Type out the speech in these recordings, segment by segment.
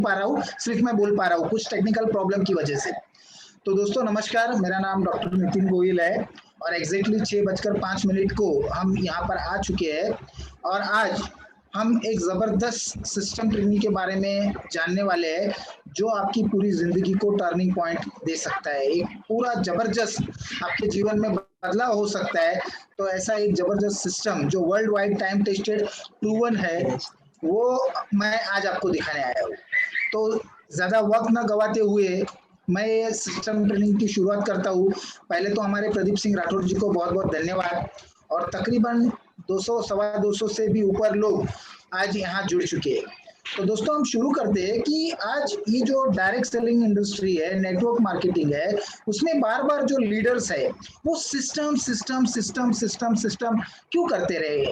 पा रहा हूँ, सिर्फ मैं बोल पा रहा हूँ कुछ टेक्निकल प्रॉब्लम की वजह से। तो दोस्तों नमस्कार, मेरा नाम डॉक्टर नितिन गोयल है और एग्जैक्टली 6:05 को हम यहाँ पर आ चुके हैं और आज हम एक ज़बरदस्त सिस्टम ट्रेनिंग के बारे में जानने वाले हैं जो आपकी पूरी ज़िंदगी को टर्निंग पॉइंट दे सकता है। एक पूरा ज़बरदस्त आपके जीवन में बदलाव हो सकता है। तो ऐसा एक ज़बरदस्त सिस्टम जो world wide time tested proven है, वो मैं आज आपको दिखाने आया हूँ। तो ज़्यादा वक्त न गवाते हुए मैं ये सिस्टम ट्रेनिंग की शुरुआत करता हूँ। पहले तो हमारे प्रदीप सिंह राठौर जी को बहुत-बहुत धन्यवाद और तकरीबन 200 सवा 200 से भी ऊपर लोग आज यहाँ जुड़ चुके हैं। तो दोस्तों हम शुरू करते हैं कि आज ये जो डायरेक्ट सेलिंग इंडस्ट्री है, नेटवर्क मार्केटिंग है, उसमें बार-बार जो लीडर्स है, वो system system system system system क्यों करते रहे?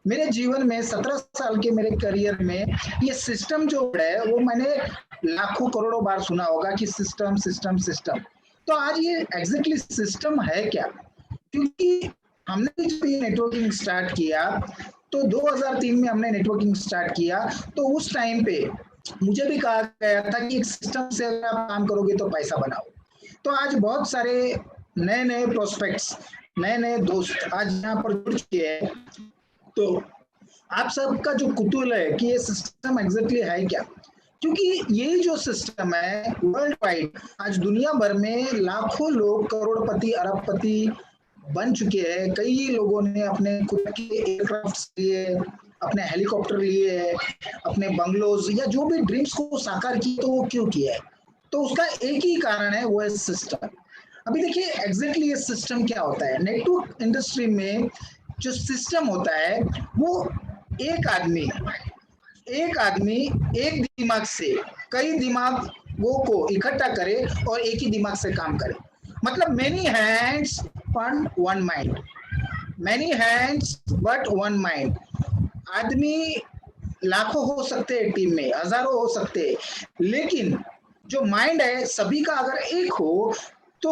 मेरे जीवन में 17 साल के मेरे करियर में ये सिस्टम जो है वो मैंने लाखों करोड़ों बार सुना होगा कि सिस्टम सिस्टम सिस्टम। तो आज ये एग्जैक्टली सिस्टम है क्या? क्योंकि हमने जब ये नेटवर्किंग स्टार्ट किया तो 2003 में हमने नेटवर्किंग स्टार्ट किया, तो उस टाइम पे मुझे भी कहा गया था कि एक सिस्टम से अगर आप काम करोगे तो पैसा बनाओ। तो आज बहुत सारे नए-नए प्रोस्पेक्ट्स, नए-नए दोस्त आज यहाँ पर जुड़ चुके हैं। तो आप सबका जो कुतूहल है कि ये सिस्टम एग्जैक्टली है क्या? क्योंकि ये जो सिस्टम है वर्ल्ड वाइड आज दुनिया भर में लाखों लोग करोड़पति, अरबपति बन चुके हैं। कई लोगों ने अपने खुद के एयरक्राफ्ट लिए, अपने हेलीकॉप्टर लिए, अपने बंगलोज या जो भी ड्रीम्स को साकार किए, तो वो क्यों किया है? तो उसका एक ही कारण है, वो है सिस्टम। अभी देखिए एग्जैक्टली ये सिस्टम क्या होता है। नेटवर्क इंडस्ट्री में जो सिस्टम होता है वो एक आदमी एक दिमाग से कई दिमागों को इकट्ठा करे और एक ही दिमाग से काम करे। मतलब many hands but one mind, many hands but one mind. आदमी लाखों हो सकते हैं टीम में, हजारों हो सकते हैं, लेकिन जो माइंड है सभी का अगर एक हो तो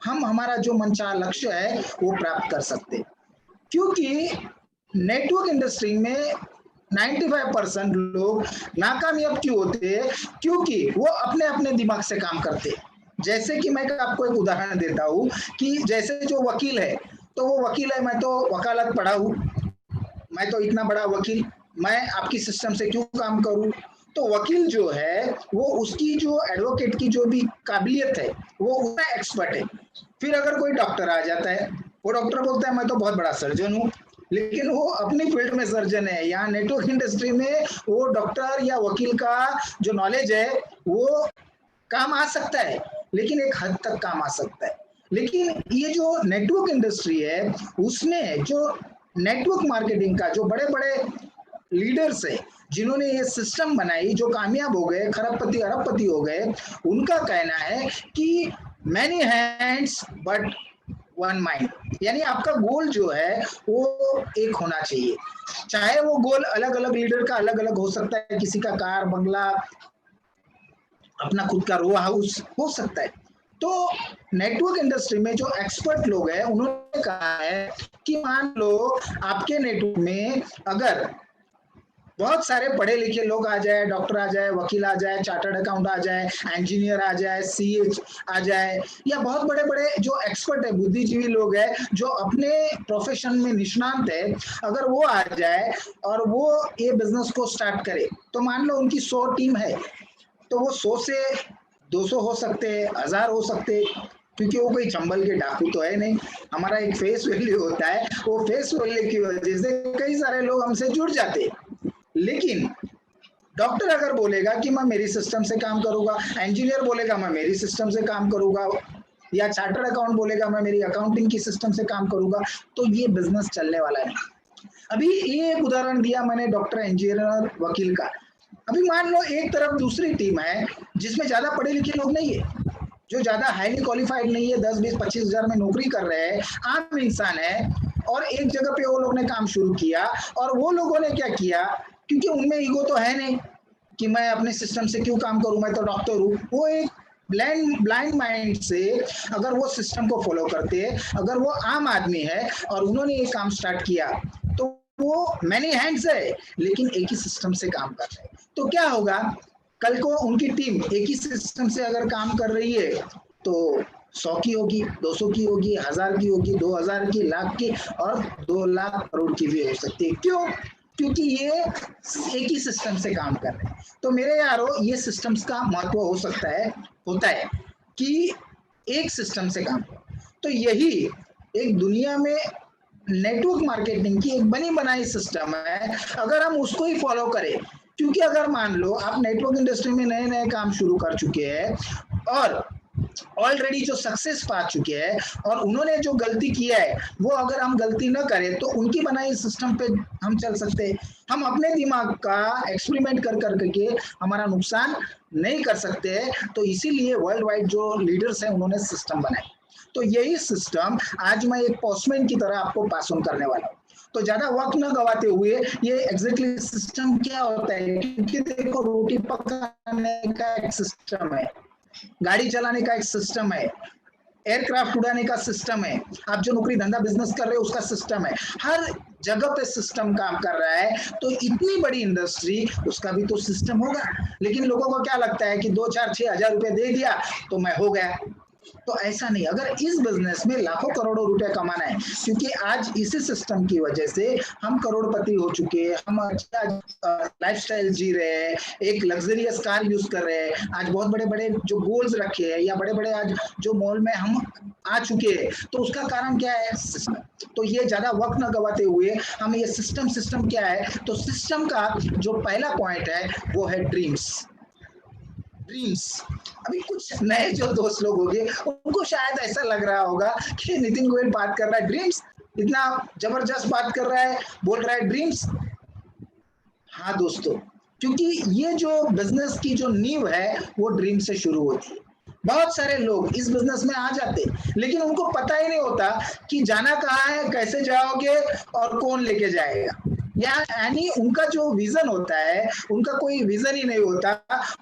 हम हमारा जो मनचाहा लक्ष्य है वो प्राप्त कर सकते हैं। क्योंकि नेटवर्क इंडस्ट्री में 95% लोग नाकामयाब क्यों होते हैं? क्योंकि वो अपने अपने दिमाग से काम करते हैं। जैसे कि मैं आपको एक उदाहरण देता हूँ कि जैसे जो वकील है, तो वो वकील है, मैं तो वकालत पढ़ा हूँ, मैं तो इतना बड़ा वकील, मैं आपकी सिस्टम से क्यों काम करूँ? तो वकील जो है वो उसकी जो एडवोकेट की जो भी काबिलियत है वो उतना एक्सपर्ट है। फिर अगर कोई डॉक्टर आ जाता है, वो डॉक्टर बोलता है मैं तो बहुत बड़ा सर्जन हूँ, लेकिन वो अपनी फील्ड में सर्जन है। यहाँ नेटवर्क इंडस्ट्री में वो डॉक्टर या वकील का जो नॉलेज है वो काम आ सकता है, लेकिन एक हद तक काम आ सकता है। लेकिन ये जो नेटवर्क इंडस्ट्री है उसमें जो नेटवर्क मार्केटिंग का जो बड़े-बड़े लीडर्स है जिन्होंने ये सिस्टम बनाई, जो कामयाब हो गए, खरबपति अरबपति हो गए, उनका कहना है कि many hands but one mind. यानी आपका गोल जो है वो एक होना चाहिए। चाहे वो गोल अलग-अलग लीडर का अलग-अलग हो सकता है, किसी का कार, बंगला, अपना खुद का रो हाउस हो सकता है। तो नेटवर्क इंडस्ट्री में जो एक्सपर्ट लोग हैं उन्होंने कहा है कि मान लो आपके नेटवर्क में अगर बहुत सारे पढ़े लिखे लोग आ जाए, डॉक्टर आ जाए, वकील आ जाए, चार्टर्ड अकाउंट आ जाए, इंजीनियर आ जाए, सीएच आ जाए, या बहुत बड़े-बड़े जो एक्सपर्ट है, बुद्धिजीवी लोग हैं, जो अपने प्रोफेशन में निष्णात है, अगर वो आ जाए और वो ये बिजनेस को स्टार्ट करे, तो मान लो उनकी 100 टीम है, तो वो 100 से 200 हो सकते हैं, 1000 हो सकते हैं, क्योंकि वो कोई चंबल के डाकू तो है नहीं। हमारा एक फेस वैल्यू होता है, वो फेस वैल्यू की वजह से कई सारे लोग हमसे जुड़ जाते हैं। लेकिन डॉक्टर अगर बोलेगा कि मैं मेरी सिस्टम से काम करूंगा, इंजीनियर बोलेगा मैं मेरी सिस्टम से काम करूंगा, या चार्टर्ड अकाउंट बोलेगा मैं मेरी अकाउंटिंग की सिस्टम से काम करूंगा, तो ये बिजनेस चलने वाला नहीं। अभी ये एक उदाहरण दिया मैंने डॉक्टर, इंजीनियर, वकील का। अभी मान लो एक तरफ दूसरी टीम है जिसमें ज्यादा पढ़े लिखे लोग नहीं है, जो ज्यादा हाईली क्वालिफाइड नहीं है, 10, 20, 25 हजार में नौकरी कर रहे हैं, आम इंसान है, और एक जगह पे वो लोग ने काम शुरू किया और वो लोगों ने क्या किया, क्योंकि उनमें ईगो तो है नहीं कि मैं अपने सिस्टम से क्यों काम करूं, मैं तो डॉक्टर हूं। वो एक ब्लाइंड माइंड से अगर वो सिस्टम को फॉलो करते, अगर वो आम आदमी है और उन्होंने ये काम स्टार्ट किया, तो वो मैनी हैंड्स है लेकिन एक ही सिस्टम से काम कर रहे हैं। तो क्या होगा, कल को उनकी टीम एक ही सिस्टम से अगर काम कर रही है तो 100 की होगी, 200 की होगी, 1000 की होगी, 2000 की, लाख की और 2 लाख करोड़ की भी हो सकती है। क्यों? क्योंकि ये एक ही सिस्टम से काम कर रहे हैं। तो मेरे यारो, ये सिस्टम्स का महत्व हो सकता है, होता है कि एक सिस्टम से काम। तो यही एक दुनिया में नेटवर्क मार्केटिंग की एक बनी बनाई सिस्टम है, अगर हम उसको ही फॉलो करें। क्योंकि अगर मान लो आप नेटवर्क इंडस्ट्री में नए नए काम शुरू कर चुके हैं और ऑलरेडी जो सक्सेस पा चुके हैं और उन्होंने जो गलती किया है वो अगर हम गलती न करें तो उनकी बनाई सिस्टम पे हम चल सकते हैं। हम अपने दिमाग का एक्सपेरिमेंट कर करके हमारा नुकसान नहीं कर सकते हैं। तो इसीलिए वर्ल्ड वाइड जो लीडर्स हैं उन्होंने सिस्टम बनाए। तो यही सिस्टम आज मैं एक पोस्टमैन की तरह आपको पास ऑन करने वाला हूँ। तो ज्यादा वक्त न गवाते हुए ये एग्जैक्टली सिस्टम क्या होता है, क्योंकि देखो रोटी पकाने का एक सिस्टम है, गाड़ी चलाने का एक सिस्टम है, एयरक्राफ्ट उड़ाने का सिस्टम है, आप जो नौकरी धंधा बिजनेस कर रहे हो उसका सिस्टम है, हर जगह पे सिस्टम काम कर रहा है। तो इतनी बड़ी इंडस्ट्री, उसका भी तो सिस्टम होगा। लेकिन लोगों को क्या लगता है कि 2 4 6 हजार रुपए दे दिया तो मैं हो गया। तो ऐसा नहीं, अगर इस बिजनेस में लाखों करोड़ों रुपए कमाना है, क्योंकि आज इसी सिस्टम की वजह से हम करोड़पति हो चुके हैं, हम अच्छा लाइफस्टाइल जी रहे हैं, एक लग्जरियस कार यूज कर रहे हैं, आज बहुत बड़े बड़े जो गोल्स रखे हैं या बड़े बड़े आज जो मॉल में हम आ चुके हैं, तो उसका कारण क्या है? तो ये ज्यादा वक्त न गवाते हुए हम ये सिस्टम क्या है, तो सिस्टम का जो पहला पॉइंट है वो है ड्रीम्स। ड्रीम्स। अभी कुछ नए जो दोस्त लोग होंगे उनको शायद ऐसा लग रहा होगा कि नितिन गोयल बात कर रहा है ड्रीम्स, इतना जबरदस्त बात कर रहा है, बोल रहा है ड्रीम्स। हाँ दोस्तों, क्योंकि ये जो बिजनेस की जो नींव है वो ड्रीम से शुरू होती है। बहुत सारे लोग इस बिजनेस में आ जाते लेकिन उनको पता ही नहीं होता कि जाना कहाँ है, कैसे जाओगे और कौन लेके जाएगा। यानी उनका जो विजन होता है, उनका कोई विजन ही नहीं होता,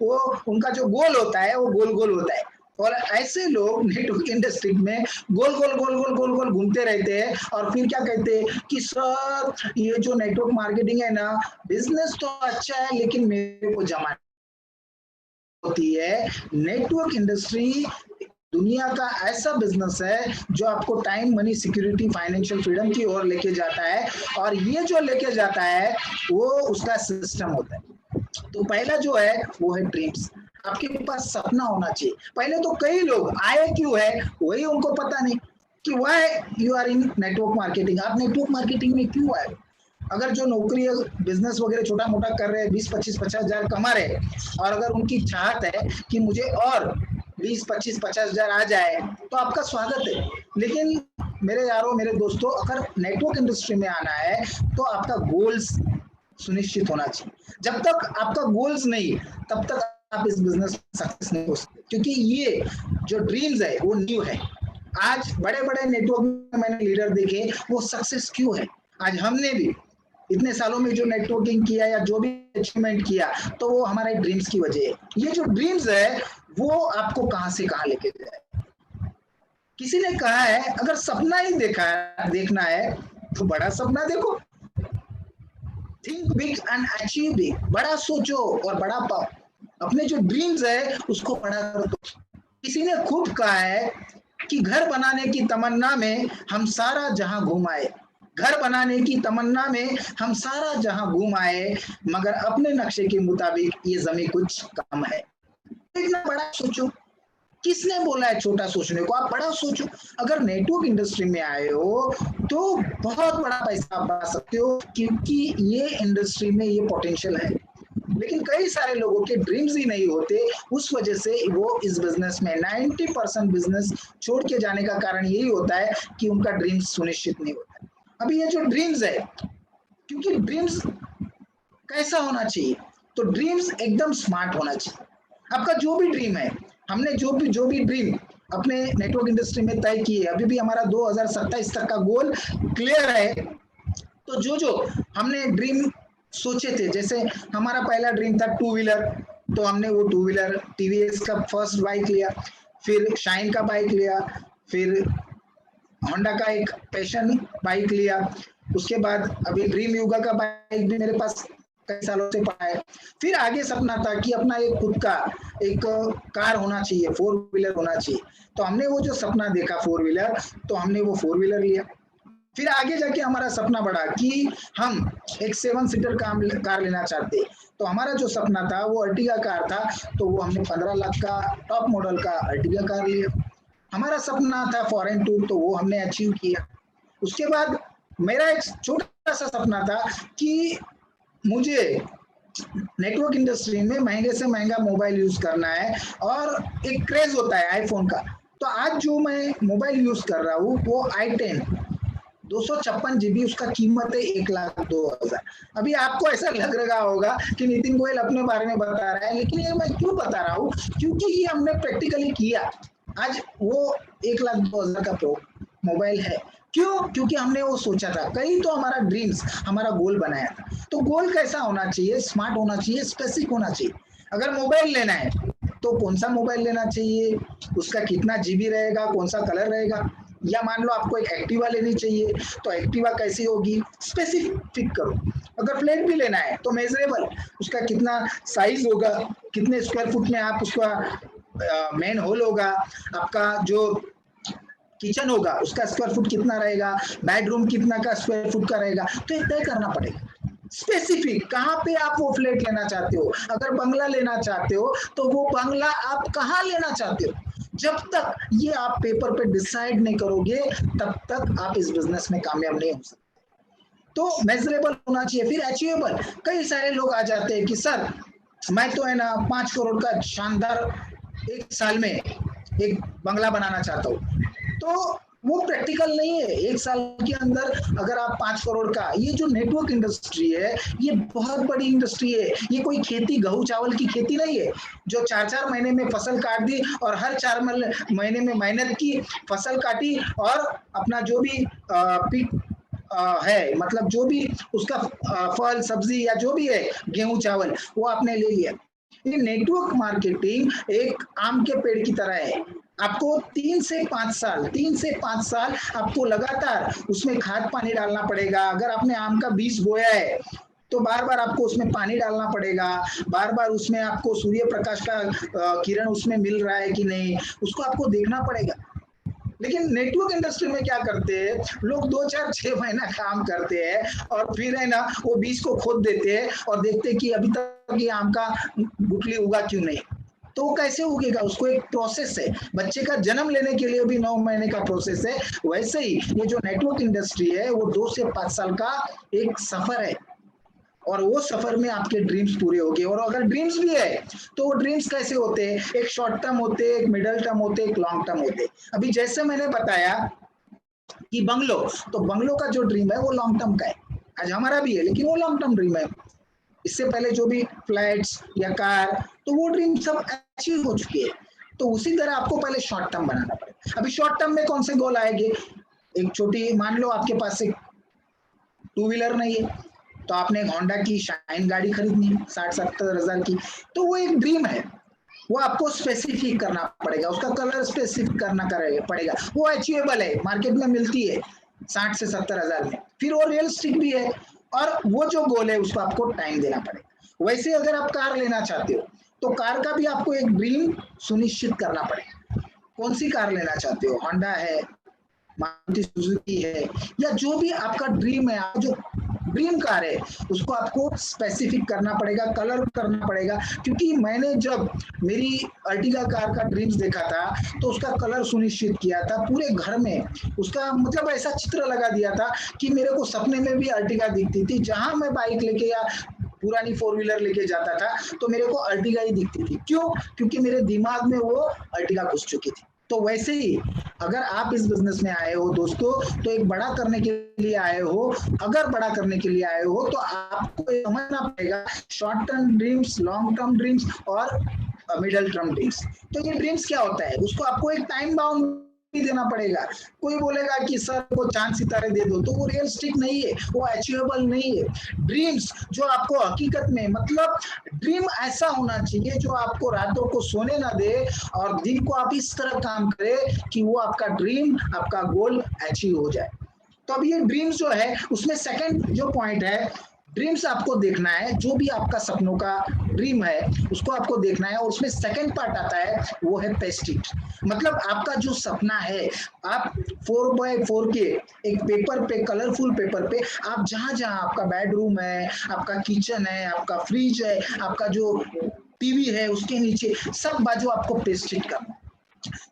वो उनका जो गोल होता है वो गोल गोल होता है। और ऐसे लोग नेटवर्क इंडस्ट्री में गोल गोल गोल गोल गोल गोल घूमते रहते हैं और फिर क्या कहते हैं कि सर ये जो नेटवर्क मार्केटिंग है ना, बिजनेस तो अच्छा है लेकिन मेरे को जमा होती है। नेटवर्क इंडस्ट्री दुनिया का ऐसा बिजनेस है जो आपको time, money, security, financial freedom की ओर लेके जाता है, और ये जो लेके जाता है वो उसका सिस्टम होता है। तो पहला जो है वो है ड्रीम्स। आपके पास सपना होना चाहिए। पहले तो कई लोग आए क्यों है वही उनको पता नहीं कि why you are in network marketing, आप नेटवर्क मार्केटिंग में क्यों आए। अगर जो नौकरी बिजनेस वगैरह छोटा मोटा कर रहे हैं, 20 25 50 हजार कमा रहे हैं, और अगर उनकी चाहत है कि मुझे और 20 25 50 हजार आ जाए तो आपका स्वागत है। लेकिन मेरे यारों, मेरे दोस्तों, अगर नेटवर्क इंडस्ट्री में आना है तो आपका गोल्स सुनिश्चित होना चाहिए। जब तक आपका गोल्स नहीं तब तक आप इस बिजनेस में सक्सेस नहीं हो सकते, क्योंकि ये जो ड्रीम्स है वो न्यू है। आज बड़े बड़े नेटवर्क में मैंने लीडर देखे, वो सक्सेस क्यों है। आज हमने भी इतने सालों में जो नेटवर्किंग किया या जो भी अचीवमेंट किया तो वो हमारे ड्रीम्स की वजह है। ये जो ड्रीम्स है वो आपको कहां से कहां लेके जाए। किसी ने कहा है अगर सपना ही देखना है तो बड़ा सपना देखो, think big and achieve big, बड़ा सोचो और बड़ा पाओ। अपने जो ड्रीम्स है उसको बड़ा करो। किसी ने खूब कहा है कि घर बनाने की तमन्ना में हम सारा जहां घूम आए, घर बनाने की तमन्ना में हम सारा जहां घूम आए, मगर अपने नक्शे के मुताबिक ये जमीन कुछ कम है। इतना बड़ा सोचो। किसने बोला है छोटा सोचने को, आप बड़ा सोचो। अगर नेटवर्क इंडस्ट्री में आए हो तो बहुत बड़ा पैसा आप बना सकते हो, क्योंकि ये इंडस्ट्री में ये पोटेंशियल है। लेकिन कई सारे लोगों के ड्रीम्स ही नहीं होते, उस वजह से वो इस बिजनेस में 90% बिजनेस छोड़ के जाने का कारण यही होता है कि उनका ड्रीम्स सुनिश्चित नहीं होता। अभी ये जो ड्रीम्स है, क्योंकि ड्रीम्स कैसा होना चाहिए, तो ड्रीम्स एकदम स्मार्ट होना चाहिए। आपका जो भी ड्रीम है, हमने जो भी ड्रीम अपने नेटवर्क इंडस्ट्री में तय किए, अभी भी हमारा 2027 तक का गोल क्लियर है। तो जो हमने ड्रीम सोचे थे, जैसे हमारा पहला ड्रीम था 2 व्हीलर, तो हमने वो 2 व्हीलर टीवीएस का फर्स्ट बाइक लिया, फिर शाइन का बाइक लिया, फिर होंडा का एक पैशन बाइक लिया, उसके बाद अभी ड्रीम युगा का बाइक भी मेरे पास कई सालों से पढ़ा है। फिर आगे सपना था कि अपना एक खुद का एक कार होना चाहिए, 4 व्हीलर होना चाहिए। तो हमने वो जो सपना देखा 4 व्हीलर, तो हमने वो 4 व्हीलर लिया। फिर आगे जाके हमारा सपना बढ़ा कि हम एक 7 सीटर कार लेना चाहते। तो हमारा जो सपना था वो अर्टिगा कार था, तो वो हमने 15 लाख का टॉप मॉडल का अर्टिगा कार लिया। हमारा सपना था फॉरेन टूर, तो वो हमने अचीव किया। उसके बाद मेरा एक छोटा सा सपना था कि मुझे नेटवर्क इंडस्ट्री में महंगे से महंगा मोबाइल यूज करना है, और एक क्रेज होता है आईफोन का। तो आज जो मैं मोबाइल यूज कर रहा हूँ वो i10 256 GB, उसका कीमत है 1,02,000। अभी आपको ऐसा लग रहा होगा कि नितिन गोयल अपने बारे में बता रहा है, लेकिन ये मैं क्यों बता रहा हूँ, क्योंकि ये हमने प्रैक्टिकली किया। आज वो 1,02,000 का मोबाइल है। क्यों? क्योंकि हमने वो सोचा था, कहीं तो हमारा ड्रीम्स, हमारा गोल बनाया था। तो गोल कैसा होना चाहिए? स्मार्ट होना चाहिए, स्पेसिफिक होना चाहिए। अगर मोबाइल लेना है तो कौन सा मोबाइल लेना चाहिए, उसका कितना जीबी रहेगा, कौन सा कलर रहेगा, या मान लो आपको एक एक्टिवा लेनी चाहिए, तो एक्टिवा कैसी होगी, स्पेसिफिक करो। अगर फ्लैट भी लेना है तो मेजरेबल, उसका कितना साइज होगा, कितने स्क्वायर फुट में आप उसका मेन हॉल होगा, आपका जो किचन होगा उसका स्क्वायर फुट कितना रहेगा, बेडरूम कितना का स्क्वायर फुट का रहेगा, तो ये तय करना पड़ेगा। स्पेसिफिक कहाँ पे आप वो फ्लैट लेना चाहते हो, अगर बंगला लेना चाहते हो तो वो बंगला आप कहाँ लेना चाहते हो। जब तक ये आप पेपर पे डिसाइड नहीं करोगे, तब तक आप इस बिजनेस में कामयाब नहीं हो सकते। तो मेजरेबल होना चाहिए, फिर अचीवेबल। कई सारे लोग आ जाते हैं कि सर मैं तो है ना 5 करोड़ का शानदार एक साल में एक बंगला बनाना चाहता हूँ, तो वो प्रैक्टिकल नहीं है। एक साल के अंदर अगर आप 5 करोड़ का, ये जो नेटवर्क इंडस्ट्री है ये बहुत बड़ी इंडस्ट्री है। ये कोई खेती, गेहूं चावल की खेती नहीं है जो 4-4 महीने में फसल काट दी और हर 4 महीने में मेहनत की, फसल काटी और अपना जो भी पीक है, मतलब जो भी उसका फल सब्जी या जो भी है गेहूं चावल, वो आपने ले लिया। ये नेटवर्क मार्केटिंग एक आम के पेड़ की तरह है। आपको 3 से 5 साल आपको लगातार उसमें खाद पानी डालना पड़ेगा। अगर आपने आम का बीज बोया है तो बार बार आपको उसमें पानी डालना पड़ेगा, बार बार उसमें आपको सूर्य प्रकाश का किरण उसमें मिल रहा है कि नहीं, उसको आपको देखना पड़ेगा। लेकिन नेटवर्क इंडस्ट्री में क्या करते हैं लोग, 2-4-6 महीना काम करते हैं और फिर है ना वो बीज को खोद देते हैं और देखते हैं कि अभी तक ये आम का गुठली उगा क्यों नहीं। तो वो कैसे उगेगा, उसको एक प्रोसेस है। बच्चे का जन्म लेने के लिए भी 9 महीने का प्रोसेस है। वैसे ही ये जो नेटवर्क इंडस्ट्री है वो 2 से 5 साल का एक सफर है, और वो सफर में आपके ड्रीम्स पूरे हो गए। और अगर ड्रीम्स भी है तो वो ड्रीम्स कैसे होते हैं, एक शॉर्ट टर्म होते हैं, एक मिडिल टर्म होते हैं, एक लॉन्ग टर्म होते हैं। अभी जैसे मैंने बताया कि बंगलो, तो बंगलो का जो ड्रीम है वो लॉन्ग टर्म का है, आज हमारा भी है, लेकिन वो लॉन्ग टर्म ड्रीम है। इससे पहले जो भी फ्लैट्स या कार, तो वो ड्रीम सब अचीव हो चुकी है। तो उसी तरह आपको पहले शॉर्ट टर्म बनाना पड़ेगा। अभी शॉर्ट टर्म में कौन से गोल आएंगे, एक छोटी, मान लो आपके पास एक 2 व्हीलर नहीं है, तो आपने एक होंडा की शाइन गाड़ी खरीदनी है 60-70 हजार की, तो वो एक ड्रीम है। वो आपको स्पेसिफिक करना पड़ेगा, उसका कलर स्पेसिफिक करना पड़ेगा। वो अचीवेबल है, मार्केट में मिलती है 60 से 70 हजार में, फिर वो रियलिस्टिक भी है। और वो जो गोल है उसको आपको टाइम देना पड़ेगा। वैसे अगर आप कार लेना चाहते हो तो कार का भी आपको एक ड्रीम सुनिश्चित करना पड़ेगा। कौन सी कार लेना चाहते हो, होंडा है, मारुति सुजुकी है, या जो भी आपका ड्रीम है, जो ड्रीम कार है उसको आपको स्पेसिफिक करना पड़ेगा, कलर करना पड़ेगा। क्योंकि मैंने जब मेरी अर्टिगा कार का ड्रीम्स देखा था तो उसका कलर सुनिश्चित किया था पूरे घर में, उसका मतलब ऐसा चित्र लगा दिया था कि मेरे को सपने में भी अर्टिगा दिखती थी। जहां मैं बाइक लेके या पुरानी 4 व्हीलर लेके जाता था तो मेरे को अर्टिगा ही दिखती थी। क्यों? क्योंकि मेरे दिमाग में वो अर्टिगा घुस चुकी थी। तो वैसे ही अगर आप इस बिजनेस में आए हो दोस्तों, तो एक बड़ा करने के लिए आए हो। अगर बड़ा करने के लिए आए हो तो आपको समझना पड़ेगा short term dreams, long term dreams और मिडिल टर्म ड्रीम्स। तो ये ड्रीम्स क्या होता है, उसको आपको एक टाइम बाउंड देना पड़ेगा। कोई बोलेगा कि सर को चांद सितारे दे दो, तो वो रियलिस्टिक नहीं है, वो अचीवेबल नहीं है। ड्रीम्स जो आपको हकीकत में, मतलब ड्रीम ऐसा होना चाहिए जो आपको रातों को सोने ना दे और दिन को आप इस तरह काम करें कि वो आपका ड्रीम, आपका गोल अचीव हो जाए। तो अब ये ड्रीम्स जो है उसमें सेकंड जो पॉइंट है ड्रीम्स आपको देखना है, जो भी आपका सपनों का ड्रीम है उसको आपको देखना है। और उसमें सेकंड पार्ट आता है, वो है पेस्ट इट। मतलब आपका जो सपना है, आप 4x4 के एक पेपर पे, कलरफुल पेपर पे, आप जहां जहां आपका बेडरूम है, आपका किचन है, आपका फ्रिज है, आपका जो टीवी है, उसके नीचे सब बाजू आपको पेस्ट इट करना है।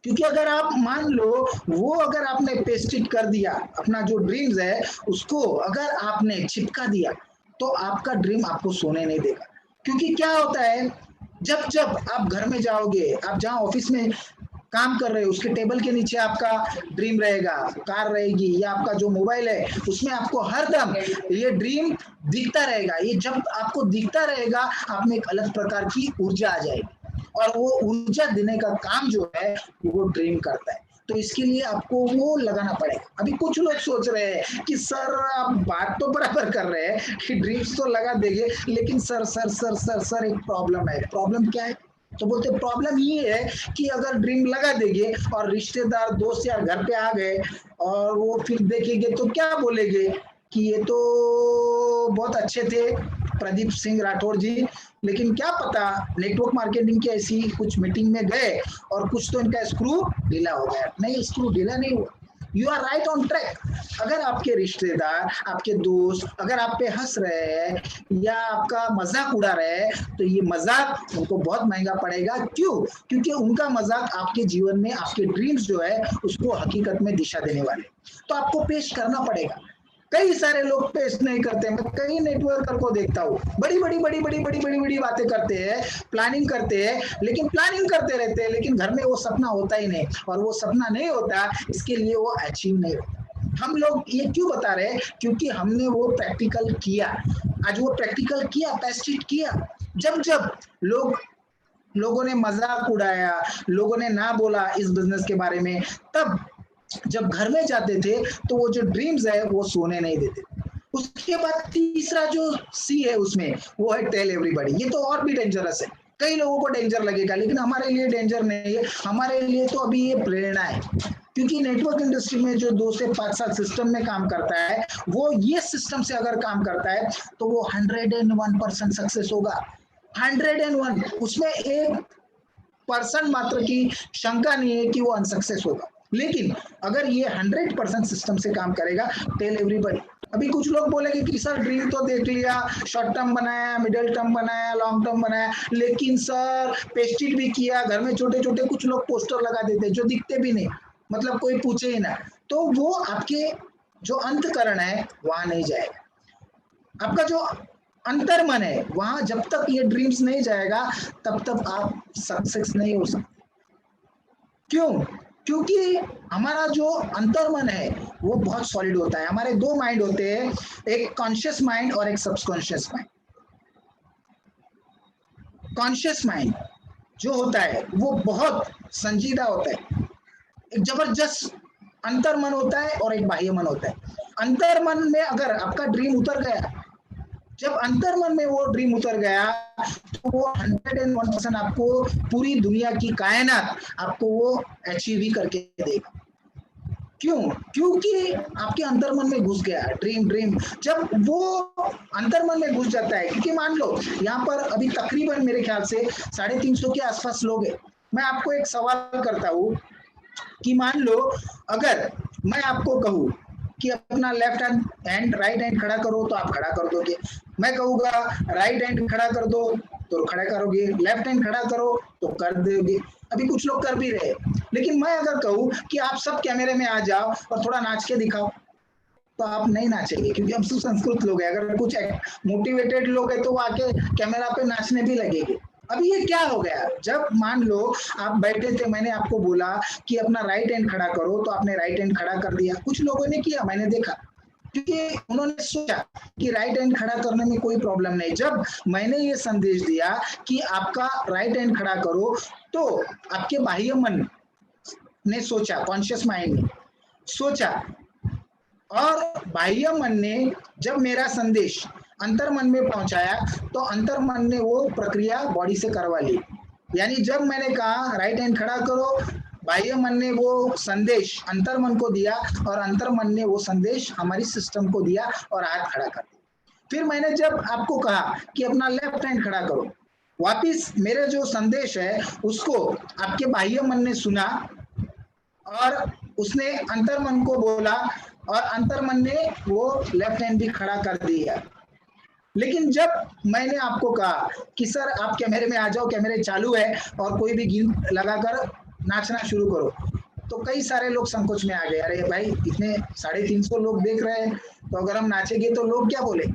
क्योंकि अगर आप मान लो, वो अगर आपने पेस्ट इट कर दिया, अपना जो ड्रीम्स है उसको अगर आपने चिपका दिया, तो आपका ड्रीम आपको सोने नहीं देगा। क्योंकि क्या होता है, जब जब आप घर में जाओगे, आप जहां ऑफिस में काम कर रहे हो उसके टेबल के नीचे आपका ड्रीम रहेगा, कार रहेगी, या आपका जो मोबाइल है उसमें आपको हरदम ये ड्रीम दिखता रहेगा। ये जब आपको दिखता रहेगा, आप में एक अलग प्रकार की ऊर्जा आ जाएगी, और वो ऊर्जा देने का काम जो है वो ड्रीम करता है। तो इसके लिए आपको वो लगाना पड़ेगा। अभी कुछ लोग सोच रहे हैं कि सर आप बात तो बराबर कर रहे हैं कि ड्रीम्स तो लगा देंगे, लेकिन sir sir sir sir sir एक प्रॉब्लम है। प्रॉब्लम क्या है? तो बोलते प्रॉब्लम ये है कि अगर ड्रीम लगा देंगे और रिश्तेदार दोस्त यार घर पे आ गए और वो फिर देखेंगे तो क्या बोलेंगे कि ये तो बहुत अच्छे थे प्रदीप सिंह राठौर जी, लेकिन क्या पता नेटवर्क मार्केटिंग की ऐसी कुछ मीटिंग में गए और कुछ तो इनका स्क्रू ढीला हो गया। नहीं, स्क्रू ढीला नहीं हुआ। You are right on track. अगर आपके रिश्तेदार, आपके दोस्त अगर आप पे हंस रहे हैं या आपका मजाक उड़ा रहे हैं, तो ये मजाक उनको बहुत महंगा पड़ेगा। क्यों? क्योंकि उनका मजाक आपके जीवन में, आपके ड्रीम्स जो है उसको हकीकत में दिशा देने वाले। तो आपको पेश करना पड़ेगा। कई सारे लोग पेश नहीं करते। मैं कई नेटवर्कर को देखता हूँ, बड़ी बातें करते हैं, प्लानिंग करते हैं, लेकिन प्लानिंग करते रहते हैं, लेकिन घर में वो सपना होता ही नहीं। और वो सपना नहीं होता, इसके लिए वो अचीव नहीं होता। हम लोग ये क्यों बता रहे हैं? क्योंकि हमने वो प्रैक्टिकल किया। आज वो प्रैक्टिकल किया, पेस्ट इट किया। जब जब लोगों ने मजाक उड़ाया, लोगों ने ना बोला इस बिजनेस के बारे में, तब जब घर में जाते थे तो वो जो ड्रीम्स है वो सोने नहीं देते। उसके बाद तीसरा जो सी है उसमें, वो है टेल एवरीबॉडी। ये तो और भी डेंजरस है। कई लोगों को डेंजर लगेगा, लेकिन हमारे लिए डेंजर नहीं है। हमारे लिए तो अभी ये प्रेरणा है। क्योंकि नेटवर्क इंडस्ट्री में जो 2 से 5 साल सिस्टम में काम करता है, वो ये सिस्टम से अगर काम करता है तो वो 101% सक्सेस होगा। 101, उसमें 1% मात्र की शंका नहीं है कि वो अनसक्सेस होगा। लेकिन अगर ये 100% सिस्टम से काम करेगा, टेल एवरीबॉडी। अभी कुछ लोग बोलेंगे कि सर ड्रीम तो देख लिया, शॉर्ट टर्म बनाया, मिडिल टर्म बनाया, लॉन्ग टर्म बनाया, लेकिन सर पेस्टिड भी किया, घर में छोटे छोटे कुछ लोग पोस्टर लगा देते जो दिखते भी नहीं, मतलब कोई पूछे ही ना। तो वो आपके जो अंतकरण है वहां नहीं जाएगा। आपका जो अंतर मन है वहां जब तक ये ड्रीम्स नहीं जाएगा, तब तक आप सक्सेस नहीं हो सकते। क्यों? क्योंकि हमारा जो अंतर मन है वो बहुत सॉलिड होता है। हमारे 2 माइंड होते हैं, एक कॉन्शियस माइंड और एक सबकॉन्शियस माइंड। कॉन्शियस माइंड जो होता है वो बहुत संजीदा होता है। एक जबरदस्त अंतर मन होता है और एक बाह्य मन होता है। अंतर मन में अगर आपका ड्रीम उतर गया, जब अंतर मन में वो ड्रीम उतर गया, तो वो 101% आपको पूरी दुनिया की कायनात आपको वो अचीव ही करके देगा। क्यों? क्योंकि आपके अंतर मन में घुस गया ड्रीम। ड्रीम जब वो अंतर मन में घुस जाता है, क्योंकि मान लो यहाँ पर अभी तकरीबन मेरे ख्याल से 350 के आसपास लोग हैं। मैं आपको एक सवाल करता हूँ कि मान लो अगर मैं आपको कहूँ कि अपना लेफ्ट हैंड राइट हैंड खड़ा करो, तो आप खड़ा कर दोगे। मैं कहूँगा राइट हैंड खड़ा कर दो, तो खड़ा करोगे। लेफ्ट हैंड खड़ा करो तो कर दोगे। अभी कुछ लोग कर भी रहे। लेकिन मैं अगर कहूँ कि आप सब कैमरे में आ जाओ और थोड़ा नाच के दिखाओ, तो आप नहीं नाचेंगे, क्योंकि हम सुसंस्कृत लोग हैं। अगर कुछ मोटिवेटेड लोग हैं तो वो आके कैमरा पे नाचने भी लगेंगे। अभी ये क्या हो गया? जब मान लो आप बैठे थे, मैंने आपको बोला कि अपना राइट हैंड खड़ा करो, तो आपने राइट हैंड खड़ा कर दिया। कुछ लोगों ने किया, मैंने देखा, क्योंकि उन्होंने सोचा कि राइट हैंड खड़ा करने में कोई प्रॉब्लम नहीं। जब मैंने ये संदेश दिया कि आपका राइट हैंड खड़ा करो, तो आपके बाह्य मन ने सोचा, कॉन्शियस माइंड ने सोचा, और बाह्य मन ने जब मेरा संदेश अंतर मन में पहुंचाया, तो अंतर मन ने वो प्रक्रिया बॉडी से करवा ली। यानी जब मैंने कहा राइट हैंड खड़ा करो, बाह्य मन ने वो संदेश अंतर मन को दिया, और अंतर मन ने वो संदेश हमारी सिस्टम को दिया और हाथ खड़ा कर दिया। फिर मैंने जब आपको कहा कि अपना लेफ्ट हैंड खड़ा करो, वापिस मेरे जो संदेश है उसको आपके बाह्य मन ने सुना और उसने अंतर्मन को बोला और अंतर्मन ने वो लेफ्ट हैंड भी खड़ा कर दिया। लेकिन जब मैंने आपको कहा कि सर आप कैमरे में आ जाओ, कैमरे चालू है और कोई भी गीत लगाकर नाचना शुरू करो, तो कई सारे लोग संकोच में आ गए, अरे भाई इतने 350 लोग देख रहे हैं, तो अगर हम नाचेंगे तो लोग क्या बोले।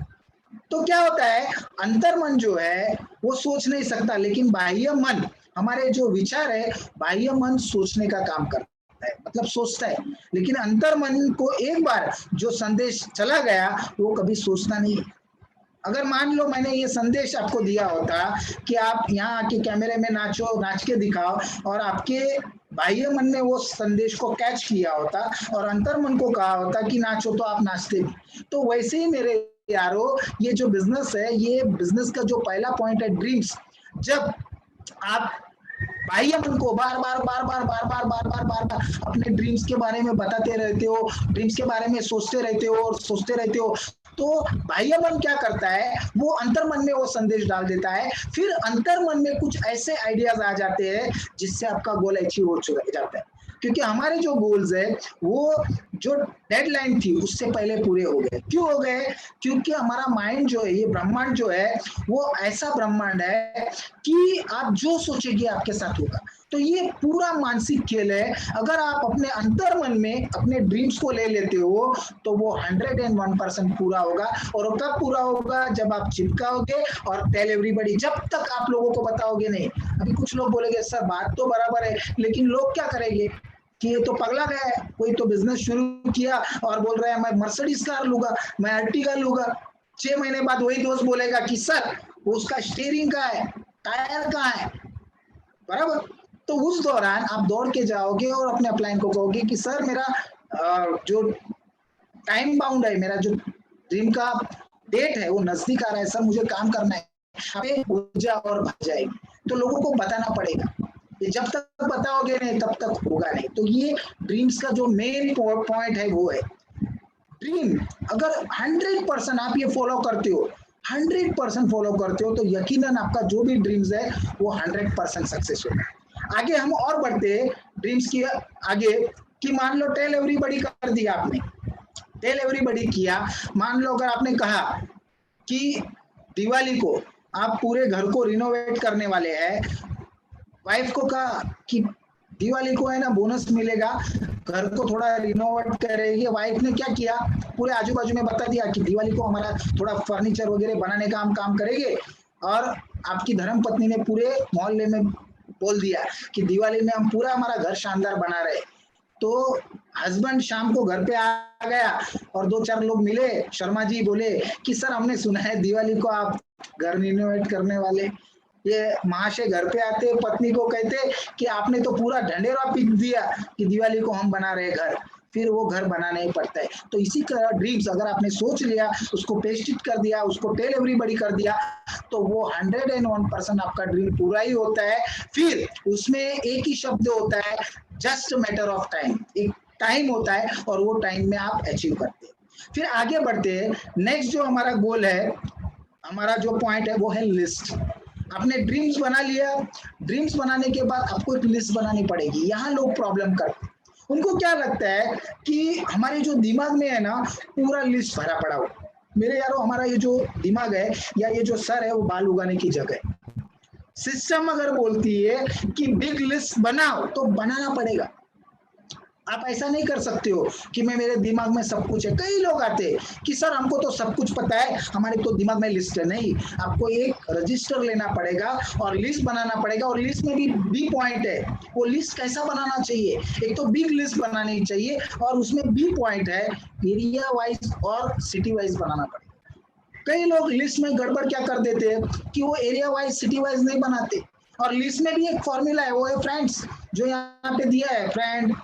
तो क्या होता है, अंतर्मन जो है वो सोच नहीं सकता, लेकिन बाह्य मन, हमारे जो विचार है, बाह्य मन सोचने का काम करता है, मतलब सोचता है, लेकिन अंतर्मन को एक बार जो संदेश चला गया वो कभी सोचता नहीं है। अगर मान लो मैंने ये संदेश आपको दिया होता कि आप यहाँ आके कैमरे में नाचो, नाच के दिखाओ, और आपके बाह्य मन ने वो संदेश को कैच किया होता और अंतर्मन को कहा होता कि नाचो, तो आप नाचते भी। तो वैसे ही मेरे यारो, ये जो बिजनेस है, ये बिजनेस का जो पहला पॉइंट है ड्रीम्स। जब आप बाह्य मन को बार बार बार बार बार बार बार बार बार बार अपने ड्रीम्स के बारे में बताते रहते हो, ड्रीम्स के बारे में सोचते रहते हो और सोचते रहते हो, तो बाह्य मन क्या करता है, वो अंतर्मन में वो संदेश डाल देता है। फिर अंतर्मन में कुछ ऐसे आइडियाज आ जाते हैं जिससे आपका गोल अचीव हो जाता है, क्योंकि हमारे जो गोल्स है वो जो डेडलाइन थी उससे पहले पूरे हो गए। क्यों हो गए? क्योंकि हमारा माइंड जो है, ये ब्रह्मांड जो है, वो ऐसा ब्रह्मांड है कि आप जो सोचेंगे आपके साथ होगा। तो ये पूरा मानसिक खेल है। अगर आप अपने अंतर्मन में अपने ड्रीम्स को ले लेते हो तो वो 101% पूरा होगा। और वो कब पूरा होगा? जब आप चिपकाओगे और टेल एवरीबॉडी, जब तक आप लोगों को बताओगे नहीं। अभी कुछ लोग बोलेंगे सर बात तो बराबर है, लेकिन लोग क्या करेंगे कि ये तो पगला गया है, कोई तो बिजनेस शुरू किया और बोल रहा है मैं मर्सिडीज कार लूंगा, मैं अर्टिगा लूंगा। 6 महीने बाद वही दोस्त बोलेगा कि सर उसका स्टीयरिंग कहाँ है, टायर कहाँ है, बराबर। तो उस दौरान आप दौड़ के जाओगे और अपने अपलाइन को कहोगे कि सर मेरा जो टाइम बाउंड है, मेरा जो ड्रीम का डेट है वो नजदीक आ रहा है, सर मुझे काम करना है, हमें ऊर्जा और भर जाएगी। तो लोगों को बताना पड़ेगा, ये जब तक बताओगे नहीं तब तक होगा नहीं। तो ये ड्रीम्स का जो मेन पॉइंट है वो है ड्रीम। अगर 100% आप ये फॉलो करते हो, 100% फॉलो करते हो, तो यकीनन आपका जो भी ड्रीम्स है वो 100% सक्सेस होगा। आगे हम और बढ़ते हैं ड्रीम्स की आगे, कि मान लो टेल एवरीबॉडी कर दिया आपने, टेल एवरीबॉडी किया। मान लो अगर आपने कहा कि दिवाली को आप पूरे घर को रिनोवेट करने वाले हैं, वाइफ को कहा कि दिवाली को है ना बोनस मिलेगा, घर को थोड़ा रिनोवेट करेगी। वाइफ ने क्या किया, पूरे आजू बाजू में बता दिया कि दिवाली को हमारा थोड़ा फर्नीचर वगैरह बनाने का हम काम करेंगे। और आपकी धर्म पत्नी ने पूरे मोहल्ले में बोल दिया कि दिवाली में हम पूरा हमारा घर शानदार बना रहे। तो हस्बैंड शाम को घर पे आ गया और 2-4 लोग मिले, शर्मा जी बोले कि सर हमने सुना है दिवाली को आप घर रिनोवेट करने वाले। ये महाशय घर पे आते पत्नी को कहते कि आपने तो पूरा ढंढेरा पीट दिया कि दिवाली को हम बना रहे घर, फिर वो घर बनाना ही पड़ता है। तो इसी तरह ड्रीम्स अगर आपने सोच लिया, उसको पेस्ट इट कर दिया, उसको टेल एवरीबॉडी कर दिया, तो वो 101% आपका ड्रीम पूरा ही होता है। फिर उसमें एक ही शब्द होता है, जस्ट मैटर ऑफ टाइम। एक टाइम होता है और वो टाइम में आप अचीव करते हैं। फिर आगे बढ़ते हैं, नेक्स्ट जो हमारा गोल है, हमारा जो पॉइंट है वो है लिस्ट। आपने ड्रीम्स बना लिया, ड्रीम्स बनाने के बाद आपको एक लिस्ट बनानी पड़ेगी। यहाँ लोग प्रॉब्लम करते हैं, उनको क्या लगता है कि हमारे जो दिमाग में है ना पूरा लिस्ट भरा पड़ा हो। मेरे यारो, हमारा ये जो दिमाग है या ये जो सर है वो बाल उगाने की जगह है। सिस्टम अगर बोलती है कि बिग लिस्ट बनाओ तो बनाना पड़ेगा। आप ऐसा नहीं कर सकते हो कि मैं मेरे दिमाग में सब कुछ है। कई लोग आते हैं कि सर हमको तो सब कुछ पता है, हमारे तो दिमाग में लिस्ट है। नहीं, आपको एक रजिस्टर लेना पड़ेगा और लिस्ट बनाना पड़ेगा। और लिस्ट में भी पॉइंट है, वो लिस्ट कैसा बनाना चाहिए। एक तो बिग लिस्ट बनानी चाहिए और उसमें बी पॉइंट है, एरिया वाइज और सिटी वाइज बनाना पड़ेगा। कई लोग लिस्ट में गड़बड़ क्या कर देते हैं कि वो एरिया वाइज सिटी वाइज नहीं बनाते। और लिस्ट में भी एक फॉर्मूला है, वो है फ्रेंड्स, जो यहाँ पे दिया है, friend,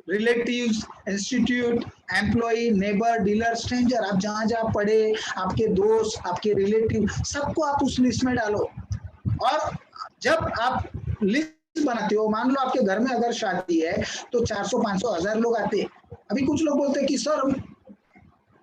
relatives, institute, employ, neighbour, dealer, stranger. आप जहां जहां पढ़े, आपके दोस्त, आपके रिलेटिव, सबको आप उस लिस्ट में डालो। और जब आप लिस्ट बनाते हो, मान लो आपके घर में अगर शादी है तो 400, 500, 1000 लोग आते हैं। अभी कुछ लोग बोलते हैं कि सर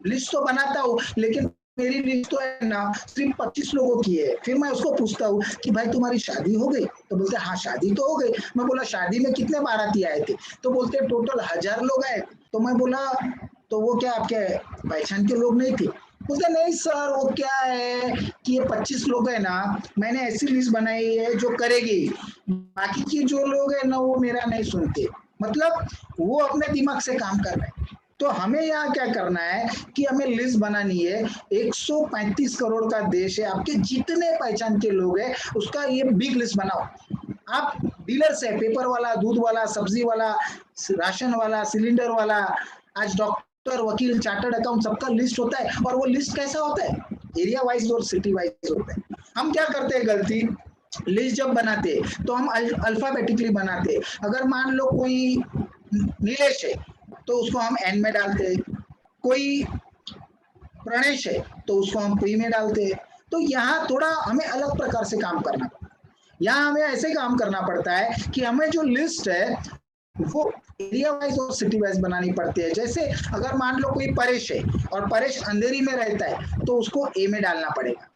लिस्ट तो बनाता हूँ लेकिन मेरी लिस्ट तो है ना सिर्फ 25 लोगों की है। फिर मैं उसको पूछता हूँ कि भाई तुम्हारी शादी हो गई? तो बोलते हाँ शादी तो हो गई। मैं बोला शादी में कितने बाराती आए थे? तो बोलते टोटल 1000 लोग आए। तो मैं बोला तो वो क्या आपके पहचान के लोग नहीं थे? बोलते नहीं सर, वो क्या है कि ये 25 लोग है ना, मैंने ऐसी लिस्ट बनाई है जो करेगी, बाकी के जो लोग है ना वो मेरा नहीं सुनते। मतलब वो अपने दिमाग से काम कर रहे हैं। तो हमें यहाँ क्या करना है कि हमें लिस्ट बनानी है। 135 करोड़ का देश है, आपके जितने पहचान के लोग हैं उसका ये बिग लिस्ट बनाओ। आप डीलर से, पेपर वाला, दूध वाला, सब्जी वाला, राशन वाला, सिलेंडर वाला, आज डॉक्टर, वकील, चार्टर्ड अकाउंट, सबका लिस्ट होता है। और वो लिस्ट कैसा होता है? एरिया वाइज और सिटी वाइज होता है। हम क्या करते हैं गलती, लिस्ट जब बनाते तो हम अल्फाबेटिकली बनाते। अगर मान लो कोई नीलेश है तो उसको हम एन में डालते हैं, कोई प्रणेश है तो उसको हम पी में डालते हैं। तो यहाँ थोड़ा हमें अलग प्रकार से काम करना पड़ता है। यहाँ हमें ऐसे काम करना पड़ता है कि हमें जो लिस्ट है वो एरिया वाइज और सिटी वाइज बनानी पड़ती है। जैसे अगर मान लो कोई परेश है और परेश अंधेरी में रहता है तो उसको ए में डालना पड़ेगा,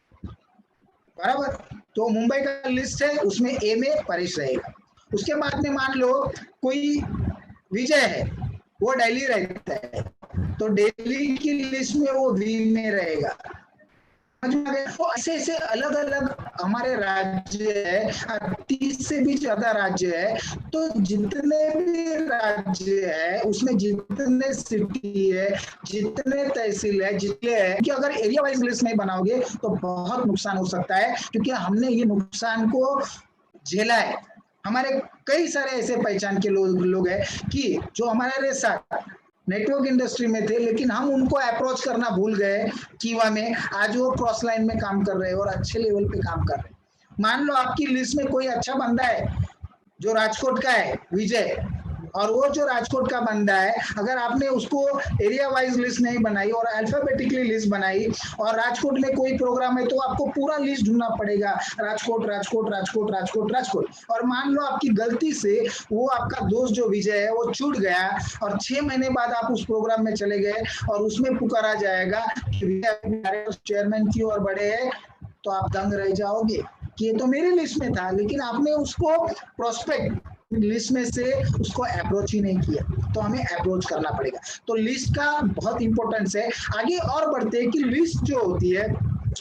बराबर। तो मुंबई का लिस्ट है उसमें ए में परेश रहेगा। उसके बाद में मान लो कोई विजय है, वो दिल्ली रहता है तो दिल्ली की लिस्ट में वो वी में रहेगा। तो ऐसे ऐसे अलग अलग हमारे राज्य है, 30 से भी ज्यादा राज्य है। तो जितने भी राज्य है उसमें जितने सिटी है, जितने तहसील है, जितने है, कि अगर एरिया वाइज लिस्ट नहीं बनाओगे तो बहुत नुकसान हो सकता है। क्योंकि हमने ये नुकसान को झेला है। हमारे कई सारे ऐसे पहचान के लोग हैं कि जो हमारे साथ नेटवर्क इंडस्ट्री में थे, लेकिन हम उनको अप्रोच करना भूल गए कीवा में। आज वो क्रॉस लाइन में काम कर रहे हैं और अच्छे लेवल पे काम कर रहे हैं। मान लो आपकी लिस्ट में कोई अच्छा बंदा है जो राजकोट का है, विजय, और वो जो राजकोट का बंदा है, अगर आपने उसको एरिया वाइज लिस्ट नहीं बनाई और अल्फाबेटिकली लिस्ट बनाई और राजकोट में कोई प्रोग्राम है तो आपको पूरा लिस्ट ढूंढना पड़ेगा, राजकोट राजकोट राजकोट राजकोट राजकोट। और मान लो आपकी गलती से वो आपका दोस्त जो विजय है वो छूट गया और 6 महीने बाद आप उस प्रोग्राम में चले गए और उसमें पुकारा जाएगा चेयरमैन की ओर बढ़े हैं, तो आप दंग रह जाओगे कि ये तो मेरी लिस्ट में था, लेकिन आपने उसको प्रोस्पेक्ट लिस्ट में से उसको अप्रोच ही नहीं किया। तो हमें अप्रोच करना पड़ेगा। तो लिस्ट का बहुत इंपॉर्टेंस है। आगे और बढ़ते हैं कि लिस्ट जो होती है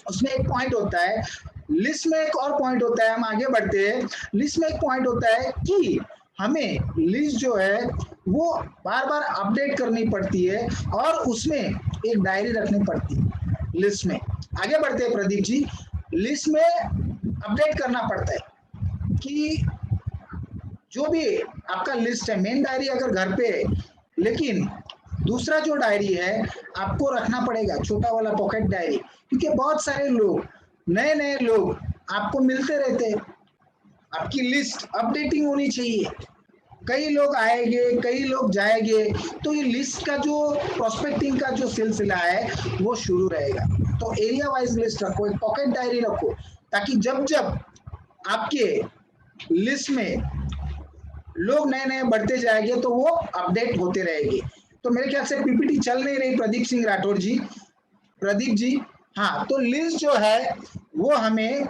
उसमें एक पॉइंट होता है, लिस्ट में एक और पॉइंट होता है। हम आगे बढ़ते हैं। लिस्ट में एक पॉइंट होता है कि हमें लिस्ट जो है वो बार बार अपडेट करनी पड़ती है और उसमें एक डायरी रखनी पड़ती है लिस्ट में। आगे बढ़ते हैं प्रदीप जी। लिस्ट में अपडेट करना पड़ता है कि जो भी आपका लिस्ट है, मेन डायरी अगर घर पे है, लेकिन दूसरा जो डायरी है आपको रखना पड़ेगा, छोटा वाला पॉकेट डायरी। क्योंकि बहुत सारे लोग, नए नए लोग आपको मिलते रहते हैं। आपकी लिस्ट अपडेटिंग होनी चाहिए। कई लोग आएंगे, कई लोग जाएंगे, तो ये लिस्ट का जो प्रोस्पेक्टिंग का जो सिलसिला है वो शुरू रहेगा। तो एरिया वाइज लिस्ट रखो, एक पॉकेट डायरी रखो, ताकि जब जब आपके लिस्ट में लोग नए नए बढ़ते जाएंगे तो वो अपडेट होते रहेंगे। तो मेरे ख्याल से पीपीटी चल नहीं रही प्रदीप सिंह राठौर जी। प्रदीप जी, हाँ, तो लिस्ट जो है वो हमें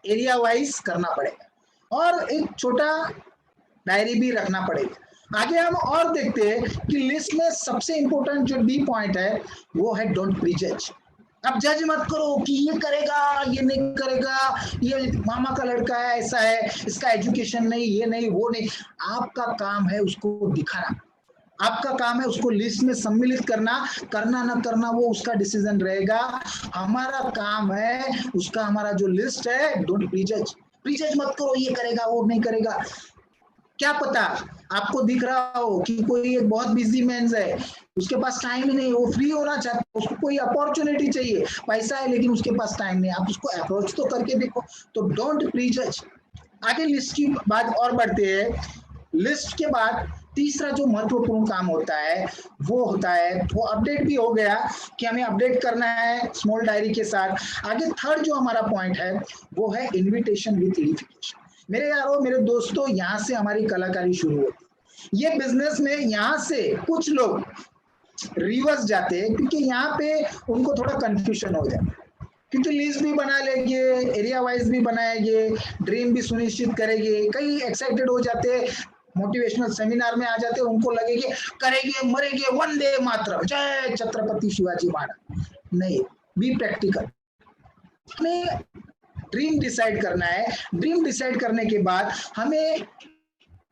एरिया वाइज करना पड़ेगा और एक छोटा डायरी भी रखना पड़ेगा। आगे हम और देखते हैं कि लिस्ट में सबसे इंपॉर्टेंट जो डी पॉइंट है वो है डोंट प्रीजज। अब जज मत करो कि ये करेगा, ये नहीं करेगा, ये मामा का लड़का है, ऐसा है, इसका एजुकेशन नहीं, ये नहीं, वो नहीं। आपका काम है उसको दिखाना, आपका काम है उसको लिस्ट में सम्मिलित करना। करना ना करना वो उसका डिसीजन रहेगा। हमारा काम है उसका, हमारा जो लिस्ट है, डोंट प्रीजज। प्रीजज मत करो, ये करेगा, वो नहीं करेगा। क्या पता आपको दिख रहा हो कि कोई एक बहुत बिजी मैन है, उसके पास टाइम ही नहीं, वो फ्री होना चाहता है, उसको कोई अपॉर्चुनिटी चाहिए, पैसा है लेकिन उसके पास टाइम नहीं, आप उसको अप्रोच तो करके देखो। तो डोंट प्रीजज। आगे लिस्ट की बात और बढ़ते हैं। लिस्ट के बाद तीसरा जो महत्वपूर्ण काम होता है वो होता है, वो अपडेट भी हो गया कि हमें अपडेट करना है स्मॉल डायरी के साथ। आगे थर्ड जो हमारा पॉइंट है वो है इनविटेशन विथ एडिफिकेशन। मेरे यारों, मेरे दोस्तों, यहाँ से हमारी कलाकारी शुरू होती है। ये बिजनेस में यहाँ से कुछ लोग रिवर्स जाते हैं, क्योंकि यहाँ पे उनको थोड़ा कंफ्यूजन हो जाता है, क्योंकि लिस्ट भी बना लेंगे, एरिया वाइज भी बनाएंगे, ड्रीम भी सुनिश्चित करेंगे, कई एक्साइटेड हो जाते हैं, मोटिवेशनल सेमिनार में आ जाते हैं, उनको लगेगी करेंगे मरेंगे वंदे मातरम जय छत्रपति शिवाजी महाराज। नहीं, बी प्रैक्टिकल। हमें ड्रीम डिसाइड करना है, ड्रीम डिसाइड करने के बाद हमें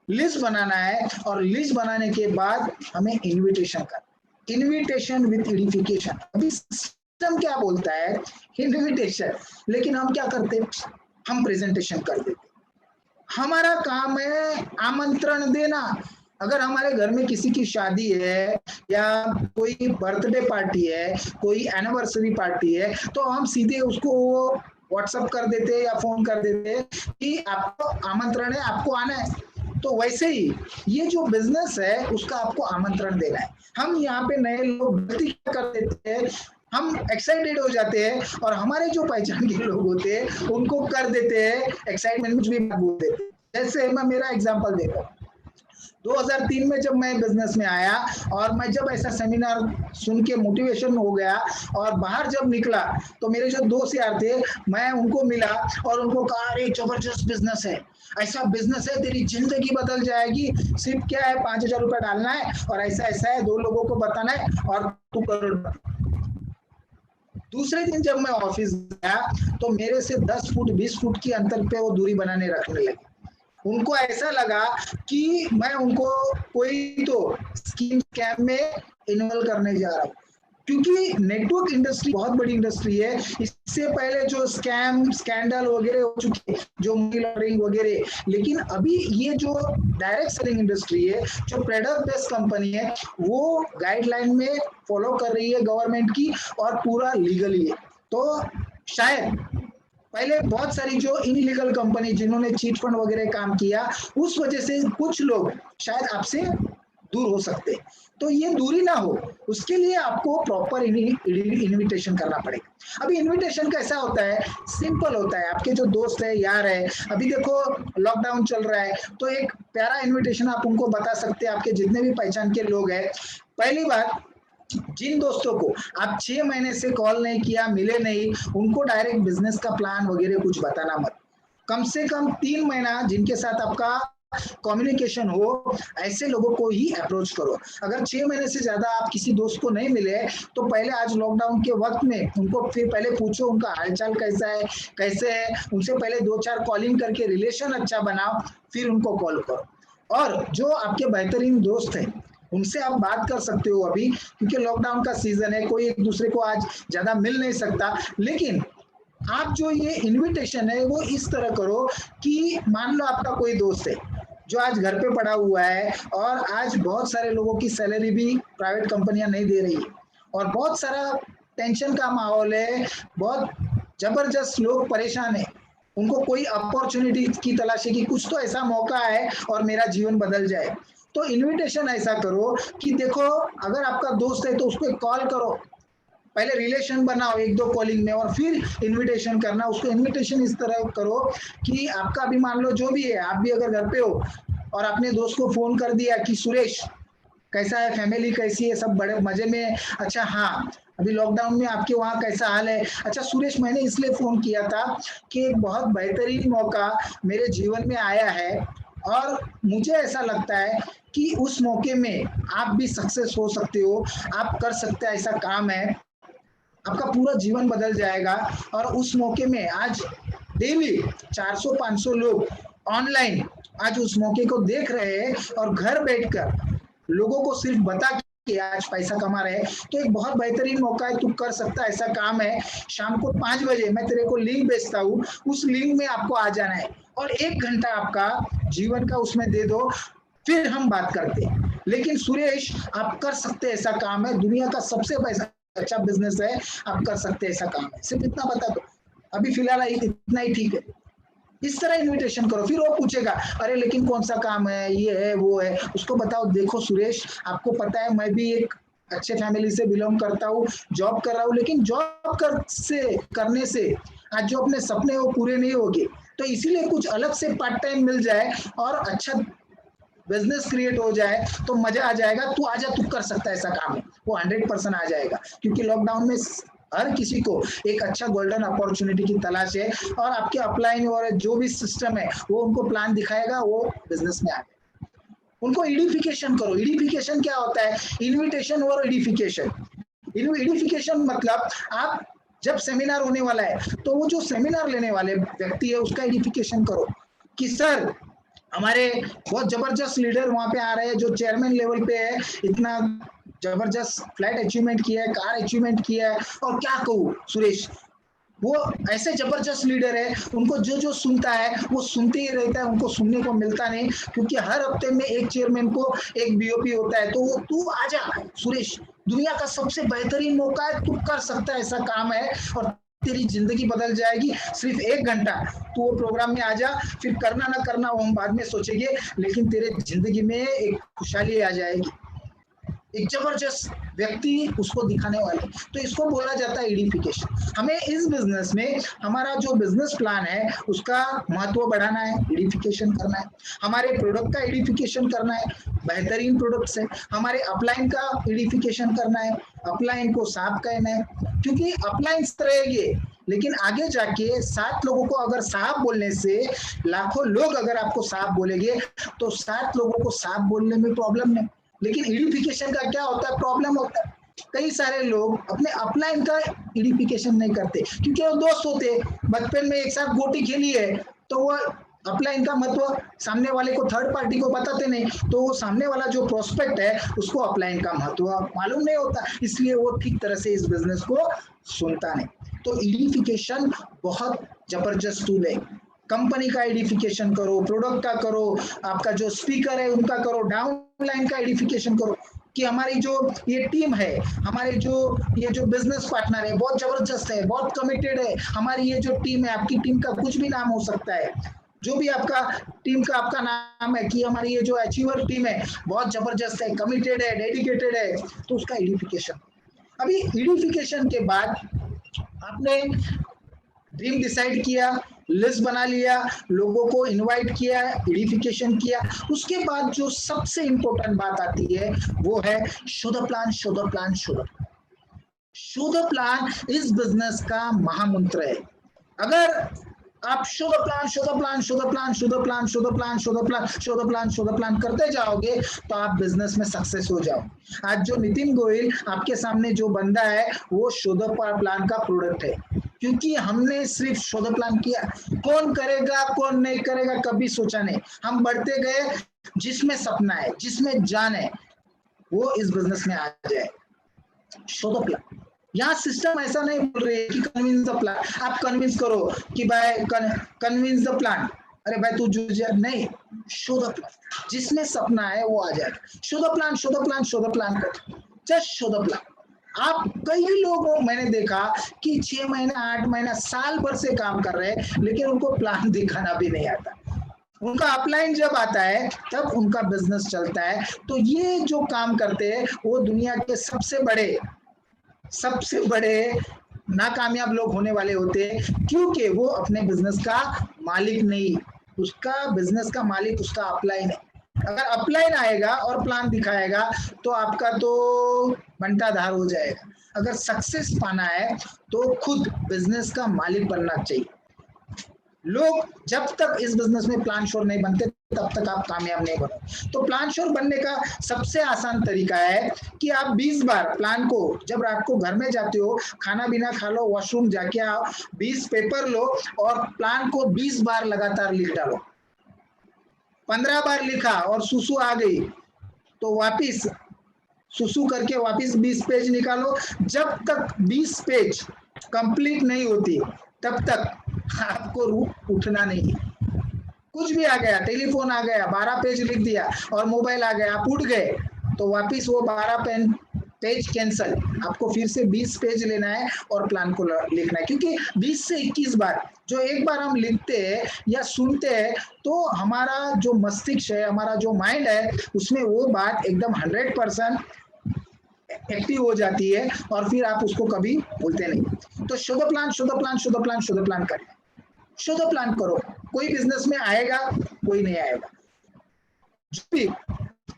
लिस्ट बनाना है, और लिस्ट बनाने के बाद हमें इनविटेशन करना, इनविटेशन विथ एडिफिकेशन। अभी सिस्टम क्या बोलता है, इनविटेशन, लेकिन हम क्या करते, हम प्रेजेंटेशन कर देते। हमारा काम है आमंत्रण देना। अगर हमारे घर में किसी की शादी है, या कोई बर्थडे पार्टी है, कोई एनिवर्सरी पार्टी है, तो हम सीधे उसको व्हाट्सएप कर देते या फोन कर देते कि आपको आमंत्रण है, आपको आना है। तो वैसे ही ये जो बिजनेस है उसका आपको आमंत्रण देना है। हम यहाँ पे नए लोग गलती कर देते हैं, हम एक्साइटेड हो जाते हैं, और हमारे जो पहचान के लोग होते हैं उनको कर देते हैं एक्साइटमेंट कुछ भी बोल देते हैं। जैसे मैं मेरा एग्जांपल देखो, 2003 में जब मैं बिजनेस में आया, और मैं जब ऐसा सेमिनार सुन के मोटिवेशन हो गया, और बाहर जब निकला तो मेरे जो दोस्त यार थे, मैं उनको मिला और उनको कहा अरे जबरदस्त बिजनेस है, ऐसा बिजनेस है तेरी जिंदगी बदल जाएगी, सिर्फ क्या है 5,000 रुपए डालना है, और ऐसा ऐसा है 2 लोगों को बताना है, और तू करोड़। दूसरे दिन जब मैं ऑफिस गया तो मेरे से 10 फुट 20 फुट की अंतर पे वो दूरी बनाने रखने लगे। उनको ऐसा लगा कि मैं उनको कोई तो स्कीम स्कैम में इन्वॉल्व करने जा रहा हूँ, क्योंकि नेटवर्क इंडस्ट्री बहुत बड़ी इंडस्ट्री है। इससे पहले जो स्कैम स्कैंडल वगैरह हो चुके, जो मनी लॉन्ड्रिंग वगैरह, लेकिन अभी ये जो डायरेक्ट सेलिंग इंडस्ट्री है, जो प्रोडक्ट बेस्ड कंपनी है, वो गाइडलाइन में फॉलो कर रही है गवर्नमेंट की, और पूरा लीगली है। तो शायद पहले बहुत सारी जो इनलीगल कंपनी जिन्होंने चीट फंड वगैरह काम किया, उस वजह से कुछ लोग शायद आपसे दूर हो सकते, तो ये दूरी ना हो उसके लिए आपको प्रॉपर इनविटेशन करना पड़ेगा। अभी इनविटेशन कैसा होता है, सिंपल होता है, आपके जो दोस्त है यार है, अभी देखो लॉकडाउन चल रहा है, तो एक प्यारा इनविटेशन आप उनको बता सकते हैं, आपके जितने भी पहचान के लोग हैं। पहली बात, जिन दोस्तों को आप 6 महीने से कॉल नहीं किया, मिले नहीं, उनको डायरेक्ट बिजनेस का प्लान वगैरह कुछ बताना मत। कम से कम 3 महीना जिनके साथ आपका कम्युनिकेशन हो, ऐसे लोगों को ही अप्रोच करो। अगर 6 महीने से ज्यादा आप किसी दोस्त को नहीं मिले, तो पहले आज लॉकडाउन के वक्त में उनको फिर पहले पूछो उनका हालचाल कैसा है, कैसे है, उनसे पहले 2-4 कॉलिंग करके रिलेशन अच्छा बनाओ, फिर उनको कॉल करो। और जो आपके बेहतरीन दोस्त हैं उनसे आप बात कर सकते हो अभी, क्योंकि लॉकडाउन का सीजन है, कोई एक दूसरे को आज ज्यादा मिल नहीं सकता, लेकिन आप जो ये इनविटेशन है वो इस तरह करो कि मान लो आपका कोई दोस्त है जो आज घर पे पड़ा हुआ है, और आज बहुत सारे लोगों की सैलरी भी प्राइवेट कंपनियां नहीं दे रही है, और बहुत सारा टेंशन का माहौल है, बहुत जबरदस्त लोग परेशान है, उनको कोई अपॉर्चुनिटी की तलाशी की, कुछ तो ऐसा मौका है और मेरा जीवन बदल जाए। तो इनविटेशन ऐसा करो कि देखो, अगर आपका दोस्त है तो उसको एक कॉल करो, पहले रिलेशन बनाओ 1-2 कॉलिंग में, और फिर इनविटेशन करना। उसको इनविटेशन इस तरह करो कि आपका भी मान लो जो भी है, आप भी अगर घर पे हो और अपने दोस्त को फोन कर दिया कि सुरेश कैसा है, फैमिली कैसी है, सब बड़े मजे में, अच्छा हाँ अभी लॉकडाउन में आपके वहाँ कैसा हाल है, अच्छा सुरेश मैंने इसलिए फोन किया था कि एक बहुत बेहतरीन मौका मेरे जीवन में आया है, और मुझे ऐसा लगता है कि उस मौके में आप भी सक्सेस हो सकते हो, आप कर सकते हैं, ऐसा काम है, आपका पूरा जीवन बदल जाएगा। और उस मौके में आज डेली 400-500 लोग ऑनलाइन आज उस मौके को देख रहे हैं, और घर बैठकर लोगों को सिर्फ बता कि आज पैसा कमा रहे हैं, तो एक बहुत बेहतरीन मौका है, तू कर सकता है, ऐसा काम है। शाम को 5 बजे मैं तेरे को लिंक भेजता हूँ, उस लिंक में आपको आ जाना है, और 1 घंटा आपका जीवन का उसमें दे दो, फिर हम बात करते हैं। लेकिन सुरेश आप कर सकते हैं, ऐसा काम है, दुनिया का सबसे पैसा अच्छा बिजनेस है, आप कर सकते हैं, ऐसा काम है, सिर्फ इतना बता दो, अभी फिलहाल इतना ही ठीक है। इस तरह इनविटेशन करो, फिर वो पूछेगा अरे लेकिन कौन सा काम है, ये है वो है, उसको बताओ देखो सुरेश आपको पता है मैं भी एक अच्छे फैमिली से बिलोंग करता हूँ, जॉब कर रहा हूँ, लेकिन जॉब करने से आज जो अपने सपने वो पूरे नहीं होंगे, तो इसीलिए कुछ अलग से पार्ट टाइम मिल जाए और अच्छा बिजनेस क्रिएट हो जाए तो मजा आ जाएगा, तू आजा, तू कर सकता है, ऐसा काम है। वो 100% आ जाएगा, क्योंकि लॉकडाउन में हर किसी को एक अच्छा गोल्डन अपॉर्चुनिटी की तलाश है, और आपके अपलाइन और जो भी सिस्टम है वो उनको प्लान दिखाएगा, वो बिजनेस में आ गए। उनको एडिफिकेशन करो। एडिफिकेशन क्या होता है? इन्विटेशन और एडिफिकेशन। एडिफिकेशन मतलब आप जब सेमिनार होने वाला है तो वो जो सेमिनार लेने वाले व्यक्ति है उसका एडिफिकेशन करो कि सर हमारे बहुत जबरदस्त लीडर वहां पे आ रहे हैं जो चेयरमैन लेवल पे है, इतना जबरदस्त फ्लैट अचीवमेंट किया है, कार अचीवमेंट किया है, और क्या कहूँ सुरेश, वो ऐसे जबरदस्त लीडर है, उनको जो जो सुनता है वो सुनते ही रहता है, उनको सुनने को मिलता नहीं, क्योंकि हर हफ्ते में एक चेयरमैन को एक बीओपी होता है। तो तू आजा सुरेश, दुनिया का सबसे बेहतरीन मौका है, तू कर सकता है, ऐसा काम है और तेरी जिंदगी बदल जाएगी। सिर्फ 1 घंटा तू वो प्रोग्राम में आ जा, फिर करना ना करना वो हम बाद में सोचेंगे, लेकिन तेरे जिंदगी में एक खुशहाली आ जाएगी, एक जबरदस्त व्यक्ति उसको दिखाने वाले। तो इसको बोला जाता है एडिफिकेशन। हमें इस बिजनेस में हमारा जो बिजनेस प्लान है उसका महत्व बढ़ाना है, एडिफिकेशन करना है, हमारे प्रोडक्ट का एडिफिकेशन करना है, बेहतरीन प्रोडक्ट्स है, हमारे अपलाइन का एडिफिकेशन करना है, अपलाइन को साफ कहना है, क्योंकि अपलाइन रहेगी लेकिन आगे जाके 7 लोगों को अगर साफ बोलने से लाखों लोग अगर आपको साफ बोलेंगे तो 7 लोगों को साफ बोलने में प्रॉब्लम नहीं। लेकिन एडिफिकेशन का क्या होता है? प्रॉब्लम होता है। कई सारे लोग अपने अपलाइन का एडिफिकेशन नहीं करते, क्योंकि वो दोस्त होते, बचपन में एक साथ गोटी खेली है, तो वो अपलाइन का महत्व सामने वाले को, थर्ड पार्टी को बताते नहीं, तो वो सामने वाला जो प्रोस्पेक्ट है उसको अपलाइन का महत्व मालूम नहीं होता, इसलिए वो ठीक तरह से इस बिजनेस को सुनता नहीं। तो एडिफिकेशन बहुत जबरदस्त टूल है। कंपनी का एडिफिकेशन करो, प्रोडक्ट का करो, आपका जो स्पीकर है उनका करो, डाउनलाइन का एडिफिकेशन करो कि हमारी जो ये टीम है, हमारे जो ये जो बिजनेस पार्टनर है बहुत जबरदस्त है, बहुत कमिटेड है, हमारी ये जो टीम है, आपकी टीम का कुछ भी नाम हो सकता है, जो भी आपका टीम का आपका नाम है कि हमारी ये जो अचीवर टीम है बहुत जबरदस्त है, कमिटेड है, डेडिकेटेड है, तो उसका एडिफिकेशन। अभी एडिफिकेशन के बाद आपने ड्रीम डिसाइड किया, लिस्ट बना लिया, लोगों को इनवाइट किया, एडिफिकेशन किया, उसके बाद जो सबसे इंपॉर्टेंट बात आती है वो है show the plan, show the plan, show the plan. Show the plan इस बिजनेस का महामंत्र है। अगर आप show the plan, show the plan, show the plan, show the plan, show the plan, show the plan, show the plan, show the plan करते जाओगे तो आप बिजनेस में सक्सेस हो जाओगे। आज जो नितिन गोयल आपके सामने जो बंदा है वो शो द प्लान का प्रोडक्ट है, क्योंकि हमने सिर्फ शो द प्लान किया। कौन करेगा कौन नहीं करेगा कभी सोचा नहीं, हम बढ़ते गए, जिसमें सपना है, जिसमें जान है, वो इस बिजनेस में आ जाए। Show the plan. यहाँ सिस्टम ऐसा नहीं बोल रही है कि कन्विंस द प्लान, आप कन्विंस करो कि भाई कन्विंस द प्लान, अरे भाई तू नहीं, शो द प्लान, जिसमें सपना है वो आ जाएगा। Show the plan, show the plan, show the plan कर, जस्ट शो द प्लान। आप कई लोगों मैंने देखा कि 6 महीना 8 महीना साल भर से काम कर रहे हैं लेकिन उनको प्लान दिखाना भी नहीं आता। उनका अपलाइन जब आता है तब उनका बिजनेस चलता है। तो ये जो काम करते हैं वो दुनिया के सबसे बड़े नाकामयाब लोग होने वाले होते हैं, क्योंकि वो अपने बिजनेस का मालिक नहीं, उसका बिजनेस का मालिक उसका अपलाइन है। अगर अपलाइन आएगा और प्लान दिखाएगा तो आपका तो बंटाधार हो जाएगा। अगर सक्सेस पाना है तो खुद बिजनेस का मालिक बनना चाहिए। लोग जब तक इस बिजनेस में प्लान श्योर नहीं बनते तब तक आप कामयाब नहीं बनो। तो प्लान श्योर बनने का सबसे आसान तरीका है कि आप 20 बार प्लान को, जब रात को घर में जाते हो, खाना बिना खा लो, वॉशरूम जाके आओ, 20 पेपर लो और प्लान को 20 बार लगातार लिख डालो। 15 बार लिखा और सुसु आ गई तो वापिस सुसु करके वापिस 20 पेज निकालो। जब तक 20 पेज कंप्लीट नहीं होती तब तक आपको उठना नहीं। कुछ भी आ गया, टेलीफोन आ गया, 12 पेज लिख दिया और मोबाइल आ गया, आप उठ गए तो वापिस वो 12 पेज कैंसल, आपको फिर से 20 पेज लेना है और प्लान को लिखना है। क्योंकि 20 से 21 बार जो एक बार हम लिखते हैं या सुनते हैं तो हमारा जो मस्तिष्क है, हमारा जो माइंड है, उसमें वो बात एकदम 100% एक्टिव हो जाती है और फिर आप उसको कभी भूलते नहीं। तो show the plan, show the plan, show the plan, show the plan करें, शो द प्लान करो। कोई बिजनेस में आएगा, कोई नहीं आएगा। जो भी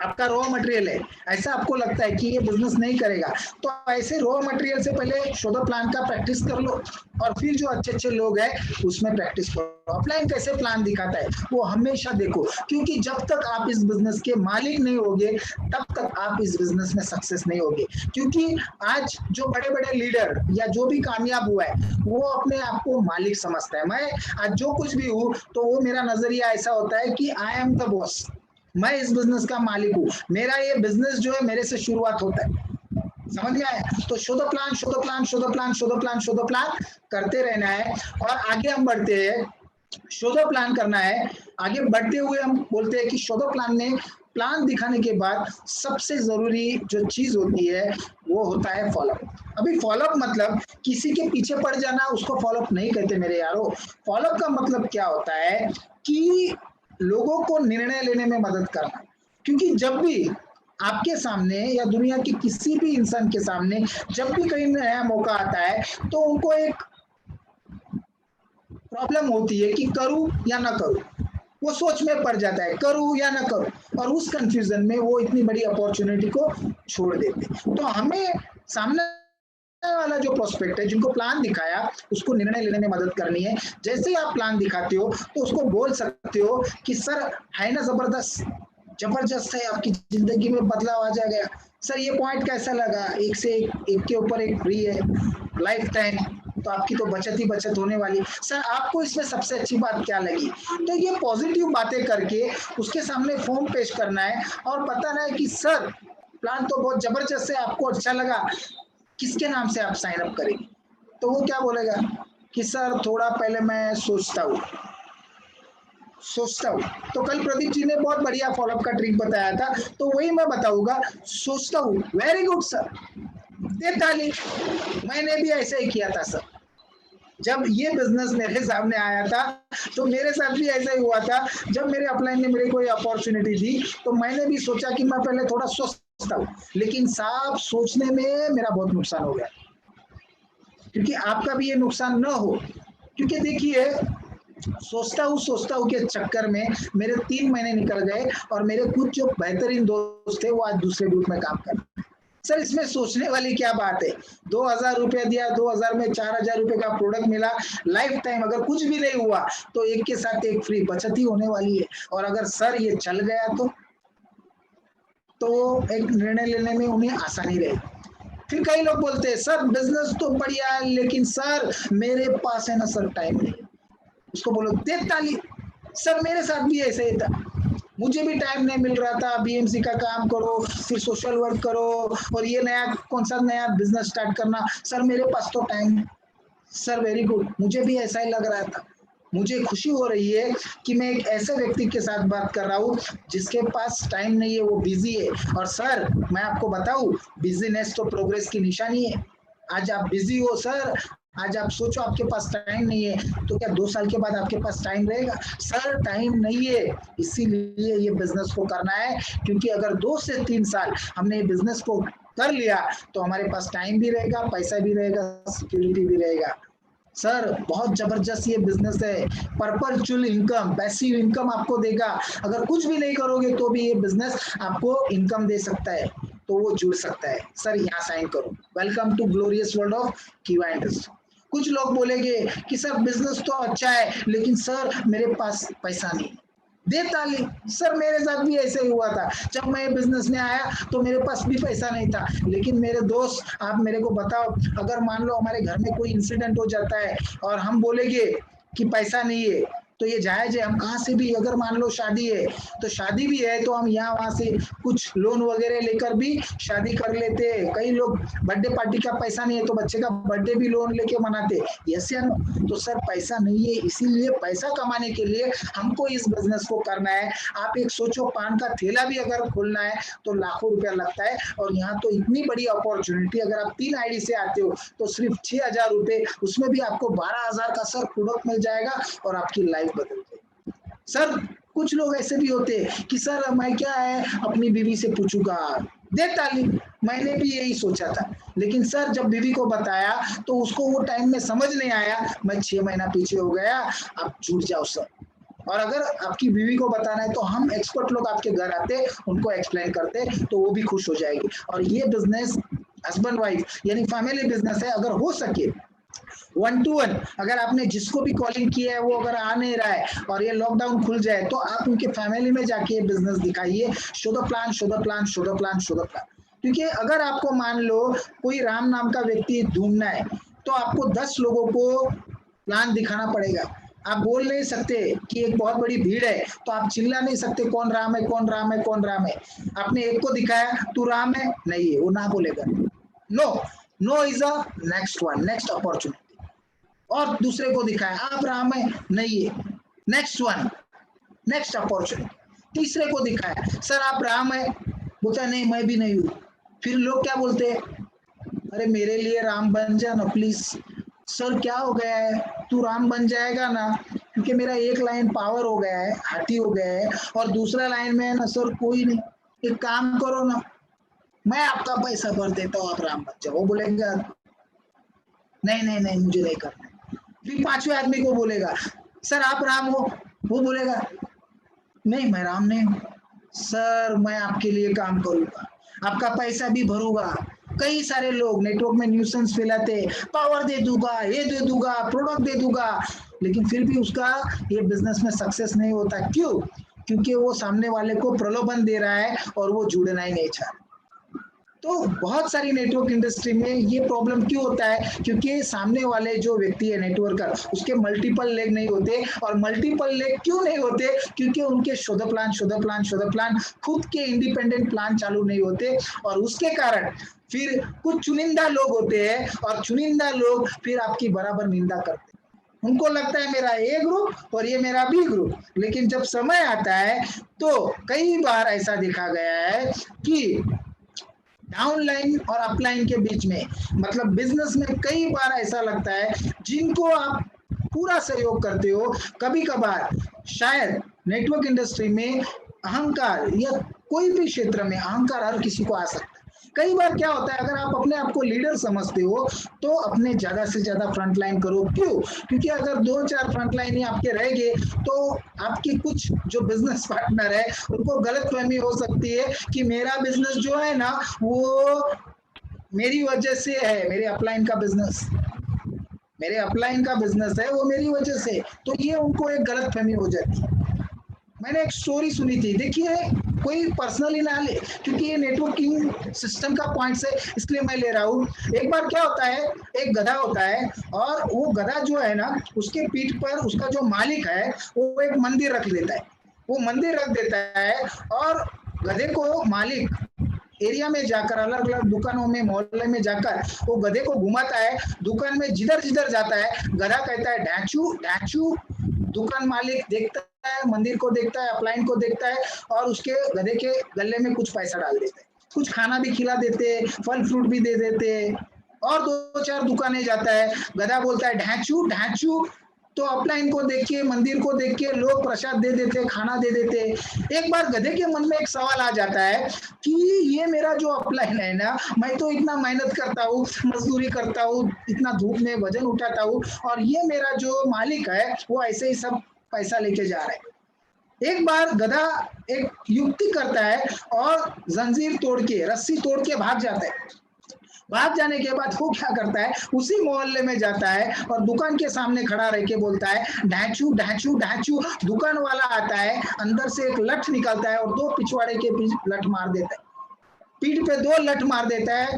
आपका रॉ मटेरियल है, ऐसा आपको लगता है कि ये बिजनेस नहीं करेगा, तो ऐसे रॉ मटेरियल से पहले शो द प्लान का प्रैक्टिस कर लो और फिर जो अच्छे अच्छे लोग हैं उसमें प्रैक्टिस करो। अपलाइन कैसे प्लान दिखाता है वो हमेशा देखो, क्योंकि जब तक आप इस बिजनेस के मालिक नहीं होगे तब तक आप इस बिजनेस में सक्सेस नहीं होगे। क्योंकि आज जो बड़े बड़े लीडर या जो भी कामयाब हुआ है वो अपने आप को मालिक समझता है। मैं आज जो कुछ भी हूँ तो वो मेरा नजरिया ऐसा होता है कि आई एम द बॉस, मैं इस बिजनेस का मालिक हूँ, मेरा ये बिजनेस जो है मेरे से शुरुआत होता है। समझ में आया? तो show the plan, show the plan, show the plan, show the plan, show the plan करते रहना है और आगे हम बढ़ते हैं। शो द प्लान करना है, आगे बढ़ते हुए हम बोलते हैं कि शो द प्लान में प्लान दिखाने के बाद सबसे जरूरी जो चीज होती है वो होता है फॉलोअप। अभी फॉलोअप मतलब किसी के पीछे पड़ जाना, उसको फॉलोअप नहीं कहते मेरे यारो। फॉलोअप का मतलब क्या होता है कि लोगों को निर्णय लेने में मदद करना। क्योंकि जब भी आपके सामने या दुनिया के किसी भी इंसान के सामने जब भी कहीं नया मौका आता है तो उनको एक प्रॉब्लम होती है कि करूं या ना करूं, वो सोच में पड़ जाता है करूं या ना करूं, और उस कंफ्यूजन में वो इतनी बड़ी अपॉर्चुनिटी को छोड़ देते। तो हमें सामने वाला जो प्रोस्पेक्ट है जिनको प्लान दिखाया उसको निर्णय लेने में मदद करनी है। जैसे ही आप प्लान दिखाते हो तो उसको बोल सकते हो कि सर है ना जबरदस्त, जबरदस्त है, आपकी जिंदगी में बदलाव आ जाएगा। सर ये पॉइंट कैसा लगा, एक से एक के ऊपर एक फ्री है लाइफ टाइम, तो आपकी तो बचत ही बचत होने वाली। सर आपको इसमें सबसे अच्छी बात क्या लगी? तो ये पॉजिटिव बातें करके उसके सामने फॉर्म पेश करना है और बताना है कि सर प्लान तो बहुत जबरदस्त है, आपको अच्छा लगा, किसके नाम से आप साइन अप करेंगे? तो वो क्या बोलेगा कि सर थोड़ा पहले मैं सोचता हूँ। तो कल प्रदीप जी ने बहुत बढ़िया फॉलोअप का ट्रिक बताया था, तो वही मैं बताऊंगा, सोचता हूँ। वेरी गुड सर, दे ताली। मैंने भी ऐसे ही किया था सर, जब ये बिजनेस मेरे सामने आया था तो मेरे साथ भी ऐसा ही हुआ था। जब मेरे अपलाइन ने मेरे को ये अपॉर्चुनिटी दी तो मैंने भी सोचा कि मैं पहले थोड़ा सोचता हूँ, लेकिन साहब सोचने में मेरा बहुत नुकसान हो गया। क्योंकि आपका भी ये नुकसान न हो, क्योंकि देखिए सोचता हूँ के चक्कर में मेरे 3 महीने निकल गए और मेरे कुछ जो बेहतरीन दोस्त थे वो आज दूसरे ग्रुप में काम कर रहे हैं। सर इसमें सोचने वाली क्या बात है? 2,000 रुपया दिया, 2,000 में 4,000 रुपए का प्रोडक्ट मिला, लाइफ टाइम अगर कुछ भी नहीं हुआ तो एक के साथ एक फ्री बचत ही होने वाली है। और अगर सर ये चल गया तो एक निर्णय लेने में उन्हें आसानी रहेगी। फिर कई लोग बोलते हैं सर बिजनेस तो बढ़िया है लेकिन सर मेरे पास है ना सर टाइम नहीं। उसको बोलो दे ताली। सर मेरे साथ भी ऐसे ही था, मुझे भी टाइम नहीं मिल रहा था, बीएमसी का काम करो फिर सोशल वर्क करो और ये नया कौन सा नया बिजनेस स्टार्ट करना, सर मेरे पास तो टाइम। सर वेरी गुड, मुझे भी ऐसा ही लग रहा था। मुझे खुशी हो रही है कि मैं एक ऐसे व्यक्ति के साथ बात कर रहा हूँ जिसके पास टाइम नहीं है, वो बिजी है। और सर मैं आपको बताऊं, बिजीनेस तो प्रोग्रेस की निशानी है। आज आप बिजी हो सर, आज आप सोचो आपके पास टाइम नहीं है तो क्या 2 साल के बाद आपके पास टाइम रहेगा? सर टाइम नहीं है, इसीलिए ये बिजनेस को करना है। क्योंकि अगर 2 से 3 साल हमने ये बिजनेस को कर लिया तो हमारे पास टाइम भी रहेगा, पैसा भी रहेगा, सिक्योरिटी भी रहेगा। सर बहुत जबरदस्त ये बिजनेस है, परपेचुअल इनकम, पैसिव इनकम आपको देगा। अगर कुछ भी नहीं करोगे तो भी ये बिजनेस आपको इनकम दे सकता है, तो वो जुड़ सकता है। सर यहाँ साइन करो, welcome to glorious world of Kiva industry. कुछ लोग बोलेंगे कि सर बिजनेस तो अच्छा है लेकिन सर मेरे पास पैसा नहीं। दे ताली। सर मेरे साथ भी ऐसे ही हुआ था, जब मैं बिजनेस में आया तो मेरे पास भी पैसा नहीं था। लेकिन मेरे दोस्त आप मेरे को बताओ, अगर मान लो हमारे घर में कोई इंसिडेंट हो जाता है और हम बोलेंगे कि पैसा नहीं है तो ये जायज है। हम कहाँ से भी, अगर मान लो शादी है तो शादी भी है तो हम यहाँ वहां से कुछ लोन वगैरह लेकर भी शादी कर लेते हैं। कई लोग बर्थडे पार्टी का पैसा नहीं है तो बच्चे का बर्थडे भी लोन लेके मनाते। यस या नो? तो सर पैसा नहीं है, इसीलिए पैसा कमाने के लिए हमको इस बिजनेस को करना है। आप एक सोचो, पान का ठेला भी अगर खोलना है तो लाखों रुपया लगता है, और यहाँ तो इतनी बड़ी अपॉर्चुनिटी, अगर आप 3 आईडी से आते हो तो सिर्फ 6,000 रुपए, उसमें भी आपको 12,000 का सर प्रोडक्ट मिल जाएगा और आपकी लाइफ बदल जाएगी। सर कुछ लोग ऐसे भी होते हैं कि सर मैं क्या है अपनी बीवी से पूछूंगा। दे ताली। मैंने भी यही सोचा था, लेकिन सर जब बीवी को बताया तो उसको वो टाइम में समझ नहीं आया, मैं 6 महीना पीछे हो गया। आप जुड़ जाओ सर, और अगर आपकी बीवी को बताना है तो हम एक्सपर्ट लोग आपके घर आते, उनको एक्सप्लेन करते, तो वो भी खुश हो जाएगी। और ये बिजनेस हस्बैंड वाइफ यानी फैमिली बिजनेस है। अगर हो सके 1 to 1, अगर आपने जिसको भी कॉलिंग किया है वो अगर आ नहीं रहा है और ये लॉकडाउन खुल जाए, तो आप उनके फैमिली में जाके बिजनेस दिखाइए, show the plan, show the plan, show the plan, show the plan. क्योंकि अगर आपको मान लो कोई राम नाम का व्यक्ति ढूंढना है, तो आपको 10 लोगों को प्लान दिखाना पड़ेगा। आप बोल नहीं सकते कि एक बहुत बड़ी भीड़ है, तो आप चिल्ला नहीं सकते कौन राम है, कौन राम है, कौन राम है। आपने एक को दिखाया, तू राम है, नहीं है, वो ना बोलेगा। No, no is a next one, next opportunity. और दूसरे को दिखाया, आप राम है, नहीं है, नेक्स्ट वन, नेक्स्ट अपॉर्चुनिटी। तीसरे को दिखाया, सर आप राम है, बोलता नहीं मैं भी नहीं हूं। फिर लोग क्या बोलते हैं, अरे मेरे लिए राम बन जा ना प्लीज। सर क्या हो गया है, तू राम बन जाएगा ना, क्योंकि मेरा एक लाइन पावर हो गया है, हाथी हो गया है, और दूसरा लाइन में है ना सर कोई नहीं। एक काम करो ना, मैं आपका पैसा भर देता हूँ, आप राम बन जाओ। वो बोलेगा नहीं नहीं नहीं मुझे नहीं करना। फिर 5वें आदमी को बोलेगा, सर आप राम हो। वो बोलेगा नहीं मैं राम नहीं हूँ। सर मैं आपके लिए काम करूंगा, आपका पैसा भी भरूंगा। कई सारे लोग नेटवर्क में न्यूसेंस फैलाते, पावर दे दूंगा, ये दे दूंगा, प्रोडक्ट दे दूंगा, लेकिन फिर भी उसका ये बिजनेस में सक्सेस नहीं होता। क्यों? क्योंकि वो सामने वाले को प्रलोभन दे रहा है और वो जुड़ना ही नहीं चाहता। तो बहुत सारी नेटवर्क इंडस्ट्री में ये प्रॉब्लम क्यों होता है? क्योंकि सामने वाले जो व्यक्ति है नेटवर्कर, उसके मल्टीपल लेग नहीं होते। और मल्टीपल लेग क्यों नहीं होते? क्योंकि उनके show the plan, show the plan, show the plan, खुद के इंडिपेंडेंट प्लान चालू नहीं होते। और उसके कारण फिर कुछ चुनिंदा लोग होते हैं, और चुनिंदा लोग फिर आपकी बराबर निंदा करते हैं। उनको लगता है मेरा ए ग्रुप और ये मेरा बी ग्रुप, लेकिन जब समय आता है तो कई बार ऐसा देखा गया है कि डाउनलाइन और अपलाइन के बीच में, मतलब बिजनेस में कई बार ऐसा लगता है जिनको आप पूरा सहयोग करते हो, कभी कभार शायद नेटवर्क इंडस्ट्री में अहंकार या कोई भी क्षेत्र में अहंकार हर किसी को आ सकता है। कई बार क्या होता है, अगर आप अपने आप को लीडर समझते हो तो अपने ज्यादा से ज्यादा फ्रंट लाइन करो। क्यों? क्योंकि अगर 2-4 फ्रंट लाइन ही आपके रहेंगे तो आपकी कुछ जो बिजनेस पार्टनर है उनको गलत फहमी हो सकती है कि मेरा बिजनेस जो है ना वो मेरी वजह से है, मेरे अपलाइन का बिजनेस, मेरे अपलाइन का बिजनेस है वो मेरी वजह से। तो ये उनको एक गलत फहमी हो जाती है। मैंने एक स्टोरी सुनी थी, देखिए कोई पर्सनली ना ले, क्योंकि ये नेटवर्किंग सिस्टम का पॉइंट है इसलिए मैं ले रहा हूँ। एक बार क्या होता है, एक गधा होता है और वो गधा जो है ना उसके पीठ पर उसका जो मालिक है वो एक मंदिर रख देता है। वो मंदिर रख देता है और गधे को मालिक एरिया में जाकर, अलग अलग दुकानों में, मोहल्ले में जाकर वो गधे को घुमाता है। दुकान में जिधर जिधर जाता है गधा कहता है ढांचू ढांचू। दुकान मालिक देखता है, मंदिर को देखता है, अपलाइन को देखता है, और उसके गधे के गले में कुछ पैसा डाल देता है, कुछ खाना भी खिला देते, फल फ्रूट भी दे देते। और 2-4 दुकानें जाता है, गधा बोलता है ढांचू ढांचू। तो अपलाइन को देख के, मंदिर को देख के लोग प्रसाद दे देते, खाना दे देते। एक बार गधे के मन में एक सवाल आ जाता है कि ये मेरा जो अपलाइन है ना, मैं तो इतना मेहनत करता हूँ, मजदूरी करता हूँ, इतना धूप में वजन उठाता हूँ, और ये मेरा जो मालिक है वो ऐसे ही सब पैसा लेके जा रहा है। एक बार गधा एक युक्ति करता है और जंजीर तोड़ के, रस्सी तोड़ के भाग जाता है। भाग जाने के बाद वो क्या करता है, उसी मोहल्ले में जाता है और दुकान के सामने खड़ा रह के बोलता है ढांचू ढांचू ढांचू। दुकान वाला आता है, अंदर से एक लठ निकालता है और 2 पिछवाड़े के बीच लठ मार देता है, पीठ पे 2 लठ मार देता है।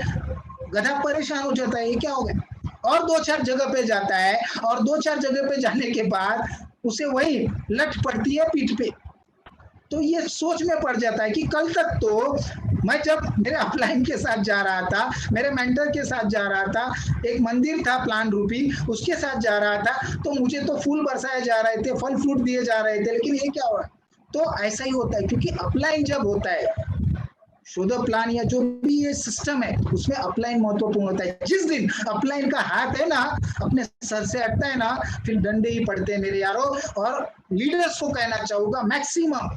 गधा परेशान हो जाता है, ये क्या हो गया। और 2-4 जगह पे जाता है, और 2-4 जगह पे जाने के बाद उसे वही लठ पड़ती है पीठ पे। तो ये सोच में पड़ जाता है कि कल तक तो मैं जब मेरे अपलाइन के साथ जा रहा था, मेरे मेंटर के साथ जा रहा था, एक मंदिर था प्लान रूपी, उसके साथ जा रहा था, तो मुझे तो फूल बरसाए जा रहे थे, फल फ्रूट दिए जा रहे थे, लेकिन ये क्या हुआ। तो ऐसा ही होता है, क्योंकि अपलाइन जब होता है, शो द प्लान या जो भी ये सिस्टम है उसमें अपलाइन महत्वपूर्ण होता है। जिस दिन अपलाइन का हाथ है ना अपने सर से हटता है ना, फिर डंडे ही पड़ते हैं मेरे यारों। और लीडर्स को कहना चाहूंगा, मैक्सिमम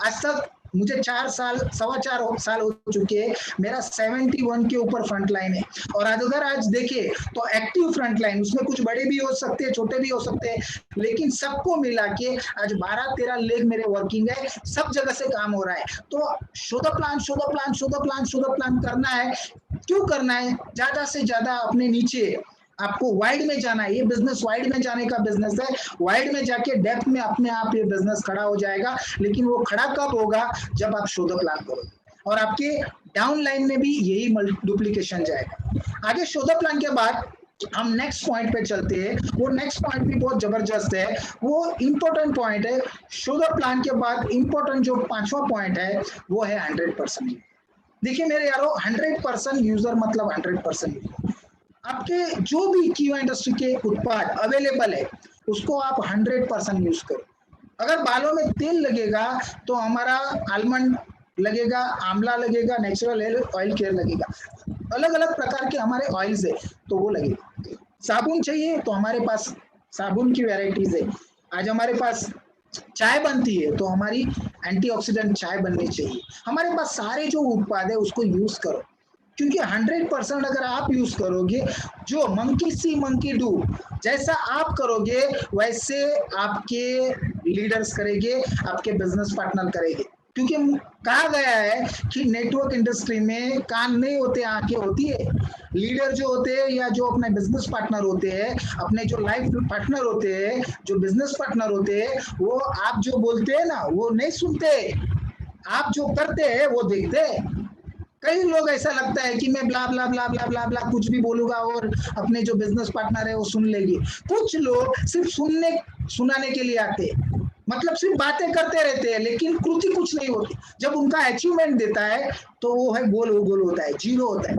आज तक मुझे 4 साल 4.25 साल हो चुके हैं, मेरा 71 के ऊपर फ्रंट लाइन है। और अगर आज देखे तो एक्टिव फ्रंट लाइन, उसमें कुछ बड़े भी हो सकते हैं, छोटे भी हो सकते हैं, लेकिन सबको मिला के आज 12-13 लेग मेरे वर्किंग है, सब जगह से काम हो रहा है। तो show the plan, show the plan, show the plan, show the plan करना है। क्यों करना है? ज्यादा से ज्यादा अपने नीचे आपको वाइड में जाना है। ये बिजनेस वाइड में जाने का बिजनेस है। वाइड में जाके डेप्थ में अपने आप ये बिजनेस खड़ा हो जाएगा। लेकिन वो खड़ा कब होगा? जब आप शो द प्लान करोगे, और आपके डाउन लाइन में भी यही डुप्लीकेशन जाएगा। आगे शो द प्लान के बाद हम नेक्स्ट पॉइंट पे चलते हैं। वो नेक्स्ट पॉइंट भी बहुत जबरदस्त है, वो इंपॉर्टेंट पॉइंट है। शो द प्लान के बाद इंपॉर्टेंट जो 5वां पॉइंट है वो है 100%। देखिए मेरे यारो, 100% यूजर मतलब 100% यूजर। आपके जो भी कीवा इंडस्ट्री के उत्पाद अवेलेबल है उसको आप 100% यूज करो। अगर बालों में तेल लगेगा तो हमारा आलमंड लगेगा, आंवला लगेगा, नेचुरल ऑयल केयर लगेगा, अलग अलग प्रकार के हमारे ऑयल्स है तो वो लगेगा। साबुन चाहिए तो हमारे पास साबुन की वैरायटीज है। आज हमारे पास चाय बनती है तो हमारी एंटीऑक्सीडेंट चाय बननी चाहिए। हमारे पास सारे जो उत्पाद है उसको यूज करो, क्योंकि 100% अगर आप यूज करोगे, जो मंकी सी मंकी डू, जैसा आप करोगे वैसे आपके लीडर्स करेंगे, आपके बिजनेस पार्टनर करेंगे। क्योंकि कहा गया है कि नेटवर्क इंडस्ट्री में कान नहीं होते, आंखें होती है। लीडर जो होते हैं या जो अपने बिजनेस पार्टनर होते हैं, अपने जो लाइफ पार्टनर होते हैं, जो बिजनेस पार्टनर होते हैं, वो आप जो बोलते हैं ना वो नहीं सुनते, आप जो करते हैं वो देखते हैं। कई लोग ऐसा लगता है कि मैं ब्ला ब्ला ब्ला ब्ला ब्ला ब्ला कुछ भी बोलूंगा और अपने जो बिजनेस पार्टनर है वो सुन लेगी। कुछ लोग सिर्फ सुनाने के लिए आते हैं, मतलब सिर्फ बातें करते रहते हैं लेकिन कृति कुछ नहीं होती। जब उनका अचीवमेंट देता है तो वो है गोल गोल होता है, जीरो होता है।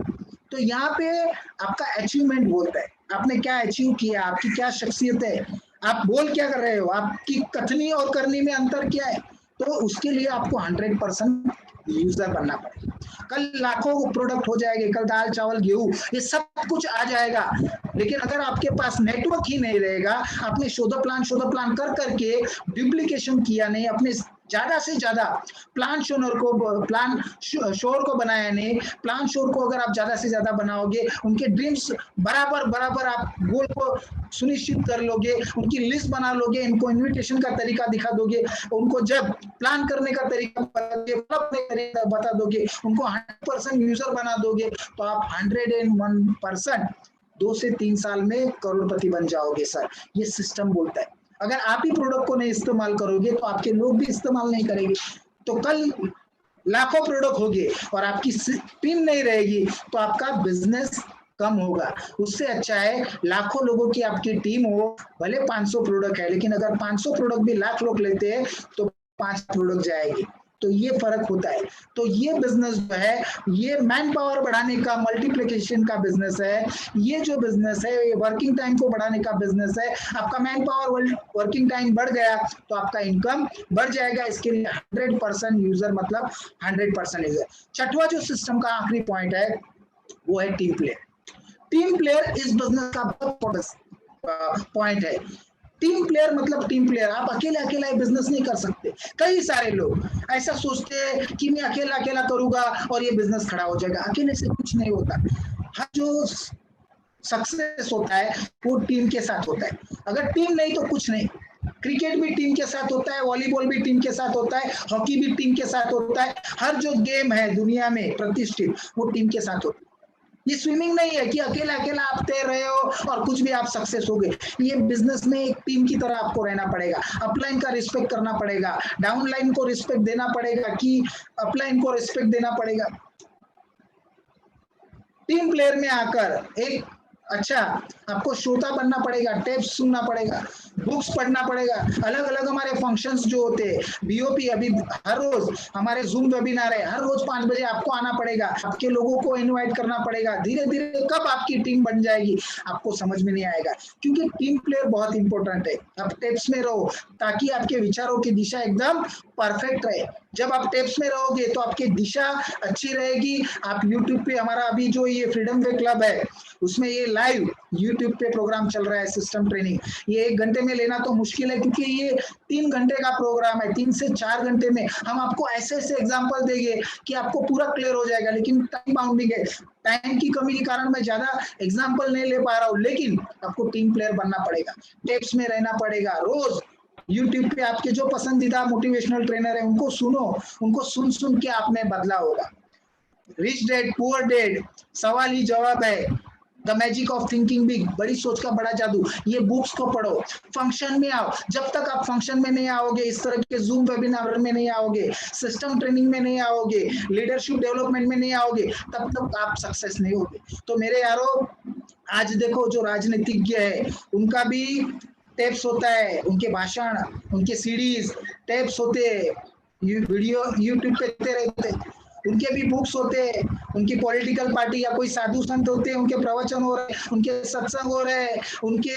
तो यहाँ पे आपका अचीवमेंट बोलता है आपने क्या अचीव किया, आपकी क्या शख्सियत है, आप बोल क्या कर रहे हो, आपकी कथनी और करनी में अंतर क्या है। तो उसके लिए आपको 100% यूजर बनना पड़ेगा। कल लाखों प्रोडक्ट हो जाएंगे, कल दाल चावल गेहूं ये सब कुछ आ जाएगा, लेकिन अगर आपके पास नेटवर्क ही नहीं रहेगा, आपने शो द प्लान कर करके डुप्लीकेशन किया नहीं, अपने ज्यादा से ज्यादा प्लान शोर को बनाया नहीं। प्लान शोर को अगर आप ज्यादा से ज्यादा बनाओगे, उनके ड्रीम्स बराबर बराबर आप गोल को सुनिश्चित कर लोगे, उनकी लिस्ट बना लोगे, इनको इन्विटेशन का तरीका दिखा दोगे, उनको जब प्लान करने का तरीका बता दोगे, उनको 100% यूजर बना दोगे, तो आप 101% 2 से 3 साल में करोड़पति बन जाओगे सर। ये सिस्टम बोलता है। अगर आप ही प्रोडक्ट को नहीं इस्तेमाल करोगे तो आपके लोग भी इस्तेमाल नहीं करेंगे, तो कल लाखों प्रोडक्ट होंगे और आपकी टीम नहीं रहेगी तो आपका बिजनेस कम होगा। उससे अच्छा है लाखों लोगों की आपकी टीम हो, भले 500 प्रोडक्ट है, लेकिन अगर 500 प्रोडक्ट भी लाख लोग लेते हैं तो 5 प्रोडक्ट जाएगी। तो ये फर्क होता है। तो ये बिजनेस जो है ये मैन पावर बढ़ाने का, मल्टीप्लिकेशन का बिजनेस है। ये जो बिजनेस है ये वर्किंग टाइम को बढ़ाने का बिजनेस है। आपका मैन पावर वर्किंग टाइम बढ़ गया तो आपका इनकम बढ़ जाएगा। इसके लिए 100% यूजर मतलब 100% यूजर। छठवां जो सिस्टम का आखिरी पॉइंट है वो है टीम प्लेयर। टीम प्लेयर इस बिजनेस का बहुत पॉइंट है। टीम प्लेयर मतलब टीम प्लेयर, आप अकेले अकेला बिजनेस नहीं कर सकते। कई सारे लोग ऐसा सोचते हैं कि मैं अकेला अकेला करूंगा और ये बिजनेस खड़ा हो जाएगा। अकेले से कुछ नहीं होता। हर जो सक्सेस होता है वो टीम के साथ होता है। अगर टीम नहीं तो कुछ नहीं। क्रिकेट भी टीम के साथ होता है, वॉलीबॉल भी टीम के साथ होता है, हॉकी भी टीम के साथ होता है। हर जो गेम है दुनिया में प्रतिष्ठित वो टीम के साथ होता है। ये स्विमिंग नहीं है कि अकेला अकेला आप तैर रहे हो और कुछ भी आप सक्सेस हो गए। ये बिजनेस में एक टीम की तरह आपको रहना पड़ेगा। अपलाइन का रिस्पेक्ट करना पड़ेगा, डाउनलाइन को रिस्पेक्ट देना पड़ेगा कि अपलाइन को रिस्पेक्ट देना पड़ेगा। टीम प्लेयर में आकर एक अच्छा आपको श्रोता बनना पड़ेगा, टेप्स सुनना पड़ेगा, बुक्स पढ़ना पड़ेगा। अलग अलग हमारे फंक्शंस जो होते हैं, बीओपी अभी हर रोज हमारे जूम वेबिनार है, हर रोज 5 बजे आपको आना पड़ेगा, आपके लोगों को इनवाइट करना पड़ेगा। धीरे धीरे कब आपकी टीम बन जाएगी आपको समझ में नहीं आएगा, क्योंकि टीम प्लेयर बहुत इंपॉर्टेंट है। आप टेप्स में रहो ताकि आपके विचारों की दिशा एकदम परफेक्ट रहे। जब आप टिप्स में रहोगे तो आपकी दिशा अच्छी रहेगी। आप यूट्यूब पे, हमारा अभी जो ये फ्रीडम वे क्लब है उसमें ये लाइव यूट्यूब पे प्रोग्राम चल रहा है सिस्टम ट्रेनिंग। ये 1 घंटे में लेना तो मुश्किल है क्योंकि ये 3 घंटे का प्रोग्राम है। 3 से 4 घंटे में हम आपको ऐसे ऐसे एग्जाम्पल देंगे कि आपको पूरा क्लियर हो जाएगा। लेकिन टाइम बाउंडिंग है, टाइम की कमी के कारण मैं ज्यादा एग्जाम्पल नहीं ले पा रहा हूँ। लेकिन आपको टीम प्लेयर बनना पड़ेगा, टिप्स में रहना पड़ेगा। रोज यूट्यूब पे आपके जो पसंदीदा मोटिवेशनल ट्रेनर है उनको सुनो, उनको सुन सुन के आप में बदलाव होगा। रिच डैड पुअर डैड, सवाल ही जवाब है, the magic of thinking big, बड़ी सोच का बड़ा जादू, ये बुक्स को पढ़ो। फंक्शन में आओ। जब तक आप फंक्शन में नहीं आओगे, इस तरह के जूम वेबिनार में नहीं आओगे, सिस्टम ट्रेनिंग में नहीं आओगे, लीडरशिप डेवलपमेंट में नहीं आओगे, तब तक आप सक्सेस नहीं होगे। तो मेरे यारो, आज देखो जो राजनीतिज्ञ है उनका भी टेप्स होता है, उनके भाषण, उनके सीरीज टेप्स होते हैं, वीडियो यूट्यूब पे देते रहते हैं, उनके भी बुक्स होते हैं। उनकी पॉलिटिकल पार्टी या कोई साधु संत होते हैं, उनके प्रवचन हो रहे हैं, उनके सत्संग हो रहे हैं, उनके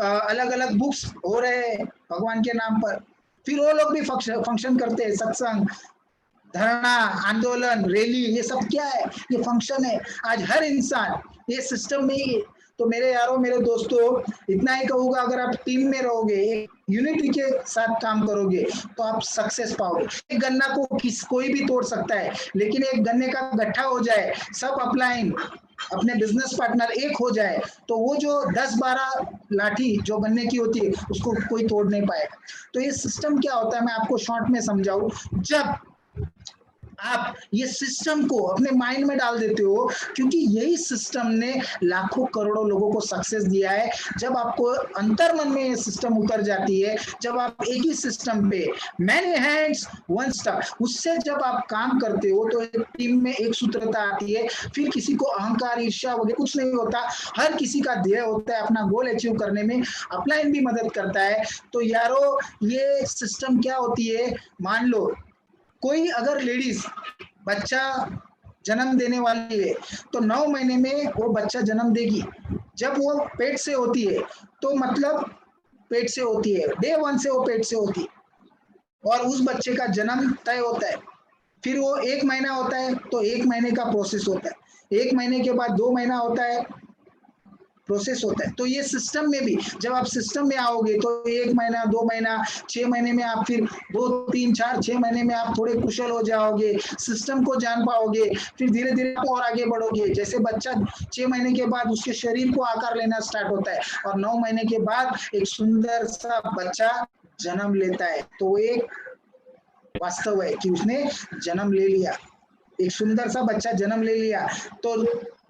अलग अलग बुक्स हो रहे हैं भगवान के नाम पर। फिर वो लोग भी फंक्शन करते हैं, सत्संग, धरना, आंदोलन, रैली, ये सब क्या है? ये फंक्शन है। आज हर इंसान ये सिस्टम में ही। तो मेरे यारों, मेरे दोस्तों, इतना ही कहूंगा, अगर आप टीम में रहोगे, एक यूनिटी के साथ काम करोगे तो आप सक्सेस पाओगे। एक गन्ना को कोई भी तोड़ सकता है, लेकिन एक गन्ने का गट्ठा हो जाए, सब अपलाइन अपने बिजनेस पार्टनर एक हो जाए, तो वो जो 10-12 लाठी जो गन्ने की होती है उसको कोई तोड़ नहीं पाएगा। तो ये सिस्टम क्या होता है, मैं आपको शॉर्ट में समझाऊं। जब आप ये सिस्टम को अपने माइंड में डाल देते हो, क्योंकि यही सिस्टम ने लाखों करोड़ों लोगों को सक्सेस दिया है। जब आपको अंतर मन में ये सिस्टम उतर जाती है, जब आप एक ही सिस्टम पे मैनी हैंड्स वन स्टार, उससे जब आप काम करते हो तो एक टीम में एक सूत्रता आती है। फिर किसी को अहंकार, ईर्ष्या वगैरह कुछ नहीं होता। हर किसी का ध्येय होता है अपना गोल अचीव करने में। अपलाइन भी मदद करता है। तो यारो, ये सिस्टम क्या होती है, मान लो कोई अगर लेडीज बच्चा जन्म देने वाली है तो 9 महीने में वो बच्चा जन्म देगी। जब वो पेट से होती है तो मतलब पेट से होती है, डे 1 से वो पेट से होती है और उस बच्चे का जन्म तय होता है। फिर वो 1 महीना होता है तो 1 महीने का प्रोसेस होता है। 1 महीने के बाद 2 महीना होता है, प्रोसेस होता है। तो ये सिस्टम में भी जब आप सिस्टम में आओगे तो 1 महीना, 2 महीना, 6 महीने में आप, फिर 2, 3, 4, 6 महीने में आप थोड़े कुशल हो जाओगे, सिस्टम को जान पाओगे। फिर धीरे धीरे आप और आगे बढ़ोगे। जैसे बच्चा 6 महीने के बाद उसके शरीर को आकार लेना स्टार्ट होता है और 9 महीने के बाद एक सुंदर सा बच्चा जन्म लेता है। तो वो एक वास्तव है कि उसने जन्म ले लिया, एक सुंदर सा बच्चा जन्म ले लिया। तो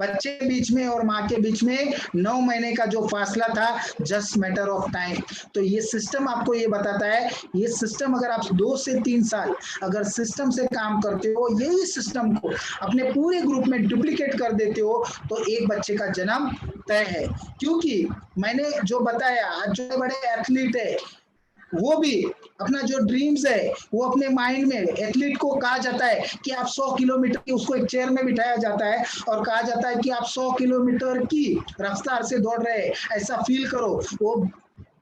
बच्चे के बीच में और माँ के बीच में 9 महीने का जो फासला था, जस्ट मैटर ऑफ टाइम। तो ये सिस्टम आपको ये बताता है, ये सिस्टम अगर आप 2 से 3 साल अगर सिस्टम से काम करते हो, यही सिस्टम को अपने पूरे ग्रुप में डुप्लीकेट कर देते हो, तो एक बच्चे का जन्म तय है। क्योंकि मैंने जो बताया, आज जो बड़े एथलीट है वो भी अपना जो ड्रीम्स है वो अपने माइंड में, एथलीट को कहा जाता है कि आप 100 किलोमीटर की, उसको एक चेयर में बिठाया जाता है और कहा जाता है कि आप 100 किलोमीटर की रफ्तार से दौड़ रहे हैं, ऐसा फील करो। वो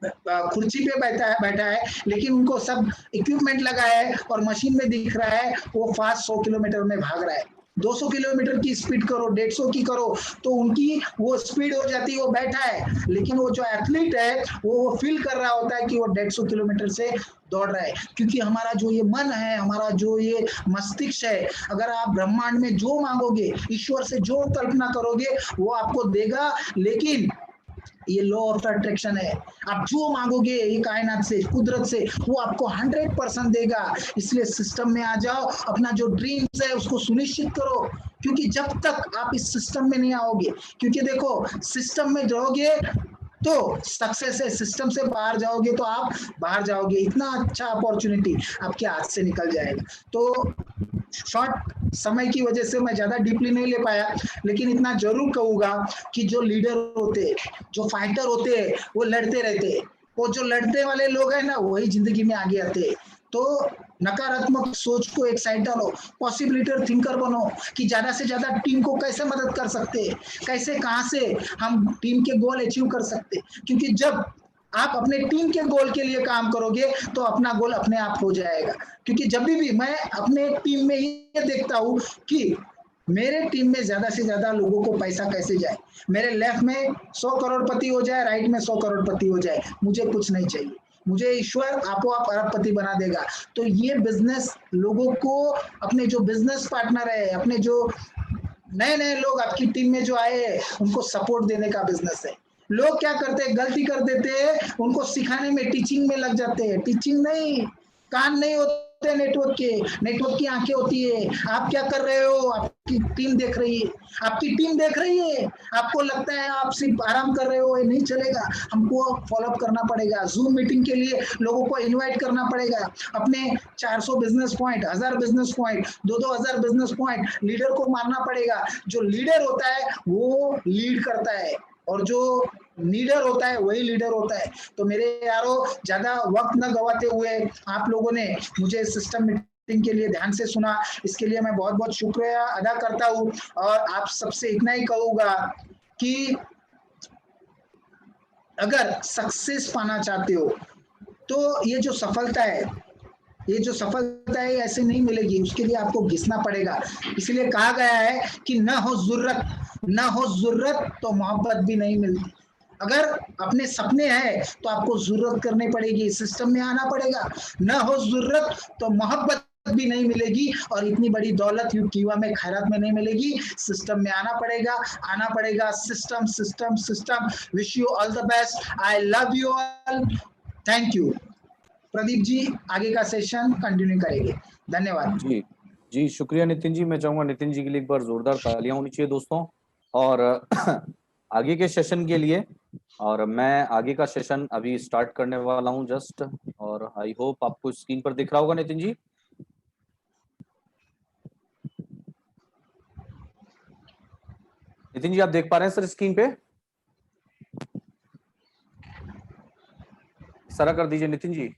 कुर्सी पे बैठा है लेकिन उनको सब इक्विपमेंट लगा है और मशीन में दिख रहा है वो फास्ट 100 किलोमीटर में भाग रहा है। 200 किलोमीटर की स्पीड करो, 150 की करो तो उनकी वो स्पीड हो जाती है, वो बैठा है। लेकिन वो जो एथलीट है वो फील कर रहा होता है कि वो 150 किलोमीटर से दौड़ रहा है। क्योंकि हमारा जो ये मन है, हमारा जो ये मस्तिष्क है, अगर आप ब्रह्मांड में जो मांगोगे, ईश्वर से जो कल्पना करोगे वो आपको देगा। लेकिन ये लॉ ऑफ अट्रैक्शन है, आप जो मांगोगे ये कायनात से, कुदरत से, वो आपको 100% देगा। इसलिए सिस्टम में आ जाओ, अपना जो ड्रीम्स है उसको सुनिश्चित करो। क्योंकि जब तक आप इस सिस्टम में नहीं आओगे, क्योंकि देखो सिस्टम में रहोगे तो सक्सेस है, सिस्टम से बाहर जाओगे तो आप बाहर जाओगे, इतना अच्छा अपॉर्चुनिटी आपके हाथ से निकल जाएगा। तो शॉर्ट समय की वजह से मैं ज्यादा डीपली नहीं ले पाया, लेकिन इतना जरूर कहूंगा कि जो लीडर होते हैं, जो फाइटर होते हैं, वो लड़ते रहते हैं। वो जो लड़ते वाले लोग हैं ना, वही जिंदगी में आगे आते हैं। तो नकारात्मक सोच को एक साइड डालो, पॉसिबिलिटी थिंकर बनो कि ज्यादा से ज्यादा टीम को कैसे मदद कर सकते हैं, कैसे कहां से हम टीम के गोल अचीव कर सकते हैं। क्योंकि जब आप अपने टीम के गोल के लिए काम करोगे तो अपना गोल अपने आप हो जाएगा। क्योंकि जब भी मैं अपने टीम में ये देखता हूँ कि मेरे टीम में ज्यादा से ज्यादा लोगों को पैसा कैसे जाए, मेरे लेफ्ट में 100 करोड़पति हो जाए, राइट में 100 करोड़पति हो जाए, मुझे कुछ नहीं चाहिए, मुझे ईश्वर आपो आप अरबपति बना देगा। तो ये बिजनेस लोगों को, अपने जो बिजनेस पार्टनर है, अपने जो नए नए लोग आपकी टीम में जो आए हैं, उनको सपोर्ट देने का बिजनेस है। लोग क्या करते हैं, गलती कर देते हैं, उनको सिखाने में, टीचिंग में लग जाते हैं। टीचिंग नहीं, कान नहीं होते नेटवर्क के, नेटवर्क की आंखें होती है। आप क्या कर रहे हो, आपकी टीम देख रही है, आपकी टीम देख रही है। आपको लगता है आप सिर्फ आराम कर रहे हो, ये नहीं चलेगा, हमको फॉलोअप करना पड़ेगा। जूम मीटिंग के लिए लोगों को इनवाइट करना पड़ेगा। अपने 400 business point, 1000 business point, 2-2000 business point leader को मारना पड़ेगा। जो लीडर होता है वो लीड करता है, और जो लीडर होता है वही लीडर होता है। तो मेरे यारों, ज्यादा वक्त न गवाते हुए आप लोगों ने मुझे सिस्टम मीटिंग के लिए ध्यान से सुना, इसके लिए मैं बहुत बहुत शुक्रिया अदा करता हूँ। और आप सबसे इतना ही कहूंगा कि अगर सक्सेस पाना चाहते हो तो ये जो सफलता है, ये जो सफलता है ऐसे नहीं मिलेगी, उसके लिए आपको घिसना पड़ेगा। इसलिए कहा गया है कि ना हो जरूरत तो मोहब्बत भी नहीं मिलती। अगर अपने सपने हैं तो आपको जरूरत करनी पड़ेगी, सिस्टम में आना पड़ेगा। ना हो जरूरत तो मोहब्बत भी नहीं मिलेगी, और इतनी बड़ी दौलत युवा में, खैरात में नहीं मिलेगी। सिस्टम में आना पड़ेगा। System system system. Wish you all the best. I love you all. Thank you. Pradeep ji आगे का सेशन कंटिन्यू करेंगे। धन्यवाद जी। जी शुक्रिया नितिन जी। मैं चाहूंगा नितिन जी के लिए एक बार जोरदार तालियां होनी चाहिए दोस्तों। और आगे के सेशन के लिए, और मैं आगे का सेशन अभी स्टार्ट करने वाला हूं जस्ट, और आई होप आपको स्क्रीन पर दिख रहा होगा नितिन जी। नितिन जी आप देख पा रहे हैं सर स्क्रीन पे? इशारा कर दीजिए नितिन जी।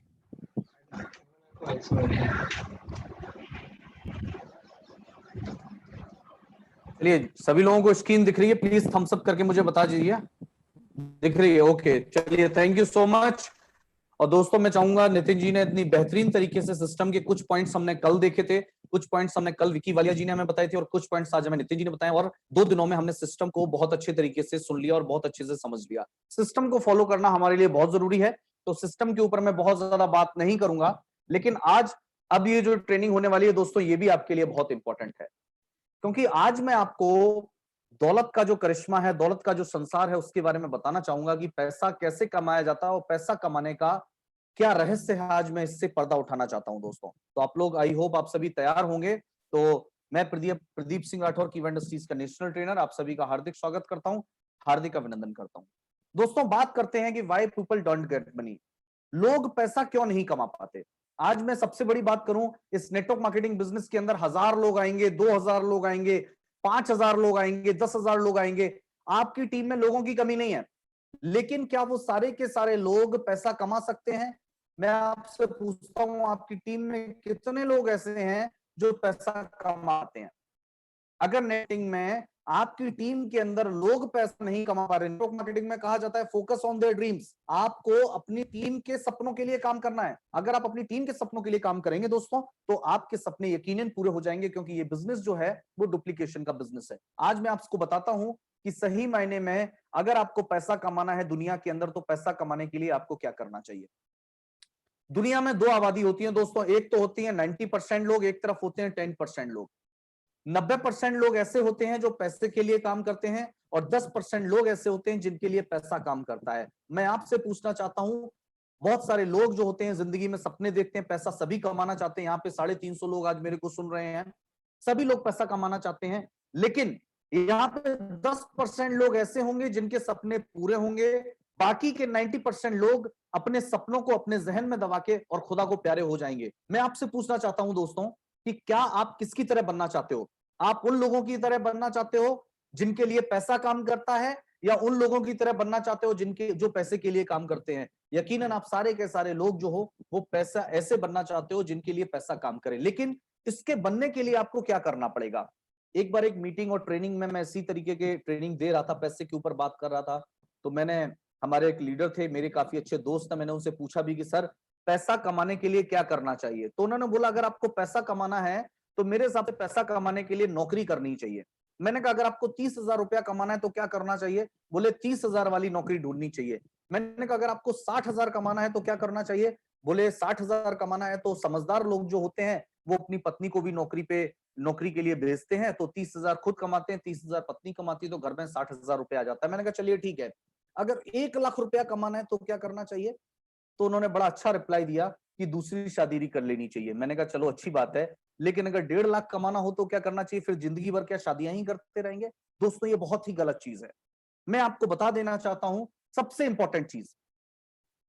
चलिए सभी लोगों को स्क्रीन दिख रही है, प्लीज थम्स अप करके मुझे बता दीजिए। दिख रही है, ओके चलिए थैंक यू सो मच। और दोस्तों मैं चाहूंगा, नितिन जी ने इतनी बेहतरीन तरीके से सिस्टम के कुछ पॉइंट्स हमने कल देखे थे, कुछ पॉइंट्स हमने कल विकी वालिया जी ने हमें बताए थे, और कुछ पॉइंट्स आज हमें नितिन जी ने बताए, और 2 दिनों में हमने सिस्टम को बहुत अच्छे तरीके से सुन लिया और बहुत अच्छे से समझ लिया। सिस्टम को फॉलो करना हमारे लिए बहुत जरूरी है, तो सिस्टम के ऊपर मैं बहुत ज्यादा बात नहीं करूंगा। लेकिन आज अब ये जो ट्रेनिंग होने वाली है दोस्तों, ये भी आपके लिए बहुत इंपॉर्टेंट है, क्योंकि आज मैं आपको दौलत का जो करिश्मा है, दौलत का जो संसार है, उसके बारे में बताना चाहूंगा कि पैसा कैसे कमाया जाता है और पैसा कमाने का क्या रहस्य है। आज मैं इससे पर्दा उठाना चाहता हूं दोस्तों। तो आप लोग, आई होप आप सभी तैयार होंगे। तो मैं प्रदीप सिंह राठौर की इवेंट इंडस्ट्रीज का नेशनल ट्रेनर आप सभी का हार्दिक स्वागत करता हूं, हार्दिक अभिनंदन करता हूं। दोस्तों बात करते हैं कि why people don't get money, लोग पैसा क्यों नहीं कमा पाते। आज मैं सबसे बड़ी बात करूं, इस नेटवर्क मार्केटिंग बिजनेस के अंदर 1000 लोग आएंगे, 2000 लोग आएंगे, 5000 लोग आएंगे, 10,000 लोग आएंगे, आपकी टीम में लोगों की कमी नहीं है, लेकिन क्या वो सारे के सारे लोग पैसा कमा सकते हैं? मैं आपसे पूछता हूं, आपकी टीम में कितने लोग ऐसे हैं जो पैसा कमाते हैं? अगर नेटिंग में आपकी टीम के अंदर लोग पैसा नहीं कमा पा रहे, नेटवर्क मार्केटिंग में कहा जाता है फोकस ऑन देयर ड्रीम्स, आपको अपनी टीम के सपनों के लिए काम करना है। अगर आप अपनी टीम के सपनों के लिए काम करेंगे दोस्तों, तो आपके सपने यकीनन पूरे हो जाएंगे, क्योंकि ये बिजनेस जो है वो डुप्लीकेशन का बिजनेस है। आज मैं आपको बताता हूं कि सही मायने में अगर आपको पैसा कमाना है दुनिया के अंदर, तो पैसा कमाने के लिए आपको क्या करना चाहिए। दुनिया में 2 आबादी होती है दोस्तों, एक तो होती है 90% लोग, एक तरफ होते हैं 10% लोग। 90% लोग ऐसे होते हैं जो पैसे के लिए काम करते हैं, और 10% लोग ऐसे होते हैं जिनके लिए पैसा काम करता है। मैं आपसे पूछना चाहता हूं, बहुत सारे लोग जो होते हैं जिंदगी में सपने देखते हैं, पैसा सभी कमाना चाहते हैं, यहाँ पे 350 लोग आज मेरे को सुन रहे हैं, सभी लोग पैसा कमाना चाहते हैं, लेकिन यहाँ पे 10% लोग ऐसे होंगे जिनके सपने पूरे होंगे, बाकी के 90% लोग अपने सपनों को अपने जहन में दबा के और खुदा को प्यारे हो जाएंगे। मैं आपसे पूछना चाहता हूं दोस्तों कि क्या आप किसकी तरह बनना चाहते हो? आप उन लोगों की तरह बनना चाहते हो जिनके लिए पैसा काम करता है, या उन लोगों की तरह बनना चाहते हो जिनके जो पैसे के लिए काम करते हैं? यकीनन आप सारे के सारे लोग जो हो वो पैसा ऐसे बनना चाहते हो जिनके लिए पैसा काम करे। लेकिन इसके बनने के लिए आपको क्या करना पड़ेगा? एक बार एक मीटिंग और ट्रेनिंग में मैं इसी तरीके के ट्रेनिंग दे रहा था, पैसे के ऊपर बात कर रहा था, तो मैंने हमारे एक लीडर थे, मेरे काफी अच्छे दोस्त हैं, मैंने उनसे पूछा भी कि सर पैसा कमाने के लिए क्या करना चाहिए, तो उन्होंने बोला अगर आपको पैसा कमाना है तो मेरे हिसाब से पैसा कमाने के लिए नौकरी करनी चाहिए। मैंने कहा अगर आपको 30,000 रुपया कमाना है तो क्या करना चाहिए? बोले 30,000 वाली नौकरी ढूंढनी चाहिए। मैंने कहा अगर आपको 60,000 कमाना है तो क्या करना चाहिए? बोले 60,000 कमाना है तो समझदार लोग जो होते हैं वो अपनी पत्नी को भी नौकरी के लिए भेजते हैं, तो 30,000 खुद कमाते हैं, 30,000 पत्नी कमाती है, तो घर में 60,000 रुपया आ जाता है। मैंने कहा चलिए ठीक है, अगर 1 लाख रुपया कमाना है तो क्या करना चाहिए? तो उन्होंने बड़ा अच्छा रिप्लाई दिया कि दूसरी शादी कर लेनी चाहिए। मैंने कहा चलो अच्छी बात है, लेकिन अगर 1.5 लाख कमाना हो तो क्या करना चाहिए? फिर जिंदगी भर क्या शादियां ही करते रहेंगे? दोस्तों ये बहुत ही गलत चीज है। मैं आपको बता देना चाहता हूं सबसे इंपॉर्टेंट चीज,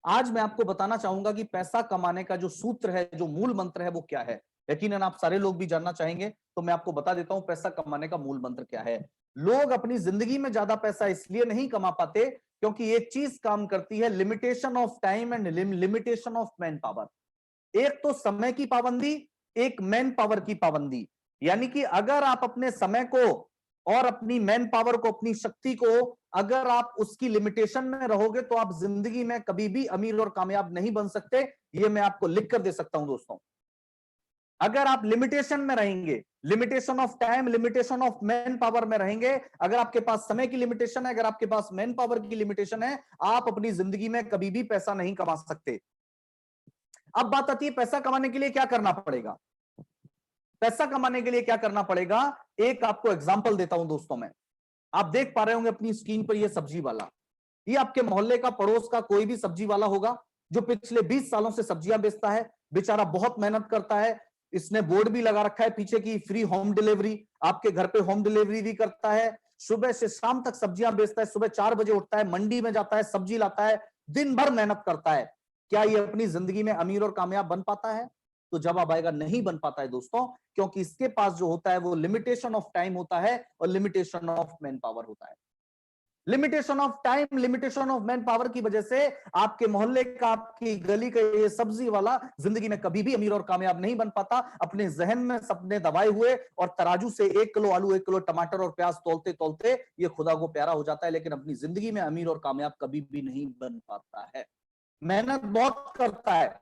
आज मैं आपको बताना चाहूंगा कि पैसा कमाने का जो सूत्र है, जो मूल मंत्र है वो क्या है। यकीनन आप सारे लोग भी जानना चाहेंगे, तो मैं आपको बता देता हूं पैसा कमाने का मूल मंत्र क्या है। लोग अपनी जिंदगी में ज्यादा पैसा इसलिए नहीं कमा पाते क्योंकि एक चीज काम करती है, limitation of time and limitation of man power. एक तो समय की पाबंदी, एक मैन पावर की पाबंदी। यानी कि अगर आप अपने समय को और अपनी मैन पावर को, अपनी शक्ति को अगर आप उसकी लिमिटेशन में रहोगे तो आप जिंदगी में कभी भी अमीर और कामयाब नहीं बन सकते। ये मैं आपको लिख कर दे सकता हूं दोस्तों। अगर आप लिमिटेशन में रहेंगे, limitation of time, limitation of man power में रहेंगे, अगर आपके पास समय की लिमिटेशन है, अगर आपके पास मैन पावर की लिमिटेशन है, आप अपनी जिंदगी में कभी भी पैसा नहीं कमा सकते। अब बात आती है पैसा कमाने के लिए क्या करना पड़ेगा। पैसा कमाने के लिए क्या करना पड़ेगा, एक आपको एग्जांपल देता हूं दोस्तों। मैं, आप देख पा रहे होंगे अपनी स्क्रीन पर ये सब्जी वाला, ये आपके मोहल्ले का, पड़ोस का कोई भी सब्जी वाला होगा जो पिछले 20 सालों से सब्जियां बेचता है। बेचारा बहुत मेहनत करता है, इसने बोर्ड भी लगा रखा है पीछे की फ्री होम डिलीवरी, आपके घर पे होम डिलीवरी भी करता है। सुबह से शाम तक सब्जियां बेचता है, सुबह 4 बजे उठता है, मंडी में जाता है, सब्जी लाता है, दिन भर मेहनत करता है। क्या ये अपनी जिंदगी में अमीर और कामयाब बन पाता है? तो जवाब आएगा नहीं बन पाता है दोस्तों, क्योंकि इसके पास जो होता है वो लिमिटेशन ऑफ टाइम होता है और लिमिटेशन ऑफ मैन पावर होता है। Limitation of time, limitation of man power की वजह से आपके मोहल्ले का, आपकी गली का ये सब्जी वाला जिंदगी में कभी भी अमीर और कामयाब नहीं बन पाता। अपने जहन में सपने दबाए हुए और तराजू से 1 किलो आलू, 1 किलो टमाटर और प्याज तोलते तोलते ये खुदा को प्यारा हो जाता है, लेकिन अपनी जिंदगी में अमीर और कामयाब कभी भी नहीं बन पाता है। मेहनत बहुत करता है,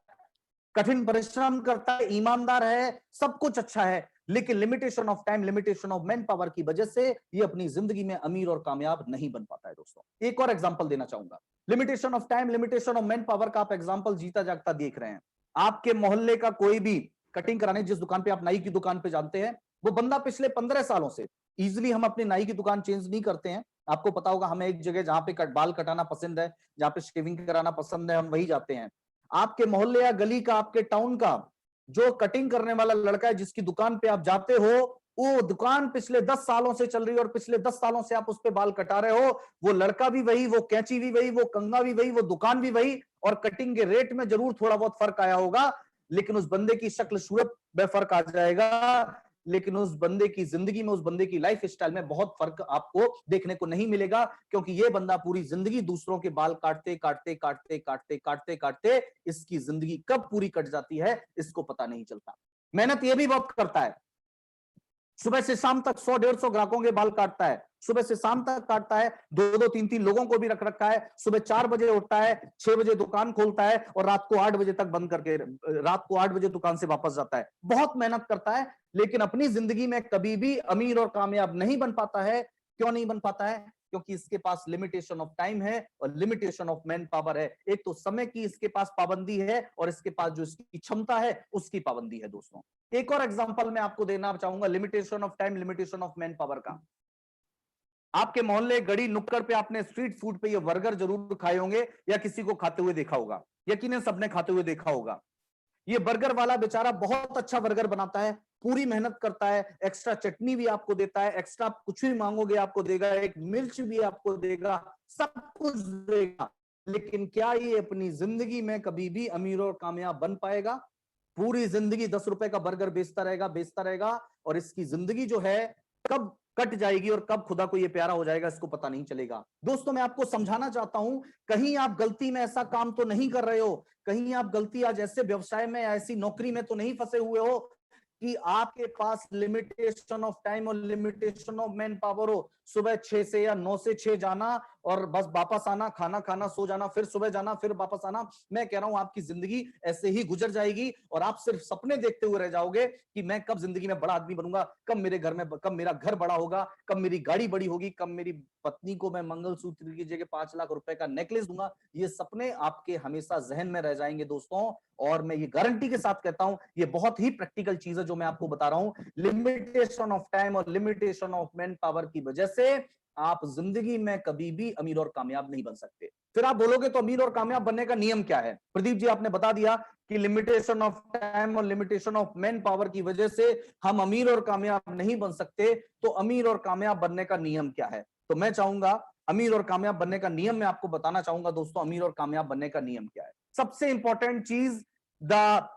कठिन परिश्रम करता है, ईमानदार है, सब कुछ अच्छा है, लेकिन limitation of time, limitation of man power की वजह से ये अपनी जिंदगी में अमीर और कामयाब नहीं बन पाता है दोस्तों। एक और एग्जांपल देना चाहूंगा, limitation of time, limitation of man power का आप एग्जांपल जीता जागता देख रहे हैं। आपके मोहल्ले का कोई भी कटिंग कराने, जिस दुकान पे आप नाई की दुकान पे जानते हैं, वो बंदा पिछले 15 सालों से, इजिली हम अपनी नाई की दुकान चेंज नहीं करते हैं। आपको पता होगा, हमें एक जगह जहां पे बाल कटाना पसंद है, जहां पे शेविंग कराना पसंद है, हम वही जाते हैं। आपके मोहल्ले या गली का, आपके टाउन का जो कटिंग करने वाला लड़का है, जिसकी दुकान पे आप जाते हो, वो दुकान पिछले 10 सालों से चल रही है और पिछले 10 सालों से आप उस पे बाल कटा रहे हो। वो लड़का भी वही, वो कैंची भी वही, वो कंघा भी वही, वो दुकान भी वही, और कटिंग के रेट में जरूर थोड़ा बहुत फर्क आया होगा, लेकिन उस बंदे की शक्ल सूरत में फर्क आ जाएगा, लेकिन उस बंदे की जिंदगी में, उस बंदे की लाइफ स्टाइल में बहुत फर्क आपको देखने को नहीं मिलेगा, क्योंकि ये बंदा पूरी जिंदगी दूसरों के बाल काटते काटते काटते काटते काटते काटते इसकी जिंदगी कब पूरी कट जाती है इसको पता नहीं चलता। मेहनत ये भी बहुत करता है, सुबह से शाम तक 100-150 ग्राहकों के बाल काटता है, सुबह से शाम तक काटता है, 2-2 3-3 लोगों को भी रख रखा है। सुबह 4 बजे उठता है, 6 बजे दुकान खोलता है और रात को 8 बजे तक बंद करके, रात को 8 बजे दुकान से वापस जाता है। बहुत मेहनत करता है, लेकिन अपनी जिंदगी में कभी भी अमीर और कामयाब नहीं बन पाता है। क्यों नहीं बन पाता है? क्योंकि इसके पास लिमिटेशन ऑफ टाइम है और लिमिटेशन ऑफ मैन पावर है। एक तो समय की इसके पास पाबंदी है और इसके पास जो इसकी क्षमता है उसकी पाबंदी है दोस्तों। एक और एग्जांपल मैं आपको देना चाहूंगा limitation of time, limitation of man power का। आपके मोहल्ले, गड़ी, नुक्कड़ पे आपने स्ट्रीट फूड पे ये बर्गर जरूर खाए होंगे या किसी को खाते हुए देखा होगा, यकीनन सबने खाते हुए देखा होगा। ये बर्गर वाला बेचारा बहुत अच्छा बर्गर बनाता है, पूरी मेहनत करता है, एक्स्ट्रा चटनी भी आपको देता है, एक्स्ट्रा कुछ भी मांगोगे आपको देगा, एक मिर्च भी आपको देगा, सब कुछ देगा। लेकिन क्या ये अपनी जिंदगी में कभी भी अमीर और कामयाब बन पाएगा? पूरी जिंदगी 10 रुपए का बर्गर बेचता रहेगा और इसकी जिंदगी जो है कब कट जाएगी और कब खुदा को ये प्यारा हो जाएगा इसको पता नहीं चलेगा। दोस्तों मैं आपको समझाना चाहता हूं, कहीं आप गलती में ऐसा काम तो नहीं कर रहे हो, कहीं आप गलती आज ऐसे व्यवसाय में, ऐसी नौकरी में तो नहीं फंसे हुए हो कि आपके पास लिमिटेशन ऑफ टाइम और लिमिटेशन ऑफ मैन पावर हो, सुबह 6 से या 9 से 6 जाना और बस वापस आना, खाना खाना, सो जाना, फिर सुबह जाना, फिर वापस आना। मैं कह रहा हूं आपकी जिंदगी ऐसे ही गुजर जाएगी और आप सिर्फ सपने देखते हुए रह जाओगे कि मैं कब जिंदगी में बड़ा आदमी बनूंगा, कब मेरे घर में, कब मेरा घर बड़ा होगा, कब मेरी गाड़ी बड़ी होगी, कब मेरी पत्नी को मैं मंगलसूत्र की जगह 5 लाख रुपए का नेकलेस दूंगा। ये सपने आपके हमेशा जहन में रह जाएंगे दोस्तों। और मैं ये गारंटी के साथ कहता हूं, ये बहुत ही प्रैक्टिकल चीज है जो मैं आपको बता रहा हूं। लिमिटेशन ऑफ टाइम और लिमिटेशन ऑफ मैन पावर की वजह से आप जिंदगी में कभी भी अमीर और कामयाब नहीं बन सकते। फिर आप बोलोगे तो अमीर और कामयाब बनने का नियम क्या है? प्रदीप जी आपने बता दिया कि लिमिटेशन ऑफ टाइम और लिमिटेशन ऑफ मैन पावर की वजह से हम अमीर और कामयाब नहीं बन सकते। तो अमीर और कामयाब बनने का नियम क्या है? तो मैं चाहूंगा अमीर और कामयाब बनने का नियम मैं आपको बताना चाहूंगा दोस्तों। अमीर और कामयाब बनने का नियम क्या है? सबसे इंपॉर्टेंट चीज, the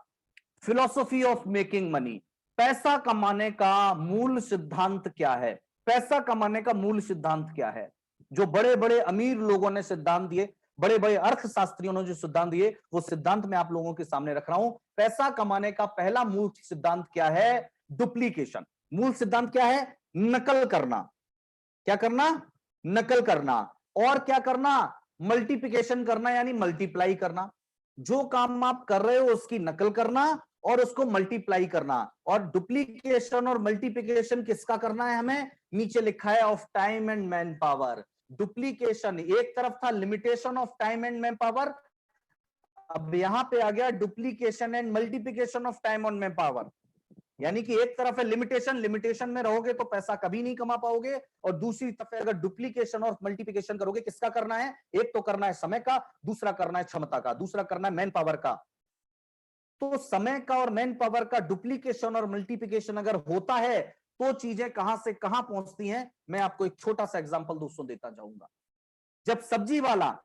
philosophy of making money. पैसा कमाने का मूल सिद्धांत क्या है? पैसा कमाने का मूल सिद्धांत क्या है? जो बड़े बड़े अमीर लोगों ने सिद्धांत दिए, बड़े बड़े अर्थशास्त्रियों ने जो सिद्धांत दिए, वो सिद्धांत मैं आप लोगों के सामने रख रहा हूं। पैसा कमाने का पहला मूल सिद्धांत क्या है? डुप्लीकेशन। मूल सिद्धांत क्या है? नकल करना। क्या करना? नकल करना। और क्या करना? मल्टीप्लिकेशन करना, यानी मल्टीप्लाई करना। जो काम आप कर रहे हो उसकी नकल करना और उसको मल्टीप्लाई करना। और डुप्लीकेशन और मल्टीप्लिकेशन किसका करना है हमें? नीचे लिखा है of time and man power. Duplication एक तरफ था, limitation of time and man power, अब यहां पे आ गया duplication and multiplication of time and man power. यानी कि एक तरफ है लिमिटेशन, लिमिटेशन में रहोगे तो पैसा कभी नहीं कमा पाओगे, और दूसरी तरफ अगर डुप्लीकेशन और मल्टीप्लिकेशन करोगे, किसका करना है? एक तो करना है समय का, दूसरा करना है क्षमता का, दूसरा करना है मैन पावर का। तो समय का और मैन पावर का डुप्लीकेशन और मल्टीप्लिकेशन अगर होता है तो चीजें कहां से कहां पहुंचती हैं। मैं आपको एक छोटा सा एग्जांपल दोस्तों देता जाऊंगा। जब सब्जी वाला,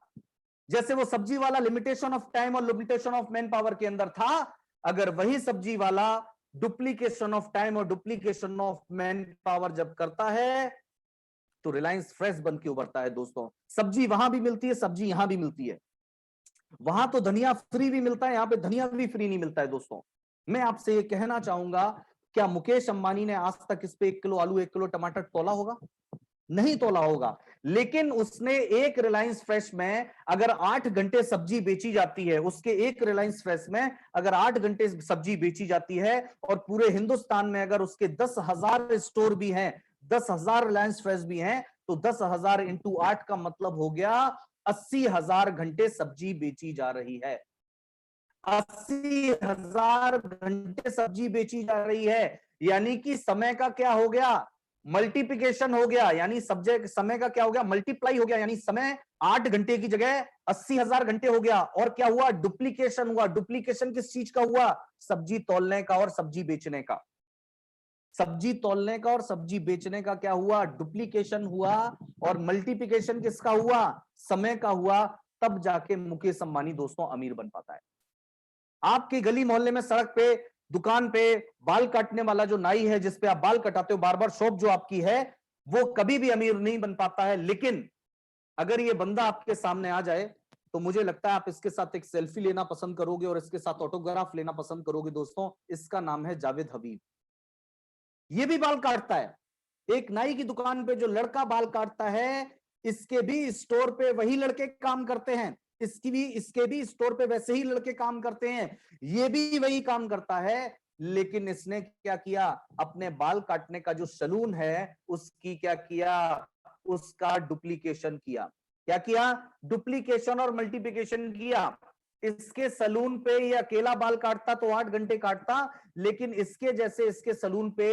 जैसे वो सब्जी वाला लिमिटेशन ऑफ टाइम और लिमिटेशन ऑफ मैन पावर के अंदर था, अगर वही सब्जी वाला डुप्लीकेशन ऑफ टाइम और डुप्लीकेशन ऑफ मैन पावर जब करता है तो रिलायंस फ्रेश बन के उभरता है दोस्तों। सब्जी वहां भी मिलती है, सब्जी यहां भी मिलती है। वहां तो धनिया फ्री भी मिलता है, यहां पे धनिया भी फ्री नहीं मिलता है दोस्तों। मैं आपसे ये कहना चाहूंगा, क्या मुकेश अंबानी ने आज तक इस पे 1 किलो आलू 1 किलो टमाटर तोला होगा? नहीं तोला होगा। लेकिन उसने एक रिलायंस फ्रेश में अगर 8 घंटे सब्जी बेची जाती है, उसके एक रिलायंस फ्रेश में अगर 8 घंटे सब्जी बेची जाती है, और पूरे हिंदुस्तान में अगर उसके 10,000 स्टोर भी हैं, 10,000 रिलायंस फ्रेश भी हैं, तो 10,000 इंटू 8 का मतलब हो गया 80,000 घंटे सब्जी बेची जा रही है। 80,000 घंटे सब्जी बेची जा रही है। यानी कि समय का क्या हो गया? मल्टीप्लिकेशन हो गया। यानी सब्जेक्ट समय का क्या हो गया? मल्टीप्लाई हो गया। यानी समय 8 घंटे की जगह 80,000 घंटे हो गया। और क्या हुआ? डुप्लीकेशन हुआ। डुप्लीकेशन किस चीज का हुआ? सब्जी तौलने का और सब्जी बेचने का। सब्जी तौलने का और सब्जी बेचने का क्या हुआ? डुप्लीकेशन हुआ। और मल्टीप्लिकेशन किसका हुआ? समय का हुआ। तब जाके मुकेश अंबानी दोस्तों अमीर बन पाता है। आपके गली मोहल्ले में, सड़क पे, दुकान पे बाल काटने वाला जो नाई है, जिसपे आप बाल कटाते हो, बार्बर शॉप जो आपकी है, वो कभी भी अमीर नहीं बन पाता है। लेकिन अगर ये बंदा आपके सामने आ जाए तो मुझे लगता है आप इसके साथ एक सेल्फी लेना पसंद करोगे और इसके साथ ऑटोग्राफ लेना पसंद करोगे दोस्तों। इसका नाम है जावेद हबीब। ये भी बाल काटता है। एक नाई की दुकान पे जो लड़का बाल काटता है, इसके भी स्टोर पे वही लड़के काम करते हैं, इसके भी स्टोर पे वैसे ही लड़के काम करते हैं, ये भी वही काम करता है। लेकिन इसने क्या किया? अपने बाल काटने का जो सैलून है उसकी क्या किया? उसका डुप्लीकेशन किया। क्या किया? डुप्लीकेशन और मल्टीप्लिकेशन किया। इसके सैलून पे ये अकेला बाल काटता तो 8 घंटे काटता, लेकिन इसके जैसे इसके सैलून पे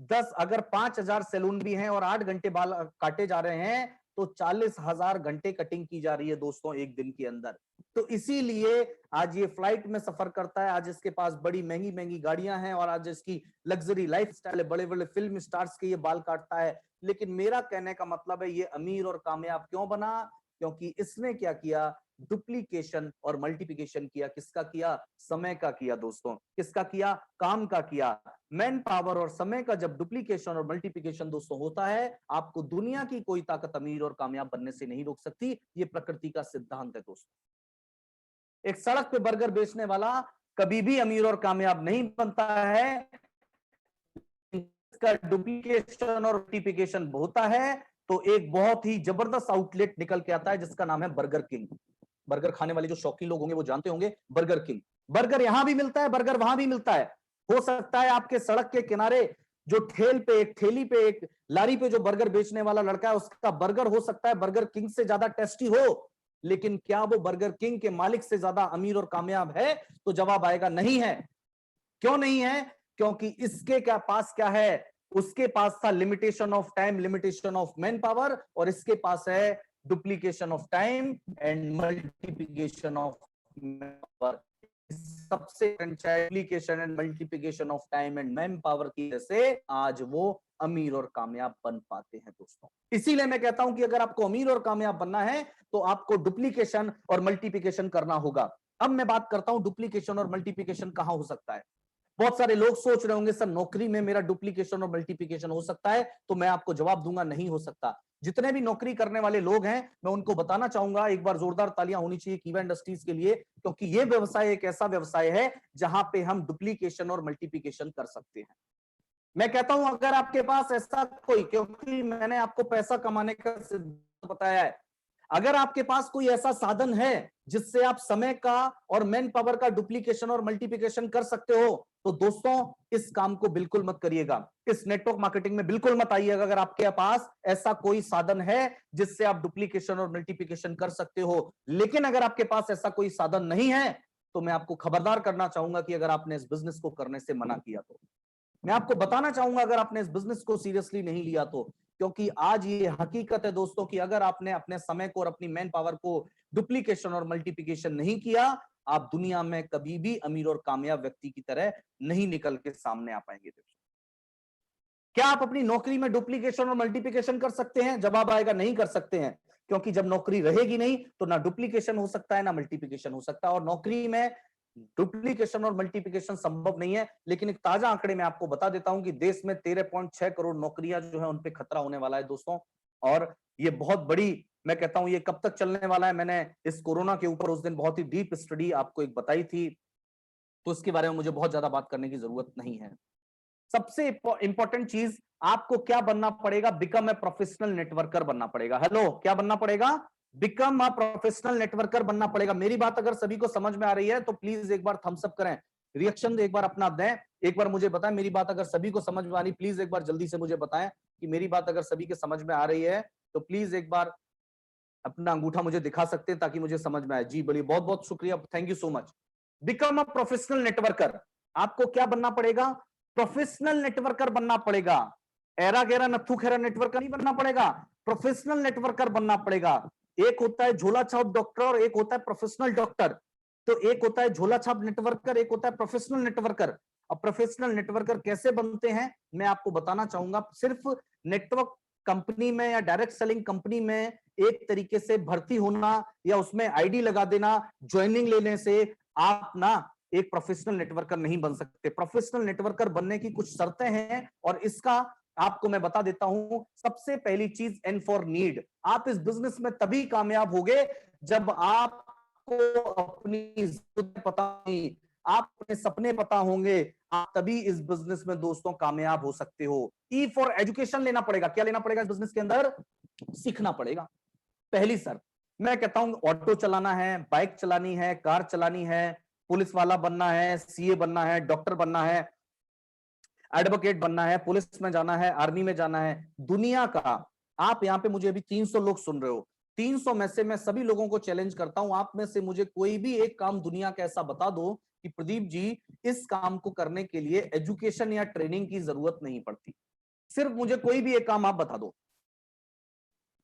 10, अगर 5,000 सैलून भी हैं और 8 घंटे बाल काटे जा रहे हैं, तो 40,000 घंटे कटिंग की जा रही है दोस्तों एक दिन के अंदर। तो इसीलिए आज ये फ्लाइट में सफर करता है, आज इसके पास बड़ी महंगी महंगी गाड़ियां हैं, और आज इसकी लग्जरी लाइफस्टाइल है, बड़े बड़े फिल्म स्टार्स के ये बाल काटता है। लेकिन मेरा कहने का मतलब है, ये अमीर और कामयाब क्यों बना? क्योंकि इसने क्या किया? डुप्लीकेशन और मल्टीप्लिकेशन किया। किसका किया? समय का किया दोस्तों। किसका किया? काम का किया। मैन पावर और समय का जब डुप्लीकेशन और मल्टीप्लिकेशन दोस्तों होता है, आपको दुनिया की कोई ताकत अमीर और कामयाब बनने से नहीं रोक सकती। ये प्रकृति का सिद्धांत है दोस्तों। एक सड़क पे बर्गर बेचने वाला कभी भी अमीर और कामयाब नहीं बनता है, इसका डुप्लीकेशन और मल्टीप्लिकेशन होता है तो एक बहुत ही जबरदस्त आउटलेट निकल के आता है जिसका नाम है बर्गर किंग। बर्गर खाने वाले जो शौकीन लोग होंगे वो जानते होंगे बर्गर किंग। बर्गर यहां भी मिलता है, बर्गर वहां भी मिलता है। हो सकता है आपके सड़क के किनारे जो ठेली पे एक लारी पे जो बर्गर बेचने वाला लड़का है उसका बर्गर हो सकता है बर्गर किंग से ज्यादा टेस्टी हो, लेकिन क्या वो बर्गर किंग के मालिक से ज्यादा अमीर और कामयाब है? तो जवाब आएगा नहीं है। क्यों नहीं है? क्योंकि इसके क्या पास क्या है? उसके पास था limitation of time, limitation of man power, और इसके पास है duplication of time and multiplication of man power. सबसे duplication and multiplication of time and man power की वजह से आज वो अमीर और कामयाब बन पाते हैं दोस्तों। इसीलिए मैं कहता हूं कि अगर आपको अमीर और कामयाब बनना है तो आपको डुप्लीकेशन और मल्टीप्लिकेशन करना होगा। अब मैं बात करता हूं डुप्लीकेशन और मल्टीप्लिकेशन कहां हो सकता है। बहुत सारे लोग सोच रहे होंगे सर नौकरी में मेरा डुप्लीकेशन और मल्टीप्लिकेशन हो सकता है, तो मैं आपको जवाब दूंगा नहीं हो सकता। जितने भी नौकरी करने वाले लोग हैं मैं उनको बताना चाहूंगा, एक बार जोरदार तालियां होनी चाहिए कीवा इंडस्ट्रीज के लिए, क्योंकि ये व्यवसाय एक ऐसा व्यवसाय है जहां पे हम डुप्लीकेशन और मल्टीप्लिकेशन कर सकते हैं। मैं कहता हूं अगर आपके पास ऐसा कोई, क्योंकि मैंने आपको पैसा कमाने का सिद्धांत बताया है, अगर आपके पास कोई ऐसा साधन है जिससे आप समय का और मैन पावर का डुप्लीकेशन और मल्टीप्लिकेशन कर सकते हो, तो दोस्तों इस काम को बिल्कुल मत करिएगा, इस नेटवर्क मार्केटिंग में बिल्कुल मत आइएगा अगर आपके पास ऐसा कोई साधन है जिससे आप डुप्लीकेशन और मल्टीप्लिकेशन कर सकते हो। लेकिन अगर आपके पास ऐसा कोई साधन नहीं है तो मैं आपको खबरदार करना चाहूंगा कि अगर आपने इस बिजनेस को करने से मना किया तो, मैं आपको बताना चाहूंगा अगर आपने इस बिजनेस को सीरियसली नहीं लिया तो, क्योंकि आज ये हकीकत है दोस्तों कि अगर आपने अपने समय को और अपनी मैन पावर को डुप्लीकेशन और मल्टीप्लिकेशन नहीं किया, आप दुनिया में कभी भी अमीर और कामयाब व्यक्ति की तरह नहीं निकल के सामने आ पाएंगे। क्या आप अपनी नौकरी में डुप्लीकेशन और मल्टीप्लिकेशन कर सकते हैं? जवाब आएगा नहीं कर सकते हैं, क्योंकि जब नौकरी रहेगी नहीं तो ना डुप्लीकेशन हो सकता है ना मल्टीप्लिकेशन हो सकता है, और नौकरी में डुप्लीकेशन और मल्टीप्लिकेशन संभव नहीं है। लेकिन एक ताजा आंकड़े में आपको बता देता हूं कि देश में 13.6 करोड़ नौकरियां जो है उन पे खतरा होने वाला है दोस्तों, और ये बहुत बड़ी, मैं कहता हूं ये कब तक चलने वाला है, मैंने इस कोरोना के ऊपर उस दिन बहुत ही डीप स्टडी आपको एक बताई थी, तो इसके बारे में मुझे बहुत ज्यादा बात करने की जरूरत नहीं है। सबसे इंपॉर्टेंट चीज आपको क्या बनना पड़ेगा? बिकम ए प्रोफेशनल नेटवर्कर बनना पड़ेगा। हेलो, क्या बनना पड़ेगा? बिकम अ प्रोफेशनल नेटवर्कर बनना पड़ेगा। मेरी बात अगर सभी को समझ में आ रही है तो प्लीज एक बार थम्स अप करें, रिएक्शन एक बार अपना दें, एक बार मुझे बताएं मेरी बात अगर सभी को समझ में आ रही, प्लीज एक बार जल्दी से मुझे बताएं कि मेरी बात अगर सभी के समझ में आ रही है तो प्लीज एक बार अपना अंगूठा मुझे दिखा सकते हैं ताकि मुझे समझ में आए। जी बोलिए, बहुत बहुत शुक्रिया, thank you so much. Become a professional networker, आपको क्या बनना पड़ेगा? प्रोफेशनल नेटवर्कर बनना पड़ेगा। एरा गेरा नथु खेरा नेटवर्कर नहीं बनना पड़ेगा, प्रोफेशनल नेटवर्कर बनना पड़ेगा। एक होता है झोला छाप डॉक्टर और एक होता है प्रोफेशनल डॉक्टर। तो एक होता है झोला छाप नेटवर्कर, एक होता है प्रोफेशनल नेटवर्कर। अब प्रोफेशनल नेटवर्कर कैसे बनते हैं मैं आपको बताना चाहूंगा। सिर्फ नेटवर्क कंपनी में या डायरेक्ट सेलिंग कंपनी में एक तरीके से भर्ती होना या उसमें आईडी लगा देना, ज्वाइनिंग लेने से आप ना एक प्रोफेशनल नेटवर्कर नहीं बन सकते। प्रोफेशनल नेटवर्कर बनने की कुछ शर्तें हैं और इसका आपको मैं बता देता हूं। सबसे पहली चीज, एन फॉर नीड। आप इस बिजनेस में तभी कामयाब होगे जब आपको अपनी जरूरत पता होगी, आप अपने सपने पता होंगे, आप तभी इस बिजनेस में दोस्तों कामयाब हो सकते हो। ई फॉर एजुकेशन लेना पड़ेगा। क्या लेना पड़ेगा इस बिजनेस के अंदर? सीखना पड़ेगा। पहली शर्त, मैं कहता हूं ऑटो चलाना है, बाइक चलानी है, कार चलानी है, पुलिस वाला बनना है, सीए बनना है, डॉक्टर बनना है, एडवोकेट बनना है, पुलिस में जाना है, आर्मी में जाना है, दुनिया का, आप यहां पे मुझे अभी 300 लोग सुन रहे हो, 300 में से मैं सभी लोगों को चैलेंज करता हूं, आप में से मुझे कोई भी एक काम दुनिया का ऐसा बता दो कि प्रदीप जी इस काम को करने के लिए एजुकेशन या ट्रेनिंग की जरूरत नहीं पड़ती। सिर्फ मुझे कोई भी एक काम आप बता दो,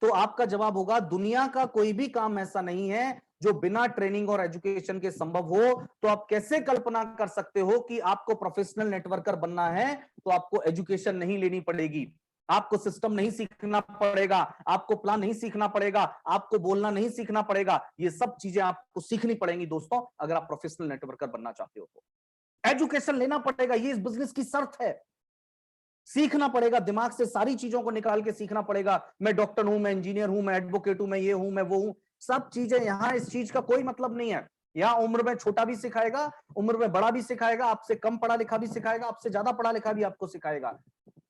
तो आपका जवाब होगा दुनिया का कोई भी काम ऐसा नहीं है जो बिना ट्रेनिंग और एजुकेशन के संभव हो। तो आप कैसे कल्पना कर सकते हो कि आपको प्रोफेशनल नेटवर्कर बनना है तो आपको एजुकेशन नहीं लेनी पड़ेगी, आपको सिस्टम नहीं सीखना पड़ेगा, आपको प्लान नहीं सीखना पड़ेगा, आपको बोलना नहीं सीखना पड़ेगा। ये सब चीजें आपको सीखनी पड़ेंगी दोस्तों अगर आप प्रोफेशनल नेटवर्कर बनना चाहते हो तो। एजुकेशन लेना पड़ेगा, ये इस बिजनेस की शर्त है। सीखना पड़ेगा, दिमाग से सारी चीजों को निकाल के सीखना पड़ेगा। मैं डॉक्टर हूं, मैं इंजीनियर हूं, मैं एडवोकेट हूं, मैं ये हूं, मैं वो हूं, सब चीजें यहां इस चीज का कोई मतलब नहीं है। यहाँ उम्र में छोटा भी सिखाएगा, उम्र में बड़ा भी सिखाएगा, आपसे कम पढ़ा लिखा भी सिखाएगा, आपसे ज्यादा पढ़ा लिखा भी आपको सिखाएगा।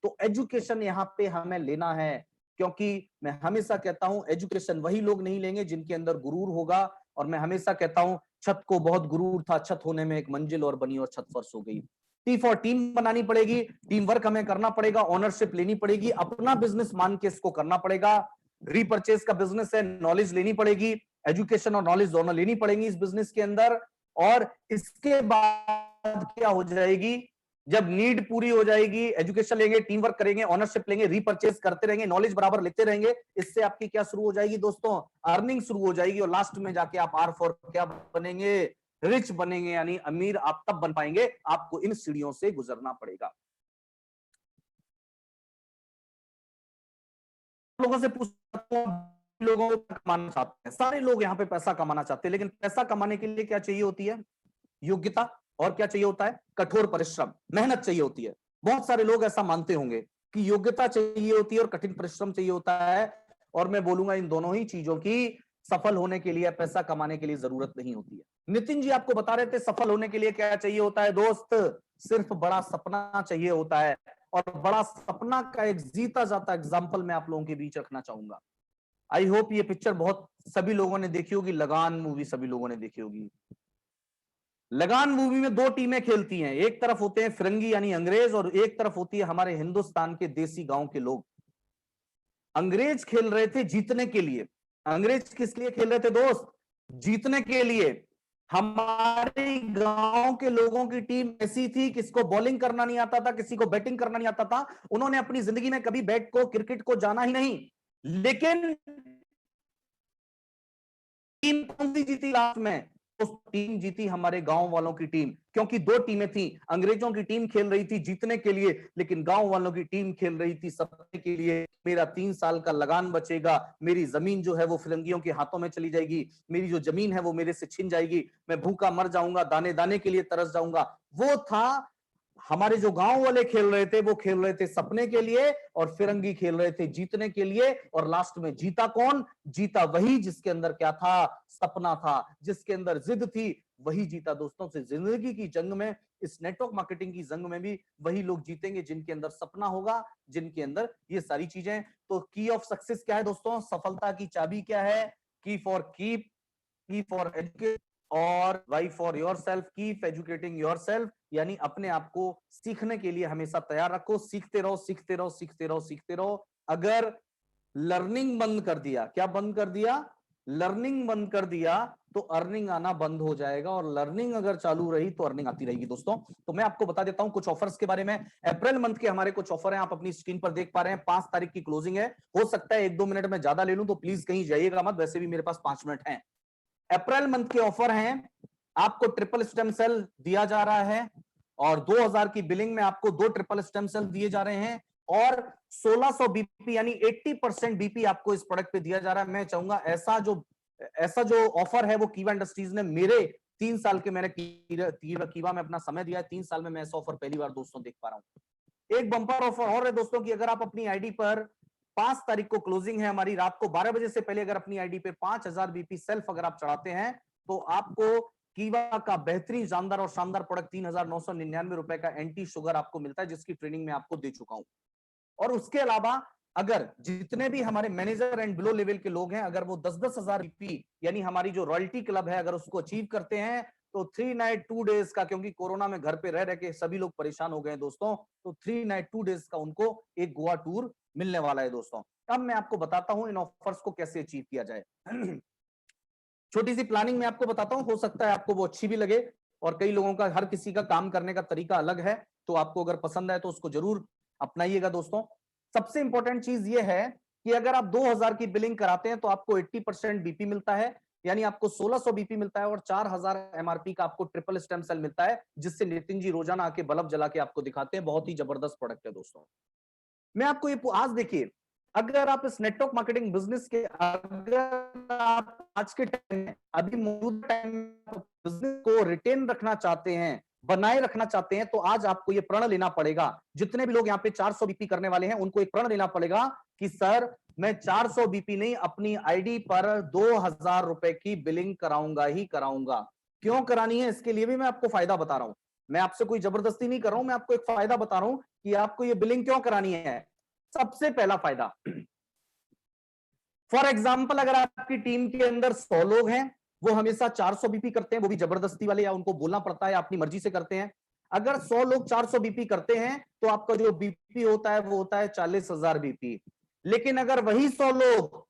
तो एजुकेशन यहाँ पे हमें लेना है, क्योंकि मैं हमेशा कहता हूं एजुकेशन वही लोग नहीं लेंगे जिनके अंदर गुरूर होगा। और मैं हमेशा कहता हूं छत को बहुत गुरूर था, छत होने में एक मंजिल और बनी और छत फर्श हो गई। टी फॉर टीम बनानी पड़ेगी, टीम वर्क हमें करना पड़ेगा, ओनरशिप लेनी पड़ेगी, अपना बिजनेस मान के इसको करना पड़ेगा। रीपर्चेज का बिजनेस है, नॉलेज लेनी पड़ेगी, एजुकेशन और नॉलेज दोनों लेनी पड़ेगी इस बिजनेस के अंदर। और इसके बाद क्या हो जाएगी, जब नीड पूरी हो जाएगी, एजुकेशन लेंगे, टीम वर्क करेंगे, ओनरशिप लेंगे, रीपर्चेज करते रहेंगे, नॉलेज बराबर लेते रहेंगे, इससे आपकी क्या शुरू हो जाएगी दोस्तों, अर्निंग शुरू हो जाएगी। और लास्ट में जाके आप आर फॉर क्या बनेंगे, रिच बनेंगे, यानी अमीर आप तब बन पाएंगे, आपको इन सीढ़ियों से गुजरना पड़ेगा। लोगों से पूछता हूं, लोगों को कमाना चाहते हैं, सारे लोग यहाँ पे पैसा कमाना चाहते हैं, लेकिन पैसा कमाने के लिए क्या चाहिए होती है, योग्यता, और क्या चाहिए होता है, कठोर परिश्रम, मेहनत चाहिए होती है। बहुत सारे लोग ऐसा मानते होंगे कि योग्यता चाहिए होती है और कठिन परिश्रम चाहिए होता है, और मैं बोलूंगा इन दोनों ही चीजों की सफल होने के लिए, पैसा कमाने के लिए जरूरत नहीं होती है। नितिन जी आपको बता रहे थे सफल होने के लिए क्या चाहिए होता है दोस्त, सिर्फ बड़ा सपना चाहिए होता है। और बड़ा सपना का एक जीता जाता एग्जाम्पल मैं आप लोगों के बीच रखना चाहूंगा। आई होप ये पिक्चर बहुत सभी लोगों ने देखी होगी, लगान मूवी सभी लोगों ने देखी होगी। लगान मूवी में दो टीमें खेलती हैं, एक तरफ होते हैं फिरंगी यानी अंग्रेज, और एक तरफ होती है हमारे हिंदुस्तान के देसी गांव के लोग। अंग्रेज खेल रहे थे जीतने के लिए। अंग्रेज किस लिए खेल रहे थे दोस्त, जीतने के लिए। हमारे गांव के लोगों की टीम ऐसी थी, किसको बॉलिंग करना नहीं आता था, किसी को बैटिंग करना नहीं आता था, उन्होंने अपनी जिंदगी में कभी बैट को, क्रिकेट को जाना ही नहीं, लेकिन टीम कौन सी जीती लास्ट में, उस टीम जीती हमारे गांव वालों की टीम, क्योंकि दो टीमें थी। अंग्रेजों की टीम खेल रही थी जीतने के लिए, लेकिन गांव वालों की टीम खेल रही थी सपने के लिए। मेरा 3 साल का लगान बचेगा, मेरी जमीन जो है वो फिरंगियों के हाथों में चली जाएगी, मेरी जो जमीन है वो मेरे से छिन जाएगी, मैं भूखा मर जाऊंगा, दाने दाने के लिए तरस जाऊंगा। वो था हमारे जो गांव वाले खेल रहे थे, वो खेल रहे थे सपने के लिए, और फिरंगी खेल रहे थे जीतने के लिए। और लास्ट में जीता कौन, जीता वही जिसके अंदर क्या था, सपना था, जिसके अंदर जिद थी, वही जीता दोस्तों। से जिंदगी की जंग में, इस नेटवर्क मार्केटिंग की जंग में भी वही लोग जीतेंगे जिनके अंदर सपना होगा, जिनके अंदर ये सारी चीजें। तो की ऑफ सक्सेस क्या है दोस्तों, सफलता की चाबी क्या है, K for keep, K for educate, और Y for yourself, keep educating yourself, यानी अपने आप को सीखने के लिए हमेशा तैयार रखो, सीखते रहो, सीखते रहो, सीखते रहो, सीखते रहो। अगर लर्निंग बंद कर दिया, क्या बंद कर दिया, लर्निंग बंद कर दिया, तो अर्निंग आना बंद हो जाएगा, और लर्निंग अगर चालू रही तो अर्निंग आती रहेगी दोस्तों। तो मैं आपको बता देता हूं कुछ ऑफर्स के बारे में। अप्रैल मंथ के हमारे कुछ ऑफर हैं, आप अपनी स्क्रीन पर देख पा रहे हैं। 5 तारीख की क्लोजिंग है, हो सकता है 1-2 मिनट में ज्यादा ले लूं, तो प्लीज कहीं जाइएगा मत, वैसे भी मेरे पास 5 मिनट हैं। अप्रैल मंथ के ऑफर हैं, आपको ट्रिपल स्टेम सेल दिया जा रहा है, और 2000 की बिलिंग में आपको 2 ट्रिपल स्टेम सेल दिए जा रहे हैं, और 1600 बीपी यानी 80% बीपी आपको इस प्रोडक्ट पे दिया जा रहा है। मैं चाहूंगा ऐसा जो ऑफर है वो कीवा इंडस्ट्रीज ने, मेरे 3 साल के मैंने कीवा में अपना समय दिया है, 3 साल में मैं ऐसा ऑफर पहली बार दोस्तों देख पा रहा हूं। एक बंपर ऑफर और है दोस्तों कि अगर आप अपनी आईडी पर 5 तारीख को क्लोजिंग है हमारी, रात को 12 बजे से पहले अगर अपनी आईडी पे 5000 बीपी सेल्फ अगर आप चढ़ाते हैं, तो आपको कीवा का बेहतरीन जानदार और शानदार प्रोडक्ट 3999 रुपए का एंटी शुगर आपको मिलता है, जिसकी ट्रेनिंग में आपको दे चुका हूं। और उसके अलावा अगर जितने भी हमारे मैनेजर एंड बिलो लेवल के लोग हैं, अगर वो 10-10 हजार बीपी यानी हमारी जो रॉयल्टी क्लब है, अगर उसको अचीव करते हैं, तो 3 नाइट 2 डेज का, क्योंकि कोरोना में घर पे रह रह के सभी लोग परेशान हो गए हैं दोस्तों, तो 3 नाइट 2 डेज का उनको एक गोवा टूर मिलने वाला है दोस्तों। अब मैं आपको बताता हूं इन ऑफर्स को कैसे अचीव किया जाए। छोटी सी प्लानिंग मैं आपको बताता हूं, हो सकता है आपको वो अच्छी भी लगे, और कई लोगों का, हर किसी का काम करने का तरीका अलग है, तो आपको अगर पसंद है तो उसको जरूर अपनाइएगा दोस्तों। सबसे इंपॉर्टेंट चीज ये है कि अगर आप 2000 की बिलिंग कराते हैं तो आपको 80% बीपी मिलता है, यानी आपको 1600 बीपी मिलता है, और 4000 एमआरपी का आपको ट्रिपल स्टेम सेल मिलता है, जिससे नितिन जी रोजाना आके बल्ब जला के आपको दिखाते हैं। बहुत ही जबरदस्त प्रोडक्ट है दोस्तों। मैं आपको ये आज देखिए, अगर आप इस नेटवर्क मार्केटिंग बिजनेस के, अगर आप आज के टाइम में, अभी मौजूदा टाइम में बिजनेस को रिटेन रखना चाहते हैं, बनाए रखना चाहते हैं, तो आज आपको ये प्रण लेना पड़ेगा। जितने भी लोग यहाँ पे 400 बीपी करने वाले हैं, उनको एक प्रण लेना पड़ेगा कि सर मैं 400 बीपी नहीं, अपनी आईडी पर 2000 रुपए की बिलिंग कराऊंगा ही कराऊंगा। क्यों करानी है, इसके लिए भी मैं आपको फायदा बता रहा हूं। मैं आपसे कोई जबरदस्ती नहीं कर रहा हूं, मैं आपको एक फायदा बता रहा हूं कि आपको ये बिलिंग क्यों करानी है। सबसे पहला फायदा, फॉर एग्जाम्पल अगर आपकी टीम के अंदर 100 लोग हैं, वो हमेशा 400 बीपी करते हैं, वो भी जबरदस्ती वाले, या उनको बोलना पड़ता है, अपनी मर्जी से करते हैं। अगर 100 लोग 400 बीपी करते हैं तो आपका जो बीपी होता है वो होता है 40,000 बीपी। लेकिन अगर वही 100 लोग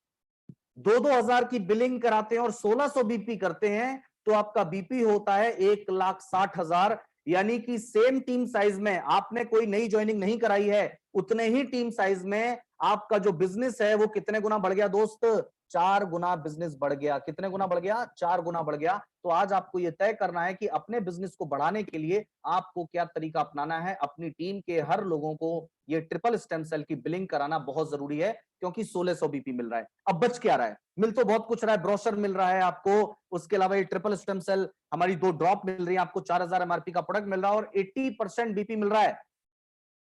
2-2 हजार की बिलिंग कराते हैं और 1600 बीपी करते हैं तो आपका बीपी होता है 1,60,000। यानी कि सेम टीम साइज में, आपने कोई नई ज्वाइनिंग नहीं कराई है, उतने ही टीम साइज में आपका जो बिजनेस है वो कितने गुना बढ़ गया दोस्त? 4 गुना बिजनेस बढ़ गया। कितने गुना बढ़ गया? 4 गुना बढ़ गया। तो आज आपको यह तय करना है कि अपने बिजनेस को बढ़ाने के लिए आपको क्या तरीका अपनाना है। अपनी टीम के हर लोगों को ये ट्रिपल स्टेम सेल की बिलिंग कराना बहुत जरूरी है, क्योंकि 1600 बीपी मिल रहा है। अब बच क्या रहा है? मिल तो बहुत कुछ रहा है, ब्रोशर मिल रहा है आपको, उसके अलावा ये ट्रिपल स्टेम सेल हमारी 2 ड्रॉप मिल रही है, आपको 4000 एमआरपी का प्रोडक्ट मिल रहा है और 80% बीपी मिल रहा है।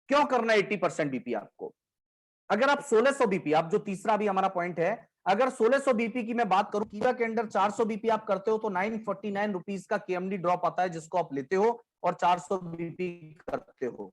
क्यों करना है 80% बीपी आपको? अगर आप 1600 बीपी, आप जो तीसरा भी हमारा पॉइंट है, अगर 1600 बीपी की मैं बात करूं, कीवा के अंदर 400 बीपी आप करते हो तो 949 रुपीज का केएमडी ड्रॉप आता है, जिसको आप लेते हो और 400 बीपी करते हो।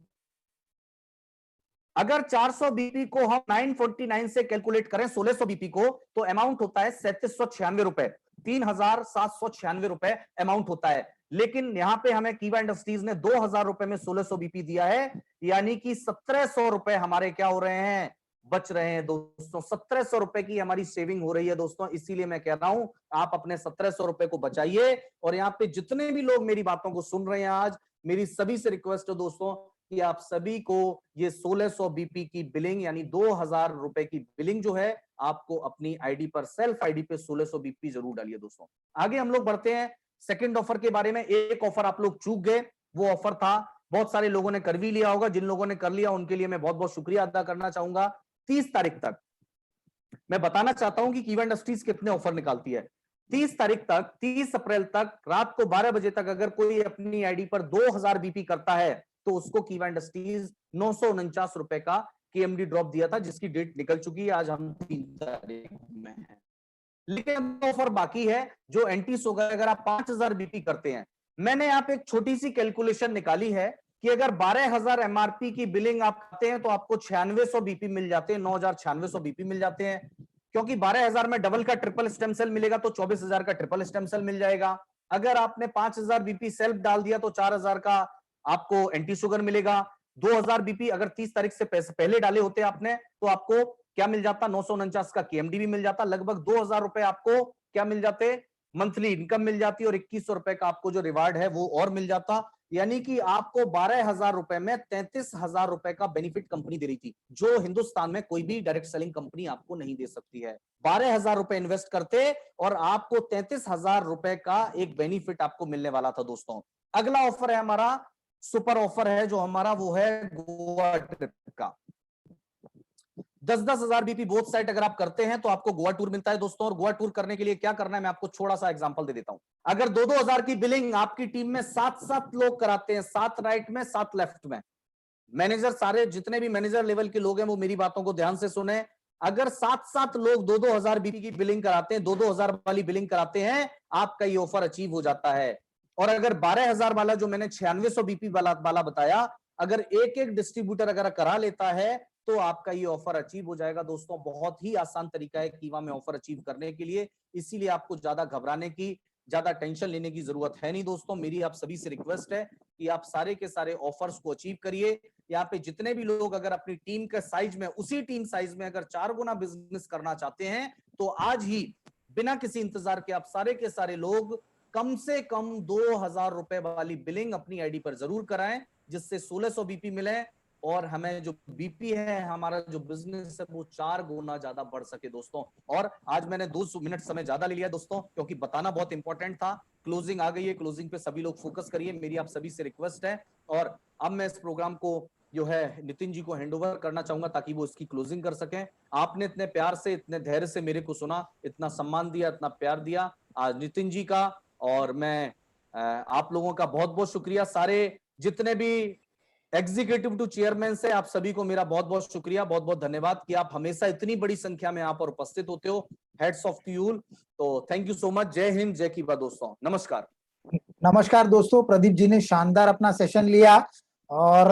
अगर 400 बीपी को हम 949 से कैलकुलेट करें 1600 बीपी को, तो अमाउंट होता है 3796 रुपए, 3796 रुपए अमाउंट होता है। लेकिन यहां पे हमें कीवा इंडस्ट्रीज ने 2000 रुपए में 1600 बीपी दिया है, यानी कि 1700 रुपए हमारे क्या हो रहे हैं? बच रहे हैं दोस्तों। 1700 रुपए की हमारी सेविंग हो रही है दोस्तों। इसीलिए मैं कह रहा हूं आप अपने 1700 रुपए को बचाइए। और यहाँ पे जितने भी लोग मेरी बातों को सुन रहे हैं आज, मेरी सभी से रिक्वेस्ट है दोस्तों कि आप सभी को ये 1600 बीपी की बिलिंग, यानी 2000 रुपए की बिलिंग जो है, आपको अपनी आईडी पर, सेल्फ आईडी पे 1600 बीपी जरूर डालिए दोस्तों। आगे हम लोग बढ़ते हैं सेकंड ऑफर के बारे में। एक ऑफर आप लोग चूक गए, वो ऑफर था, बहुत सारे लोगों ने कर भी लिया होगा, जिन लोगों ने कर लिया उनके लिए मैं बहुत बहुत शुक्रिया अदा करना चाहूंगा। 30 तारीख तक मैं बताना चाहता हूं कि कीवा इंडस्ट्रीज कितने ऑफर निकालती है। 30 तारीख तक, 30 अप्रैल तक रात को 12 बजे तक अगर कोई अपनी आईडी पर 2000 बीपी करता है तो उसको कीवा इंडस्ट्रीज 949 रुपए का केएमडी ड्रॉप दिया था, जिसकी डेट निकल चुकी है, आज हम 3 तारीख में हैं। लेकिन ऑफर बाकी है जो एंटीस होगा अगर आप 5000 बीपी करते हैं। मैंने यहाँ पे एक छोटी सी कैलकुलेशन निकाली है कि अगर 12000 एमआरपी की बिलिंग आप करते हैं तो आपको 9600 बीपी मिल जाते हैं, 9600 बीपी मिल जाते हैं। क्योंकि 12000 में डबल का ट्रिपल स्टेम सेल मिलेगा तो 24000 का ट्रिपल स्टेम सेल मिल जाएगा। अगर आपने 5000 बीपी सेल्फ डाल दिया तो 4000 का आपको एंटी शुगर मिलेगा। 2000 बीपी अगर 30 तारीख से पहले डाले होते आपने तो आपको क्या मिल जाता? 949 का केएमडी भी मिल जाता, लगभग 2000 रुपए आपको क्या मिल जाते? मंथली इनकम मिल जाती, और 2100 रुपए का आपको जो रिवार्ड है वो और मिल जाता। यानी कि आपको 12000 रुपए में 33000 रुपए का बेनिफिट कंपनी दे रही थी, जो हिंदुस्तान में कोई भी डायरेक्ट सेलिंग कंपनी आपको नहीं दे सकती है। 12000 रुपए इन्वेस्ट करते और आपको 33000 रुपए का एक बेनिफिट आपको मिलने वाला था दोस्तों। अगला ऑफर है हमारा, सुपर ऑफर है जो हमारा, वो है गोवा ट्रिप का। 10-10 हजार बीपी बोथ साइड अगर आप करते हैं तो आपको गोवा टूर मिलता है दोस्तों। और गोवा टूर करने के लिए क्या करना है, मैं आपको थोड़ा सा एग्जांपल दे देता हूं। अगर 2-2 हजार की बिलिंग आपकी टीम में 7-7 लोग कराते हैं, 7 राइट में 7 लेफ्ट में, मैनेजर, सारे जितने भी मैनेजर लेवल के लोग हैं वो मेरी बातों को ध्यान से सुने। अगर 7-7 लोग 2-2 हजार बीपी की बिलिंग कराते हैं, 2-2 हजार वाली बिलिंग कराते हैं, आपका ये ऑफर अचीव हो जाता है। और अगर 12000 वाला जो मैंने 9600 बीपी वाला बताया, अगर एक एक डिस्ट्रीब्यूटर अगर करा लेता है तो आपका ये ऑफर अचीव हो जाएगा दोस्तों। बहुत ही आसान तरीका है कीवा में ऑफर अचीव करने के लिए, इसीलिए आपको ज्यादा घबराने की, ज्यादा टेंशन लेने की जरूरत है नहीं दोस्तों। मेरी आप सभी से रिक्वेस्ट है कि आप सारे के सारे ऑफर्स को अचीव करिए। यहाँ पे जितने भी लोग अगर अपनी टीम के साइज में, उसी टीम साइज में अगर 4 गुना बिजनेस करना चाहते हैं तो आज ही बिना किसी इंतजार के आप सारे के सारे लोग कम से कम 2000 रुपए वाली बिलिंग अपनी आईडी पर जरूर कराएं, जिससे 1600 बीपी मिले और हमें जो बीपी है, हमारा जो बिजनेस है वो 4 गुना ज्यादा बढ़ सके दोस्तों। और आज मैंने 2 मिनट समय ज्यादा ले लिया दोस्तों, क्योंकि बताना बहुत इंपॉर्टेंट था। क्लोजिंग आ गई है, क्लोजिंग पे सभी लोग फोकस करिए, मेरी आप सभी से रिक्वेस्ट है। और अब मैं इस प्रोग्राम को जो है नितिन जी को हैंड ओवर करना चाहूंगा ताकि वो इसकी क्लोजिंग कर सकें। आपने इतने प्यार से, इतने धैर्य से मेरे को सुना, इतना सम्मान दिया, इतना प्यार दिया, आज नितिन जी का और मैं आप लोगों का बहुत बहुत शुक्रिया। सारे जितने भी एग्जीक्यूटिव टू चेयरमैन से, आप सभी को मेरा बहुत बहुत शुक्रिया, बहुत बहुत धन्यवाद कि आप हमेशा इतनी बड़ी संख्या में यहाँ पर उपस्थित होते हो। Heads off to you. तो थैंक यू सो मच। जय हिंद, जय कीवा दोस्तों, नमस्कार। नमस्कार दोस्तों, प्रदीप जी ने शानदार अपना सेशन लिया और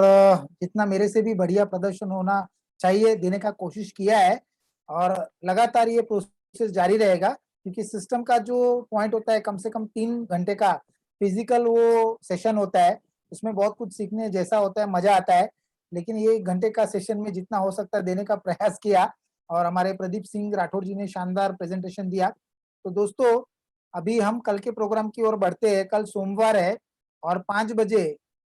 जितना मेरे से भी बढ़िया प्रदर्शन होना चाहिए देने का कोशिश किया है। और लगातार ये प्रोसेस जारी रहेगा, क्योंकि सिस्टम का जो पॉइंट होता है कम से कम 3 घंटे का फिजिकल वो सेशन होता है, उसमें बहुत कुछ सीखने जैसा होता है, मजा आता है। लेकिन ये 1 घंटे का सेशन में जितना हो सकता है देने का प्रयास किया, और हमारे प्रदीप सिंह राठौर जी ने शानदार प्रेजेंटेशन दिया। तो दोस्तों, अभी हम कल के प्रोग्राम की ओर बढ़ते हैं। कल सोमवार है और 5 बजे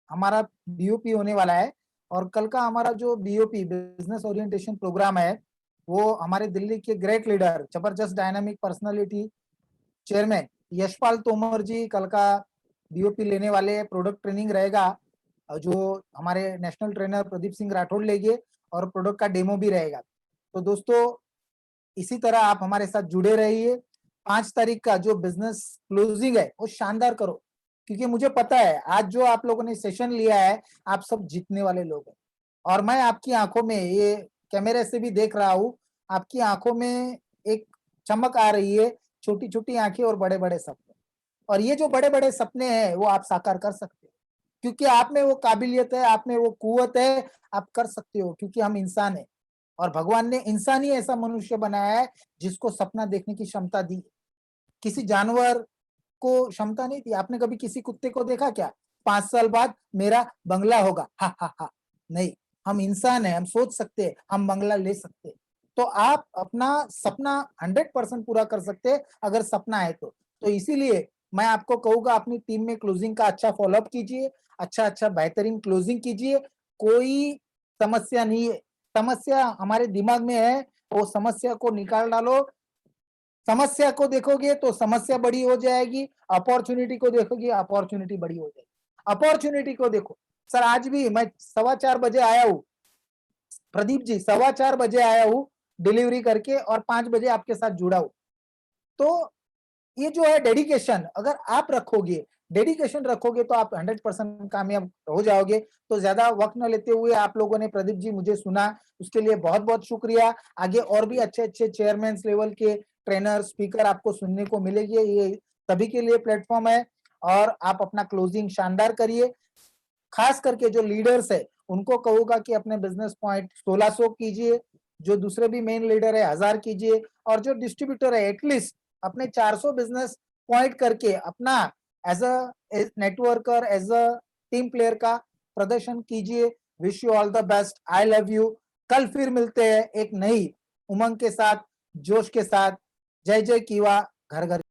हमारा बीओपी होने वाला है। और कल का हमारा जो बीओपी बिजनेस ओरिएंटेशन प्रोग्राम है, वो हमारे दिल्ली के ग्रेट लीडर, जबरदस्त dynamic personality, chairman Yashpal Tomar ji कल का बीओपी लेने वाले हैं। प्रोडक्ट ट्रेनिंग रहेगा जो हमारे नेशनल ट्रेनर प्रदीप सिंह राठौड़ लेंगे, और प्रोडक्ट का डेमो भी रहेगा। तो दोस्तों, इसी तरह आप हमारे साथ जुड़े रहिए। 5 तारीख का जो बिजनेस क्लोजिंग है वो शानदार करो, क्योंकि मुझे पता है आज जो आप लोगों ने सेशन लिया है, आप सब जीतने वाले लोग हैं। और मैं आपकी आंखों में, ये कैमरे से भी देख रहा हूँ, आपकी आंखों में एक चमक आ रही है, छोटी छोटी आंखें और बड़े बड़े सपने। और ये जो बड़े बड़े सपने हैं वो आप साकार कर सकते हो, क्योंकि आप में वो काबिलियत है, आप में वो कुव्वत है, आप कर सकते हो, क्योंकि हम इंसान हैं। और भगवान ने इंसान ही ऐसा मनुष्य बनाया है जिसको सपना देखने की क्षमता दी। किसी जानवर को क्षमता नहीं थी। आपने कभी किसी कुत्ते को देखा क्या? 5 साल बाद मेरा बंगला होगा, हा हा हा। नहीं, हम इंसान हैं, हम सोच सकते हैं, हम बंगला ले सकते हैं। तो आप अपना सपना 100% पूरा कर सकते हैं अगर सपना है तो इसीलिए मैं आपको कहूंगा, अपनी टीम में क्लोजिंग का अच्छा फॉलोअप कीजिए, अच्छा बेहतरीन क्लोजिंग कीजिए। कोई समस्या नहीं है, समस्या हमारे दिमाग में है, वो समस्या को निकाल डालो। समस्या को देखोगे तो समस्या बड़ी हो जाएगी, अपॉर्चुनिटी को देखोगे अपॉर्चुनिटी बड़ी हो जाएगी। अपॉर्चुनिटी को देखो। सर, आज भी मैं 4:15 बजे आया हूँ, प्रदीप जी 4:15 बजे आया हूँ डिलीवरी करके, और 5 बजे आपके साथ जुड़ा हूँ। तो ये जो है डेडिकेशन, अगर आप रखोगे, डेडिकेशन रखोगे तो आप 100% कामयाब हो जाओगे। तो ज्यादा वक्त न लेते हुए, आप लोगों ने प्रदीप जी मुझे सुना, उसके लिए बहुत बहुत शुक्रिया। आगे और भी अच्छे अच्छे चेयरमैन लेवल के ट्रेनर, स्पीकर आपको सुनने को मिलेंगे। ये सभी के लिए प्लेटफॉर्म है, और आप अपना क्लोजिंग शानदार करिए। खास करके जो लीडर्स है उनको कहूंगा कि अपने बिजनेस पॉइंट 1600 कीजिए, जो दूसरे भी मेन लीडर है 1000 कीजिए, और जो डिस्ट्रीब्यूटर है एटलीस्ट अपने 400 बिजनेस पॉइंट करके अपना as a networker, as a team player का प्रदर्शन कीजिए। Wish you all the best, I love you. कल फिर मिलते हैं एक नई उमंग के साथ, जोश के साथ। जय जय कीवा, घर घर।